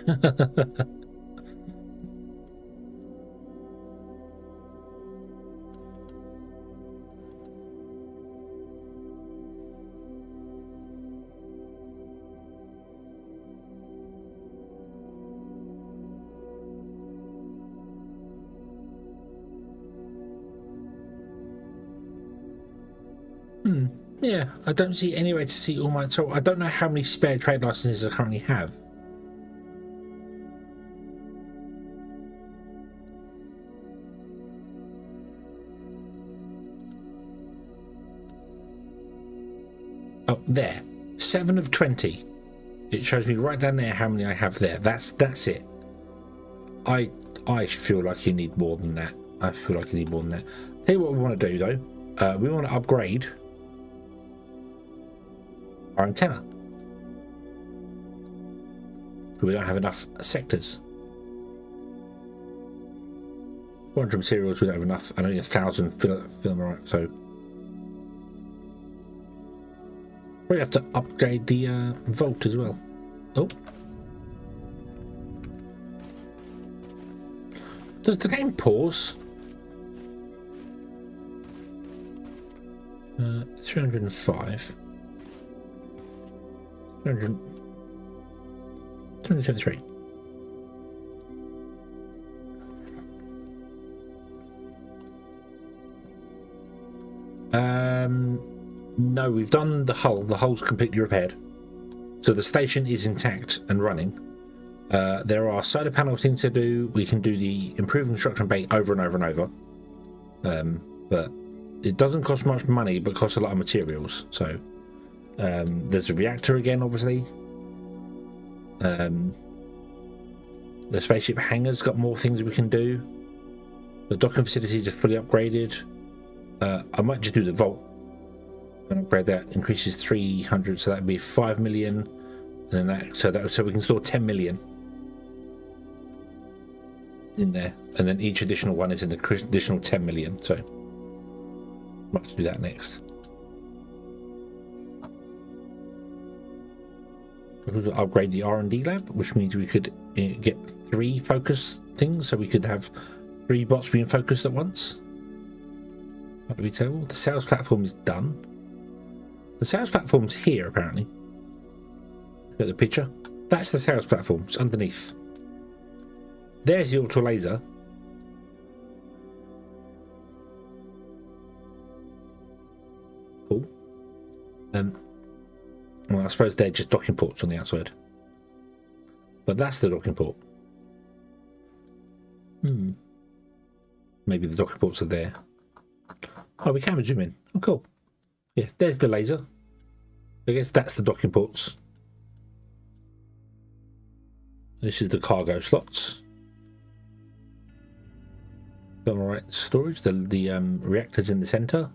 Yeah, I don't see any way to see all my... So I don't know how many spare trade licenses I currently have. Oh, there. 7 of 20. It shows me right down there how many I have there. That's it. I feel like you need more than that. I feel like you need more than that. Tell you what we want to do, though. We want to upgrade our antenna. We don't have enough sectors. 400 materials, we don't have enough, and only 1,000 filament, so we have to upgrade the volt as well. Oh, does the game pause? 305. 273. No, we've done the hull. The hull's completely repaired. So the station is intact and running. There are solar panel things to do. We can do the improved construction bay over and over and over. But it doesn't cost much money, but costs a lot of materials. So there's a reactor again, obviously. The spaceship hangar's got more things we can do. The docking facilities are fully upgraded. I might just do the vault and upgrade that. Increases 300, so that'd be 5 million, and then so we can store 10 million in there, and then each additional one is an additional 10 million. So must do that next. We'll upgrade the R&D lab, which means we could get 3 focus things, so we could have 3 bots being focused at once. What do we tell? The sales platform is done. The sales platform's here, apparently. Look at the picture. That's the sales platform. It's underneath. There's the auto laser. Cool. Well, I suppose they're just docking ports on the outside. But that's the docking port. Maybe the docking ports are there. Oh, we can zoom in. Oh, cool. Yeah, there's the laser. I guess that's the docking ports. This is the cargo slots. Alright, storage. The reactor's in the center.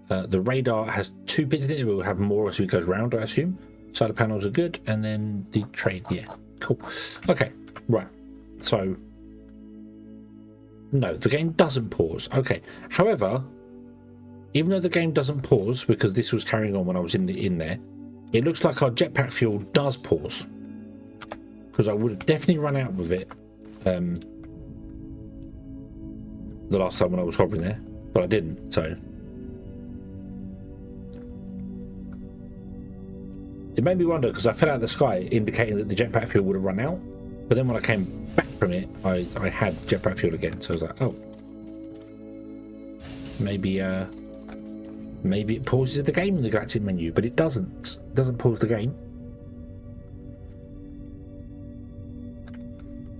The radar has 2 bits in it. It will have more as it goes round, I assume. Solar panels are good, and then the trade. Yeah, cool. Okay, right. So, no, the game doesn't pause. Okay. However, even though the game doesn't pause because this was carrying on when I was in there, it looks like our jetpack fuel does pause, because I would have definitely run out of it the last time when I was hovering there, but I didn't. So it made me wonder, because I fell out of the sky indicating that the jetpack fuel would have run out, but then when I came back from it, I had jetpack fuel again. So I was like, oh, maybe it pauses the game in the galactic menu, but it doesn't. It doesn't pause the game.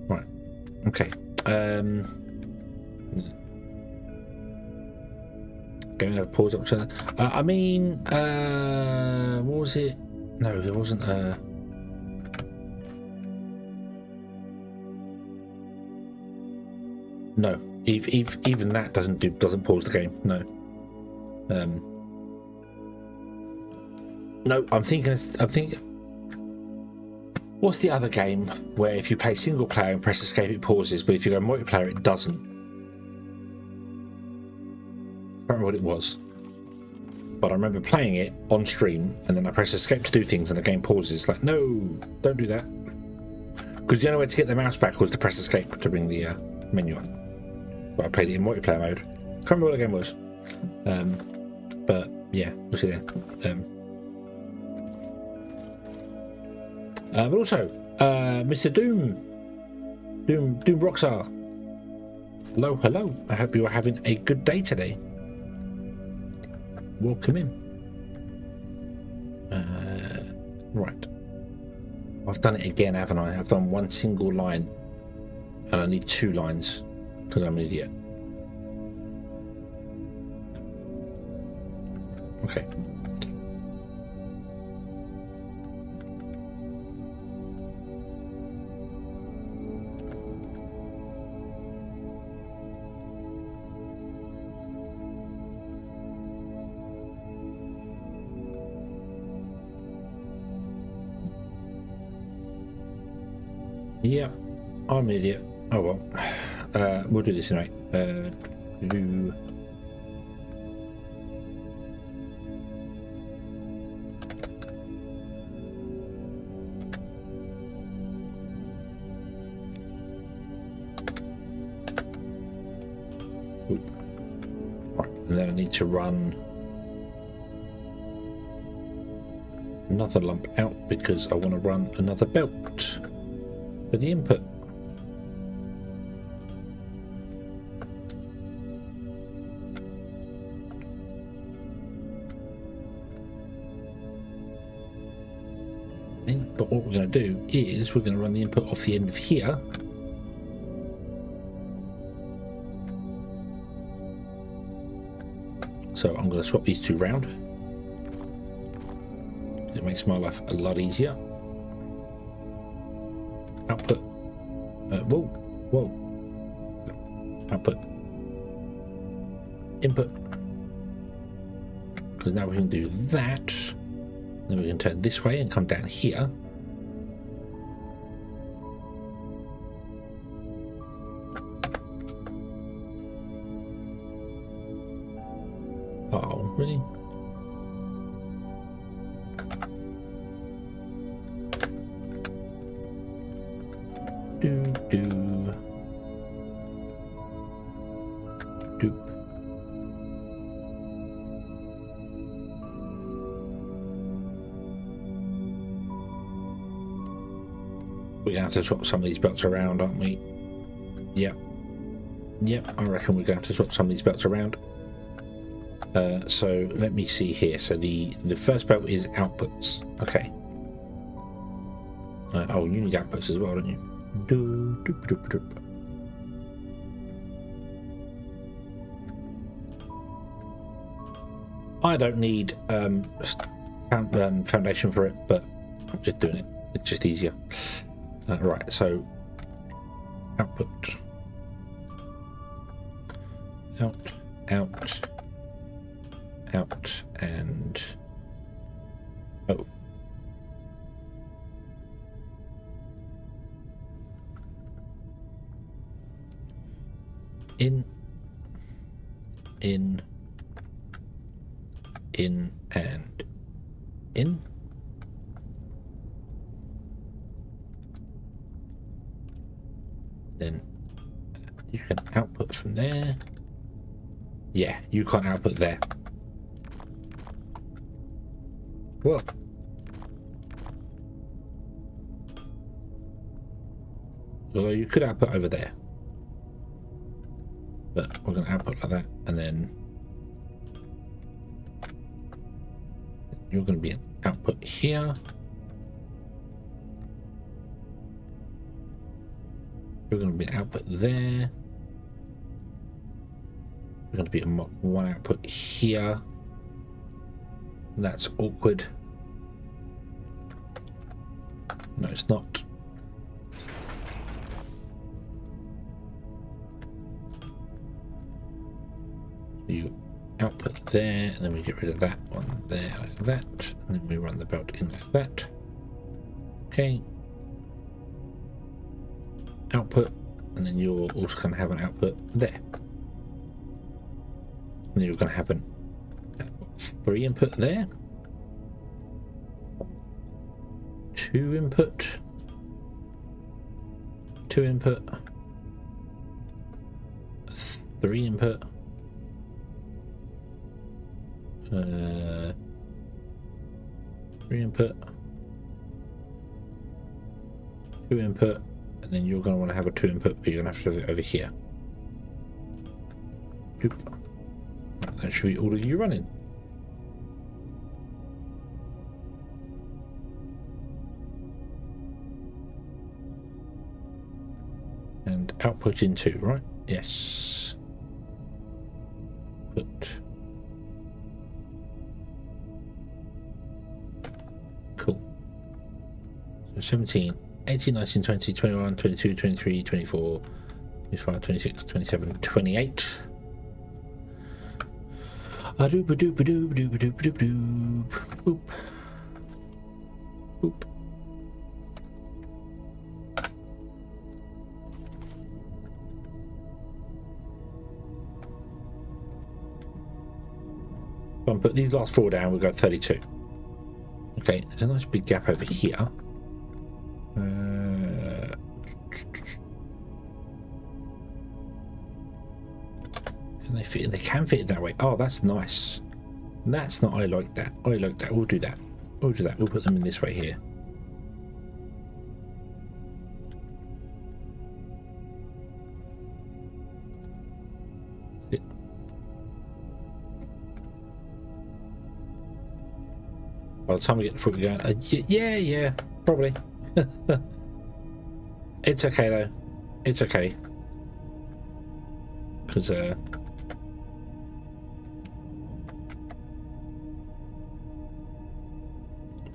Right. Okay. Going to have pause up to. I mean, what was it? No, there wasn't. No, even that doesn't pause the game. No. No, I'm thinking. What's the other game where if you play single player and press escape it pauses, but if you go multiplayer it doesn't? I can't remember what it was. But I remember playing it on stream, and then I press escape to do things, and the game pauses. It's like, no, don't do that. Because the only way to get the mouse back was to press escape to bring the menu on. So I played it in multiplayer mode. Can't remember what the game was. But yeah, we'll see there. But also, Mr. Doom Rockstar. Hello. I hope you are having a good day today. Welcome in. Right. I've done it again, haven't I? I've done one single line, and I need 2 lines because I'm an idiot. Okay. Yeah, I'm an idiot. Oh well. We'll do this tonight. Right, and then I need to run another lump out because I want to run another belt for the input. But what we're going to do is we're going to run the input off the end of here. So I'm going to swap these 2 round. It makes my life a lot easier. Output. Whoa. Output. Input. Because now we can do that. Then we can turn this way and come down here. Oh, really? Doop. We're gonna have to swap some of these belts around, aren't we? Yep, I reckon we're going to have to swap some of these belts around. So let me see here. So the first belt is outputs. Okay. Oh, you need outputs as well, don't you? Doop. I don't need foundation for it, but I'm just doing it. It's just easier. Right, so output. Out, and oh. In and in. Then you can output from there. Yeah, you can't output there. Well, although you could output over there, but we're going to output like that, and then you're going to be an output here. You're going to be an output there. We're going to be a Mach 1 output here. That's awkward. No, it's not. You output there, and then we get rid of that one there like that, and then we run the belt in like that. Okay. Output, and then you're also going to have an output there. And then you're going to have an 3 input there. 2 input. 2 input. 3 input. 3 input. 2 input. And then you're going to want to have a 2 input, but you're going to have to have it over here. Doop. That should be all of you running. And output into, right? Yes. Put. Cool. So 17, 18, 19, 20, 21, 22, 23, 24, 25, 26, 27, 28. A-doop-a-doop-a-doop-a-doop-a-doop-a-doop-a-doop. Boop. Boop. If I put these last 4 down, we've got 32. Okay, there's a nice big gap over here. Can they fit in? They can fit it that way. Oh, that's nice. That's not. I like that. I like that. We'll do that. We'll do that. We'll put them in this way here. By the time we get the foot going, yeah, probably. It's okay though. It's okay. Because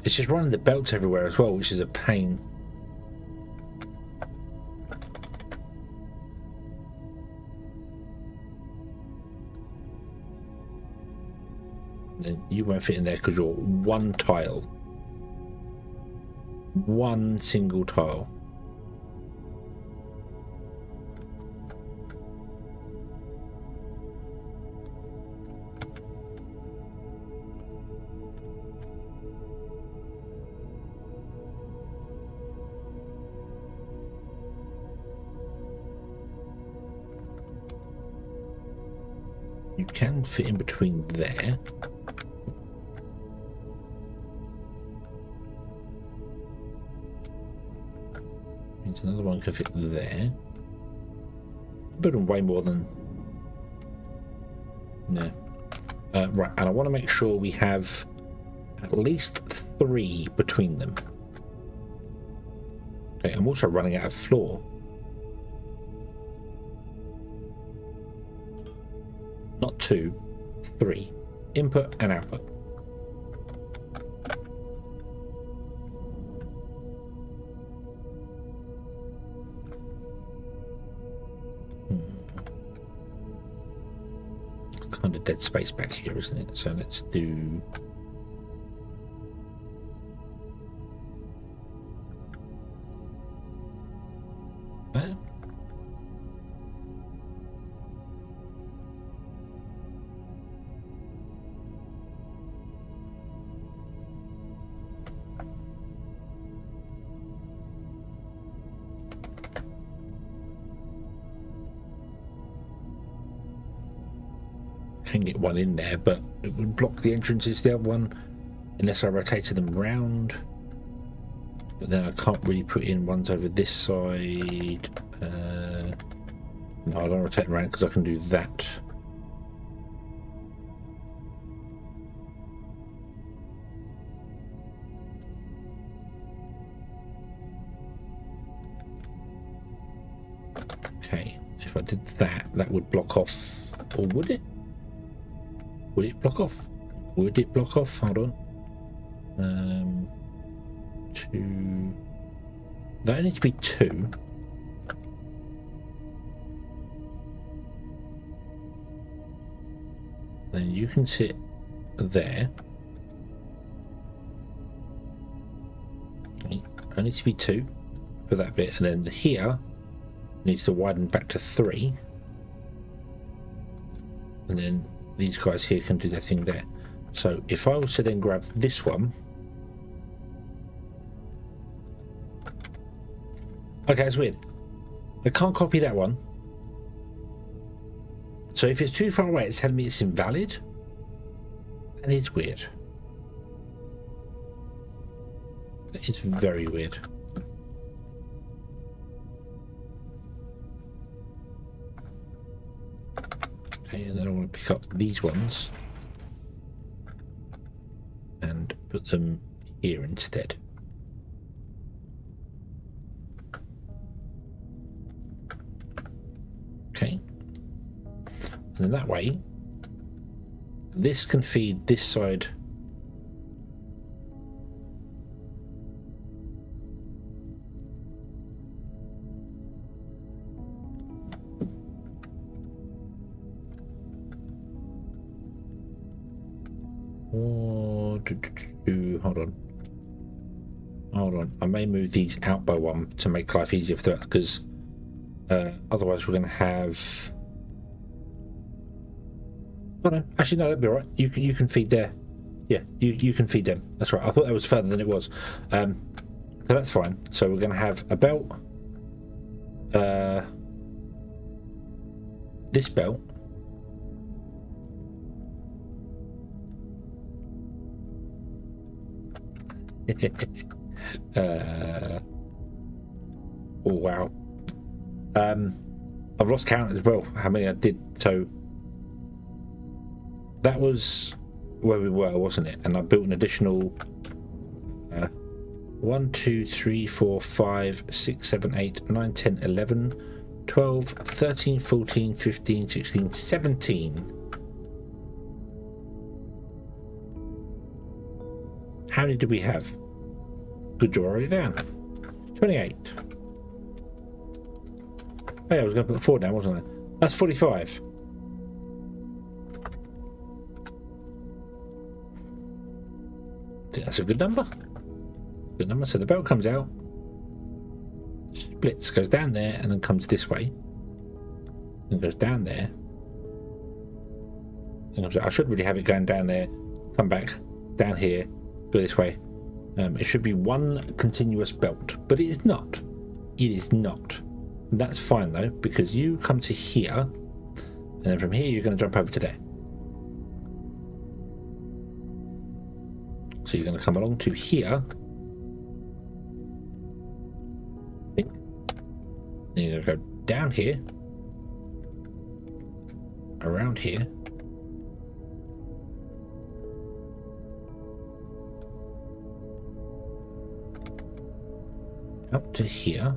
it's just running the belts everywhere as well, which is a pain. Then you won't fit in there because you're one tile. One single tile. You can fit in between there. Means another one can fit there. But way more than... No. Right, and I want to make sure we have at least 3 between them. Okay, I'm also running out of floor. Not 2, 3. Input and output. It's kind of dead space back here, isn't it? So let's do... that. Can get one in there, but it would block the entrances to the other one unless I rotated them round. But then I can't really put in ones over this side. No, I don't rotate around because I can do that. Okay, if I did that, that would block off, or would it? Would it block off? Would it block off? Hold on. 2. That needs to be 2. Then you can sit there. Okay. It needs to be 2 for that bit, and then here needs to widen back to 3. And then these guys here can do their thing there. So if I was to then grab this one, okay, that's weird. I can't copy that one. So if it's too far away, it's telling me it's invalid. That is weird. It's very weird. Okay, and then I want to pick up these ones and put them here instead. Okay. And then that way, this can feed this side. Hold on. I may move these out by one to make life easier for that, because otherwise we're going to have. Oh no, actually no, that'd be all right. You can feed there. Yeah, you can feed them. That's right. I thought that was further than it was. So that's fine. So we're going to have a belt. This belt. Oh wow. I've lost count as well how many I did. So that was where we were, wasn't it? And I built an additional 1 2 3 4 5 6 7 8 9 10 11 12 13 14 15 16 17. How many did we have? Good job, I wrote it down. 28. Oh, yeah, I was going to put 4 down, wasn't I? That's 45. I think that's a good number. Good number. So the belt comes out, splits, goes down there, and then comes this way. And goes down there. And I should really have it going down there, come back, down here, go this way. It should be one continuous belt, but it is not. It is not. That's fine though, because you come to here, and then from here you're going to jump over to there. So you're going to come along to here. Then you're going to go down here, around here. Up to here,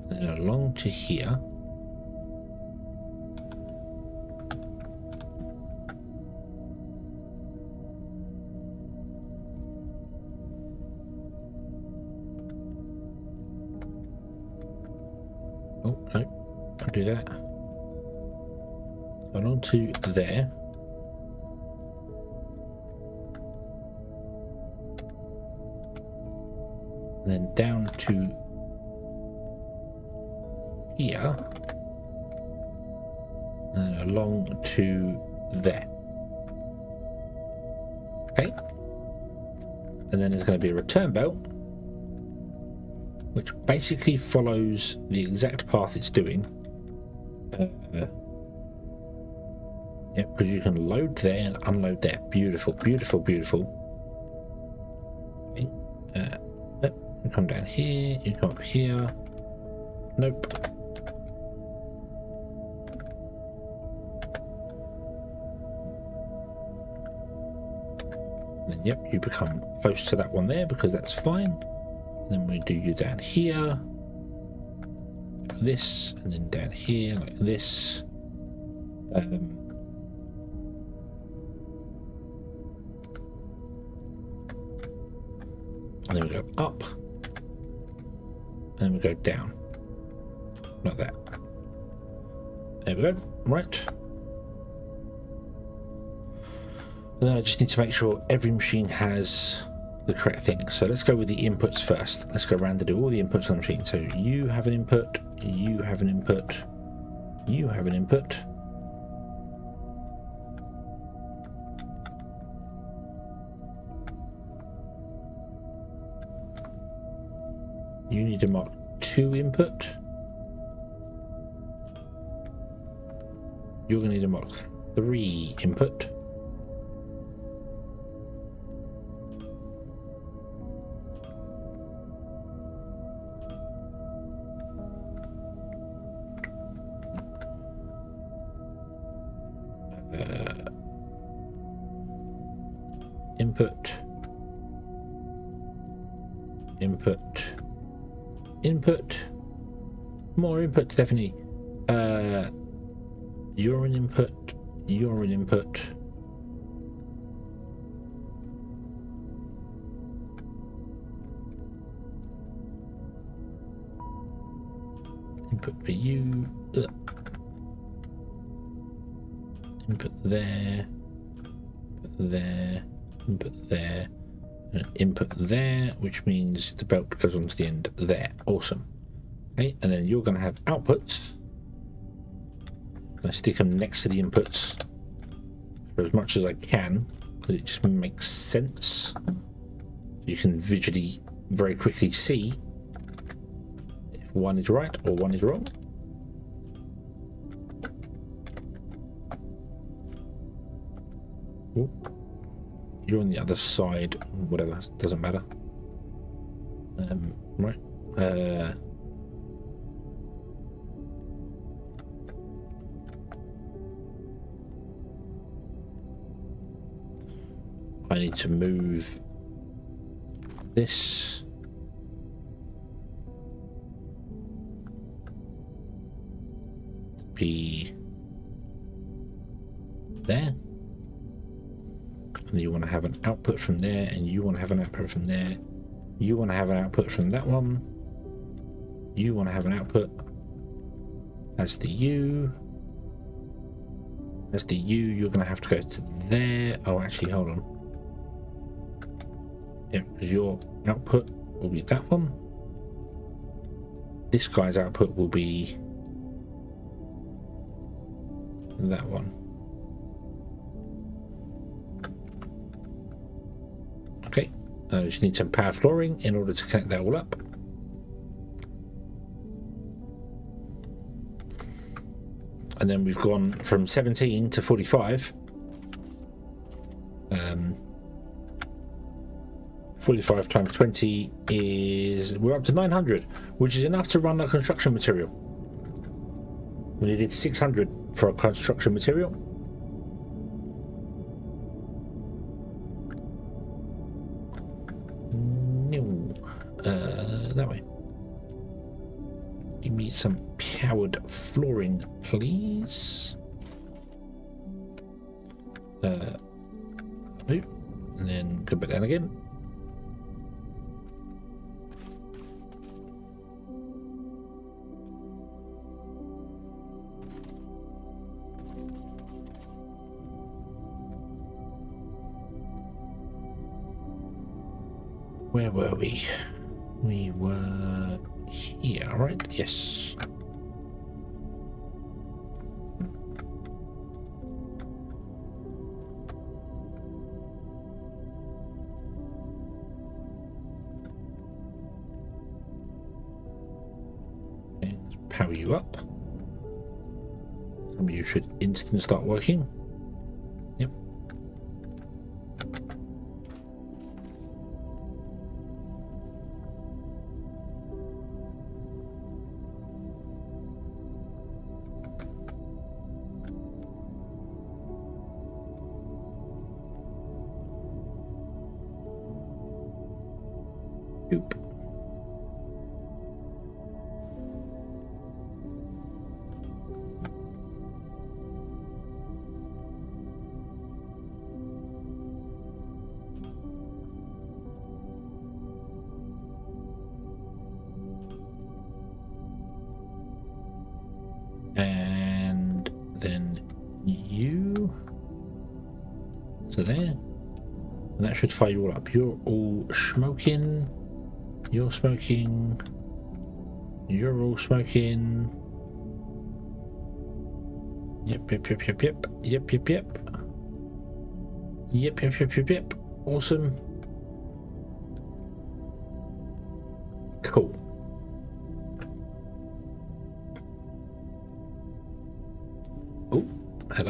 and then along to here, oh no, I'll do that, along to there. And then down to here, and along to there. Okay. And then there's going to be a return belt, which basically follows the exact path it's doing. Yeah, because you can load there and unload there. Beautiful, beautiful, beautiful. Okay. You come down here, you come up here. Nope. And then, yep, you become close to that one there because that's fine. And then we do you down here, like this, and then down here, like this. And then we go up. And then we go down, like that. There we go. Right. And then I just need to make sure every machine has the correct thing. So let's go with the inputs first. Let's go around and do all the inputs on the machine. So you have an input, you have an input, you have an input, You need to mark 2 input. You're going to need to mark 3 input. Input, input, input, more input, definitely. You're an input, you're an input. Input for you. Input there, there. Input there, and input there, which means the belt goes on to the end there. Awesome. Okay, and then you're going to have outputs. I'm going to stick them next to the inputs for as much as I can, because it just makes sense. You can visually very quickly see if one is right or one is wrong. Ooh. You're on the other side, whatever, doesn't matter. Right. I need to move this. To be there. And you want to have an output from there, and you want to have an output from there. You want to have an output from that one. You want to have an output as the U. As the U, you're going to have to go to there. Oh, actually, hold on. Yeah, because your output will be that one. This guy's output will be that one. Okay, I just need some power flooring in order to connect that all up. And then we've gone from 17 to 45. 45 times 20 is, we're up to 900, which is enough to run that construction material. We needed 600 for our construction material. No, that way. Give me some powered flooring, please. And then go back down again. Where were we? We were here, right? Yes. Okay, let's power you up. Some of you should instant start working. Yep. Oop. And then you, so there, and that should fire you all up. You're all smoking. You're smoking. You're all smoking. Yep. Awesome. Cool.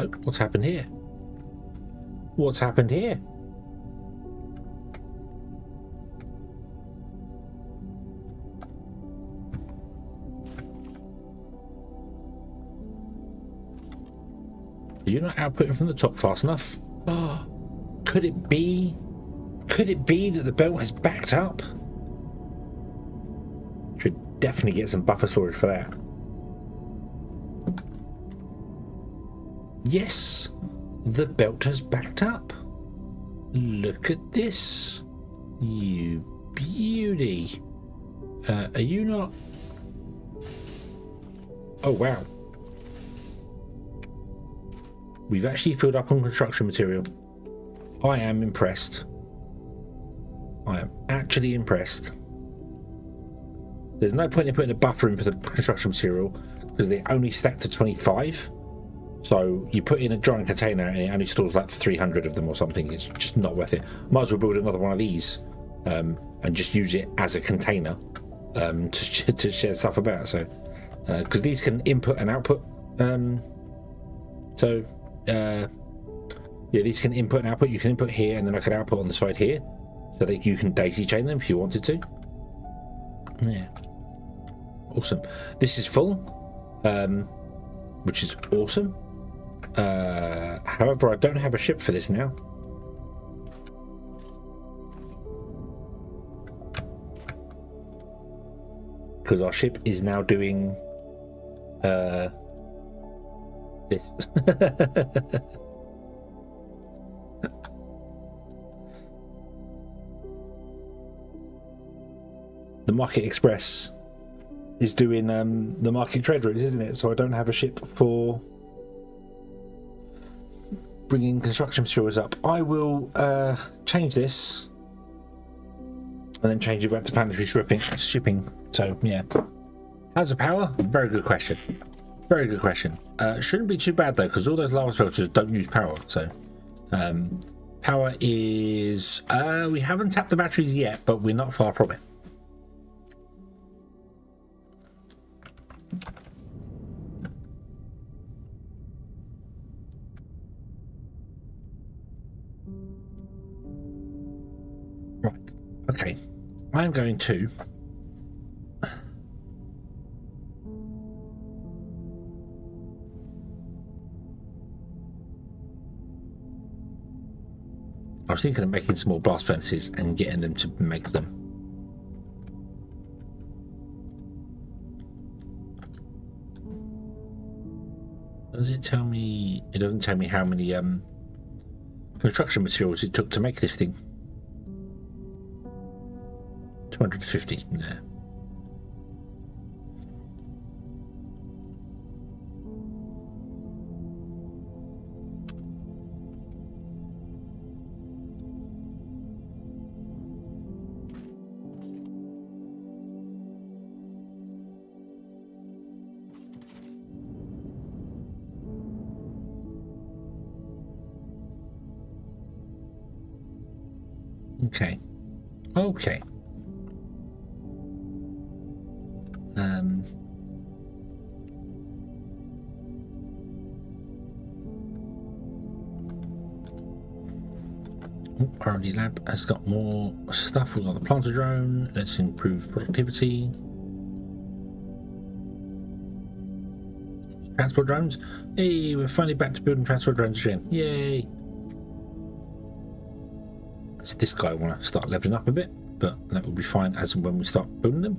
hello. What's happened here? What's happened here? Are you not outputting from the top fast enough? Oh, could it be? Could it be that the belt has backed up? Should definitely get some buffer storage for that. Yes, the belt has backed up. Look at this. You beauty. Are you not? Oh, wow. We've actually filled up on construction material. I am impressed. I am actually impressed. There's no point in putting a buffer in for the construction material because they only stack to 25. So you put in a giant container and it only stores like 300 of them or something. It's just not worth it. Might as well build another one of these and just use it as a container to share stuff about. So because these can input and output. Yeah, these can input and output. You can input here and then I could output on the side here so that you can daisy chain them if you wanted to. Yeah, awesome. This is full, which is awesome. However, I don't have a ship for this now. Because our ship is now doing this. The Market Express is doing the market trade routes, isn't it? So I don't have a ship for bringing construction materials up. I will change this and then change it back to planetary shipping. So yeah, how's the power? Very good question. Very good question. Shouldn't be too bad though, because all those lava smelters don't use power. So power is we haven't tapped the batteries yet, but we're not far from it. Right. Okay. I'm going to I was thinking of making small blast furnaces and getting them to make them. Does it tell me? It doesn't tell me how many construction materials it took to make this thing. 250. Yeah. Okay. Okay. R&D lab has got more stuff. We've got the planter drone. Let's improve productivity. Transport drones. Hey, we're finally back to building transport drones again. Yay! So this guy I want to start leveling up a bit, but that will be fine as and when we start building them.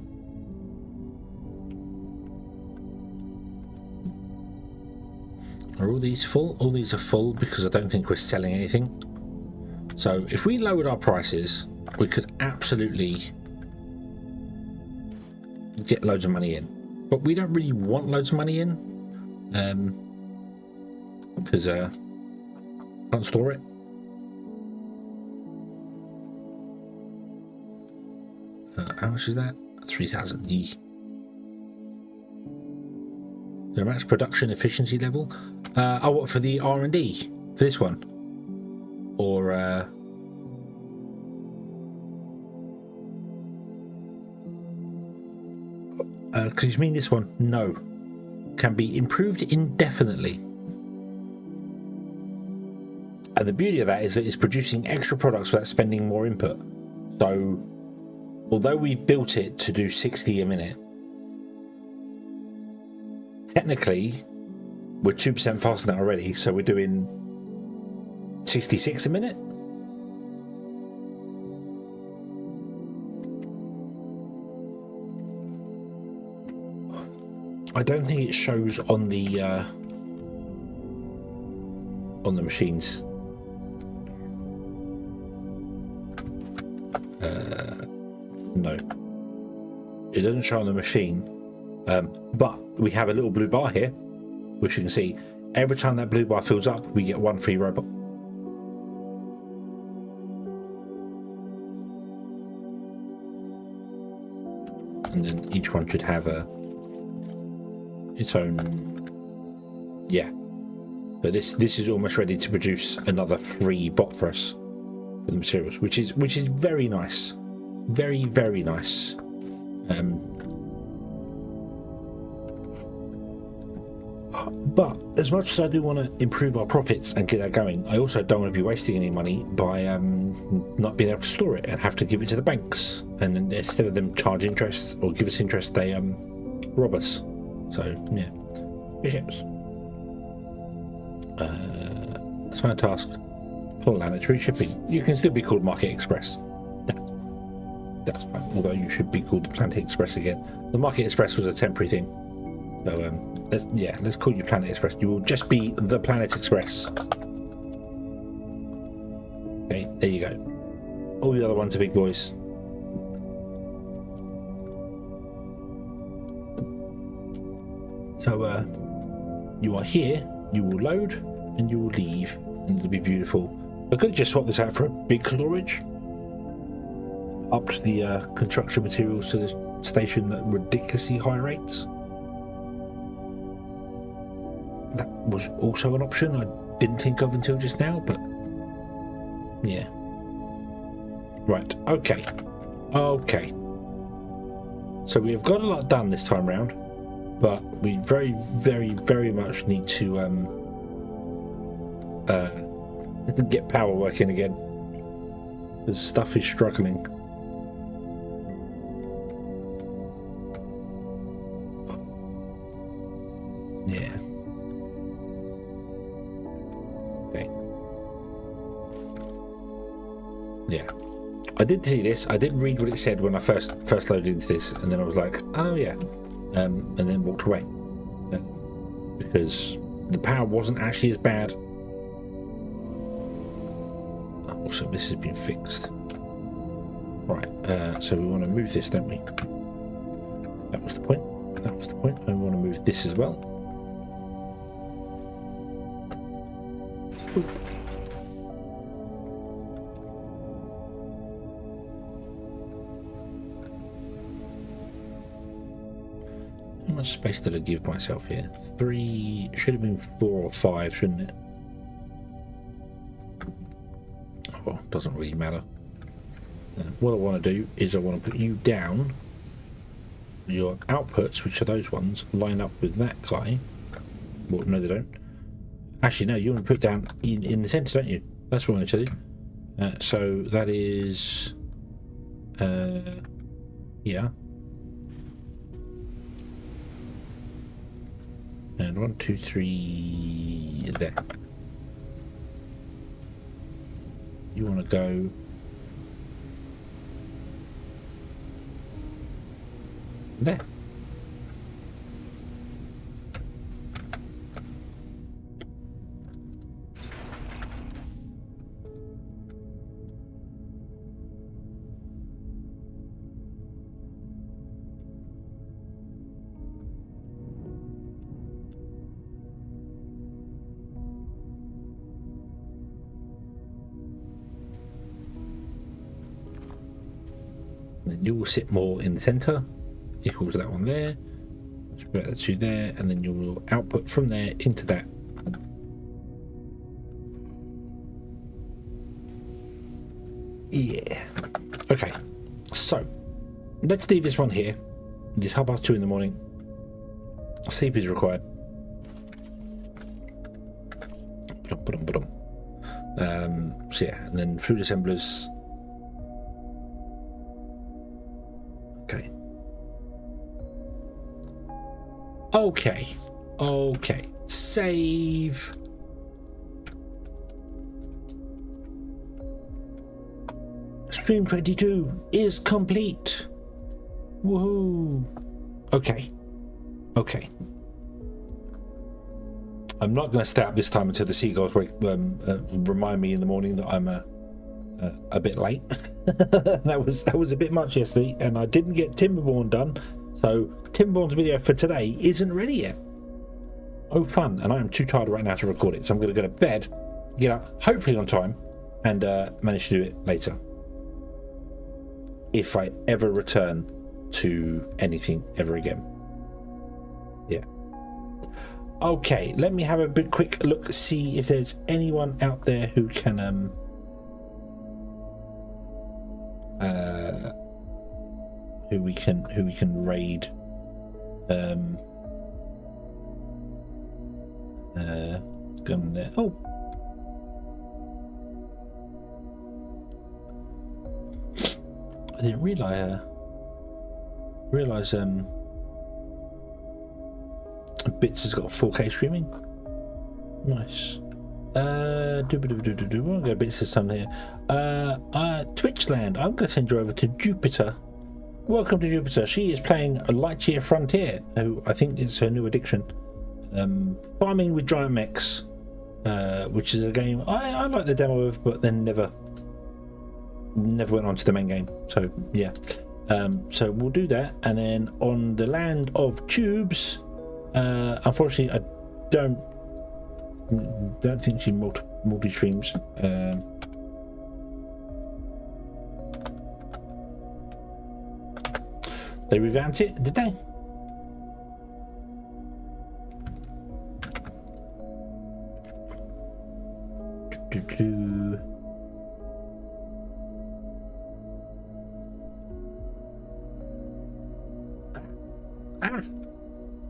Are all these full? All these are full because I don't think we're selling anything. So if we lowered our prices, we could absolutely get loads of money in. But we don't really want loads of money in because can't store it. How much is that? 3,000. The max production efficiency level. Oh, what for the R&D for this one? Or because you mean this one? No, can be improved indefinitely. And the beauty of that is that it's producing extra products without spending more input. So although we built it to do 60 a minute, technically we're 2% faster than that already, so we're doing 66 a minute. I don't think it shows on the machines. No, it doesn't show on the machine, but we have a little blue bar here, which you can see. Every time that blue bar fills up, we get one free robot. And then each one should have its own, yeah. So this is almost ready to produce another free bot for us for the materials, which is very nice, very nice. But as much as I do want to improve our profits and get that going, I also don't want to be wasting any money by not being able to store it and have to give it to the banks. And then instead of them charge interest or give us interest, they rob us. So yeah, bishops. Assigned task: planetary shipping. You can still be called Market Express. That's fine. Although you should be called the Planet Express again. The Market Express was a temporary thing. So let's call you Planet Express. You will just be the Planet Express. Okay, there you go. All the other ones are big boys. So you are here, you will load, and you will leave, and it'll be beautiful. I could just swap this out for a big storage. Upped the construction materials to the station at ridiculously high rates. That was also an option I didn't think of until just now, but yeah. Right, okay. So we have got a lot done this time round, but we very much need to get power working again. The stuff is struggling. Yeah. Okay. Yeah. I did see this. I did read what it said when I first loaded into this, and then I was like, oh yeah, and then walked away because the power wasn't actually as bad. Also, this has been fixed. Right. So we want to move this, don't we? That was the point. And we want to move this as well. Oop. How much space did I give myself here? 3, should have been 4 or 5, shouldn't it? Oh, doesn't really matter. What I want to do is I want to put you down. Your outputs, which are those ones, line up with that guy. Well, no, they don't. Actually, no, you want to put down in the center, don't you? That's what I want to do. So that is, yeah. And 1, 2, 3 there. You want to go there. Then you will sit more in the center, equals that one there. Let's put that 2 there, and then you will output from there into that. Yeah. Okay. So let's leave this one here. It's 2:30 in the morning. Sleep is required. So yeah, and then food assemblers. Okay. Okay. Save. Stream 22 is complete. Woohoo. Okay. I'm not going to stay up this time until the seagulls remind me in the morning that I'm a bit late. that was a bit much yesterday, and I didn't get Timberborn done, so Timberborn's video for today isn't ready yet. Oh fun, and I am too tired right now to record it, so I'm going to go to bed, get up hopefully on time, and manage to do it later, if I ever return to anything ever again. Yeah. Okay, let me have a quick look, see if there's anyone out there who can who we can raid. Gun there. Oh, I didn't realize Bits has got 4K streaming. Nice. We'll go Bits this time here. Twitchland, I'm going to send you over to Jupiter. Welcome to Jupiter. She is playing a Lightyear Frontier, who I think is her new addiction. Farming with giant mechs, which is a game I like the demo of, but then never went on to the main game. So yeah. So we'll do that, and then on the land of tubes, unfortunately I don't think she multi-streams. They revamped it, did they?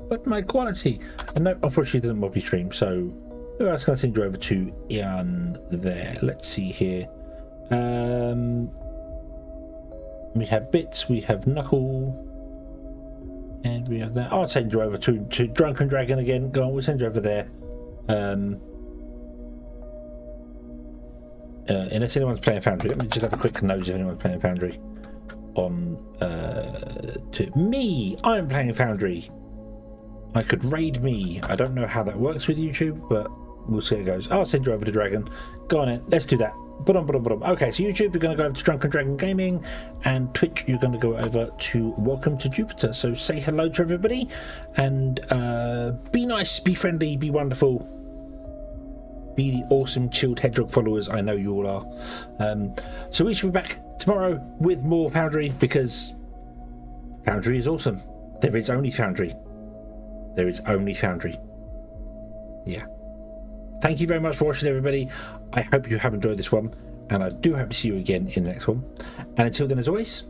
But my quality, and no, unfortunately it doesn't multi-stream, so who else can I send you over to? Ian there. Let's see here. We have Bits, we have Knuckle, and we have that. I'll send you over to Drunken Dragon again. Go on, we'll send you over there. Unless anyone's playing Foundry, let me just have a quick nose if anyone's playing Foundry. To me, I'm playing Foundry. I could raid me. I don't know how that works with YouTube, but we'll see how it goes. I'll send you over to Dragon. Go on in, let's do that. Okay, so YouTube, you're going to go over to Drunken Dragon Gaming, and Twitch, you're going to go over to Welcome to Jupiter. So say hello to everybody, and be nice, be friendly, be wonderful, be the awesome chilled hedgehog followers I know you all are. So we should be back tomorrow with more Foundry, because Foundry is awesome. There is only Foundry. Yeah. Thank you very much for watching, everybody. I hope you have enjoyed this one, and I do hope to see you again in the next one. And until then, as always,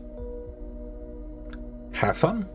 have fun.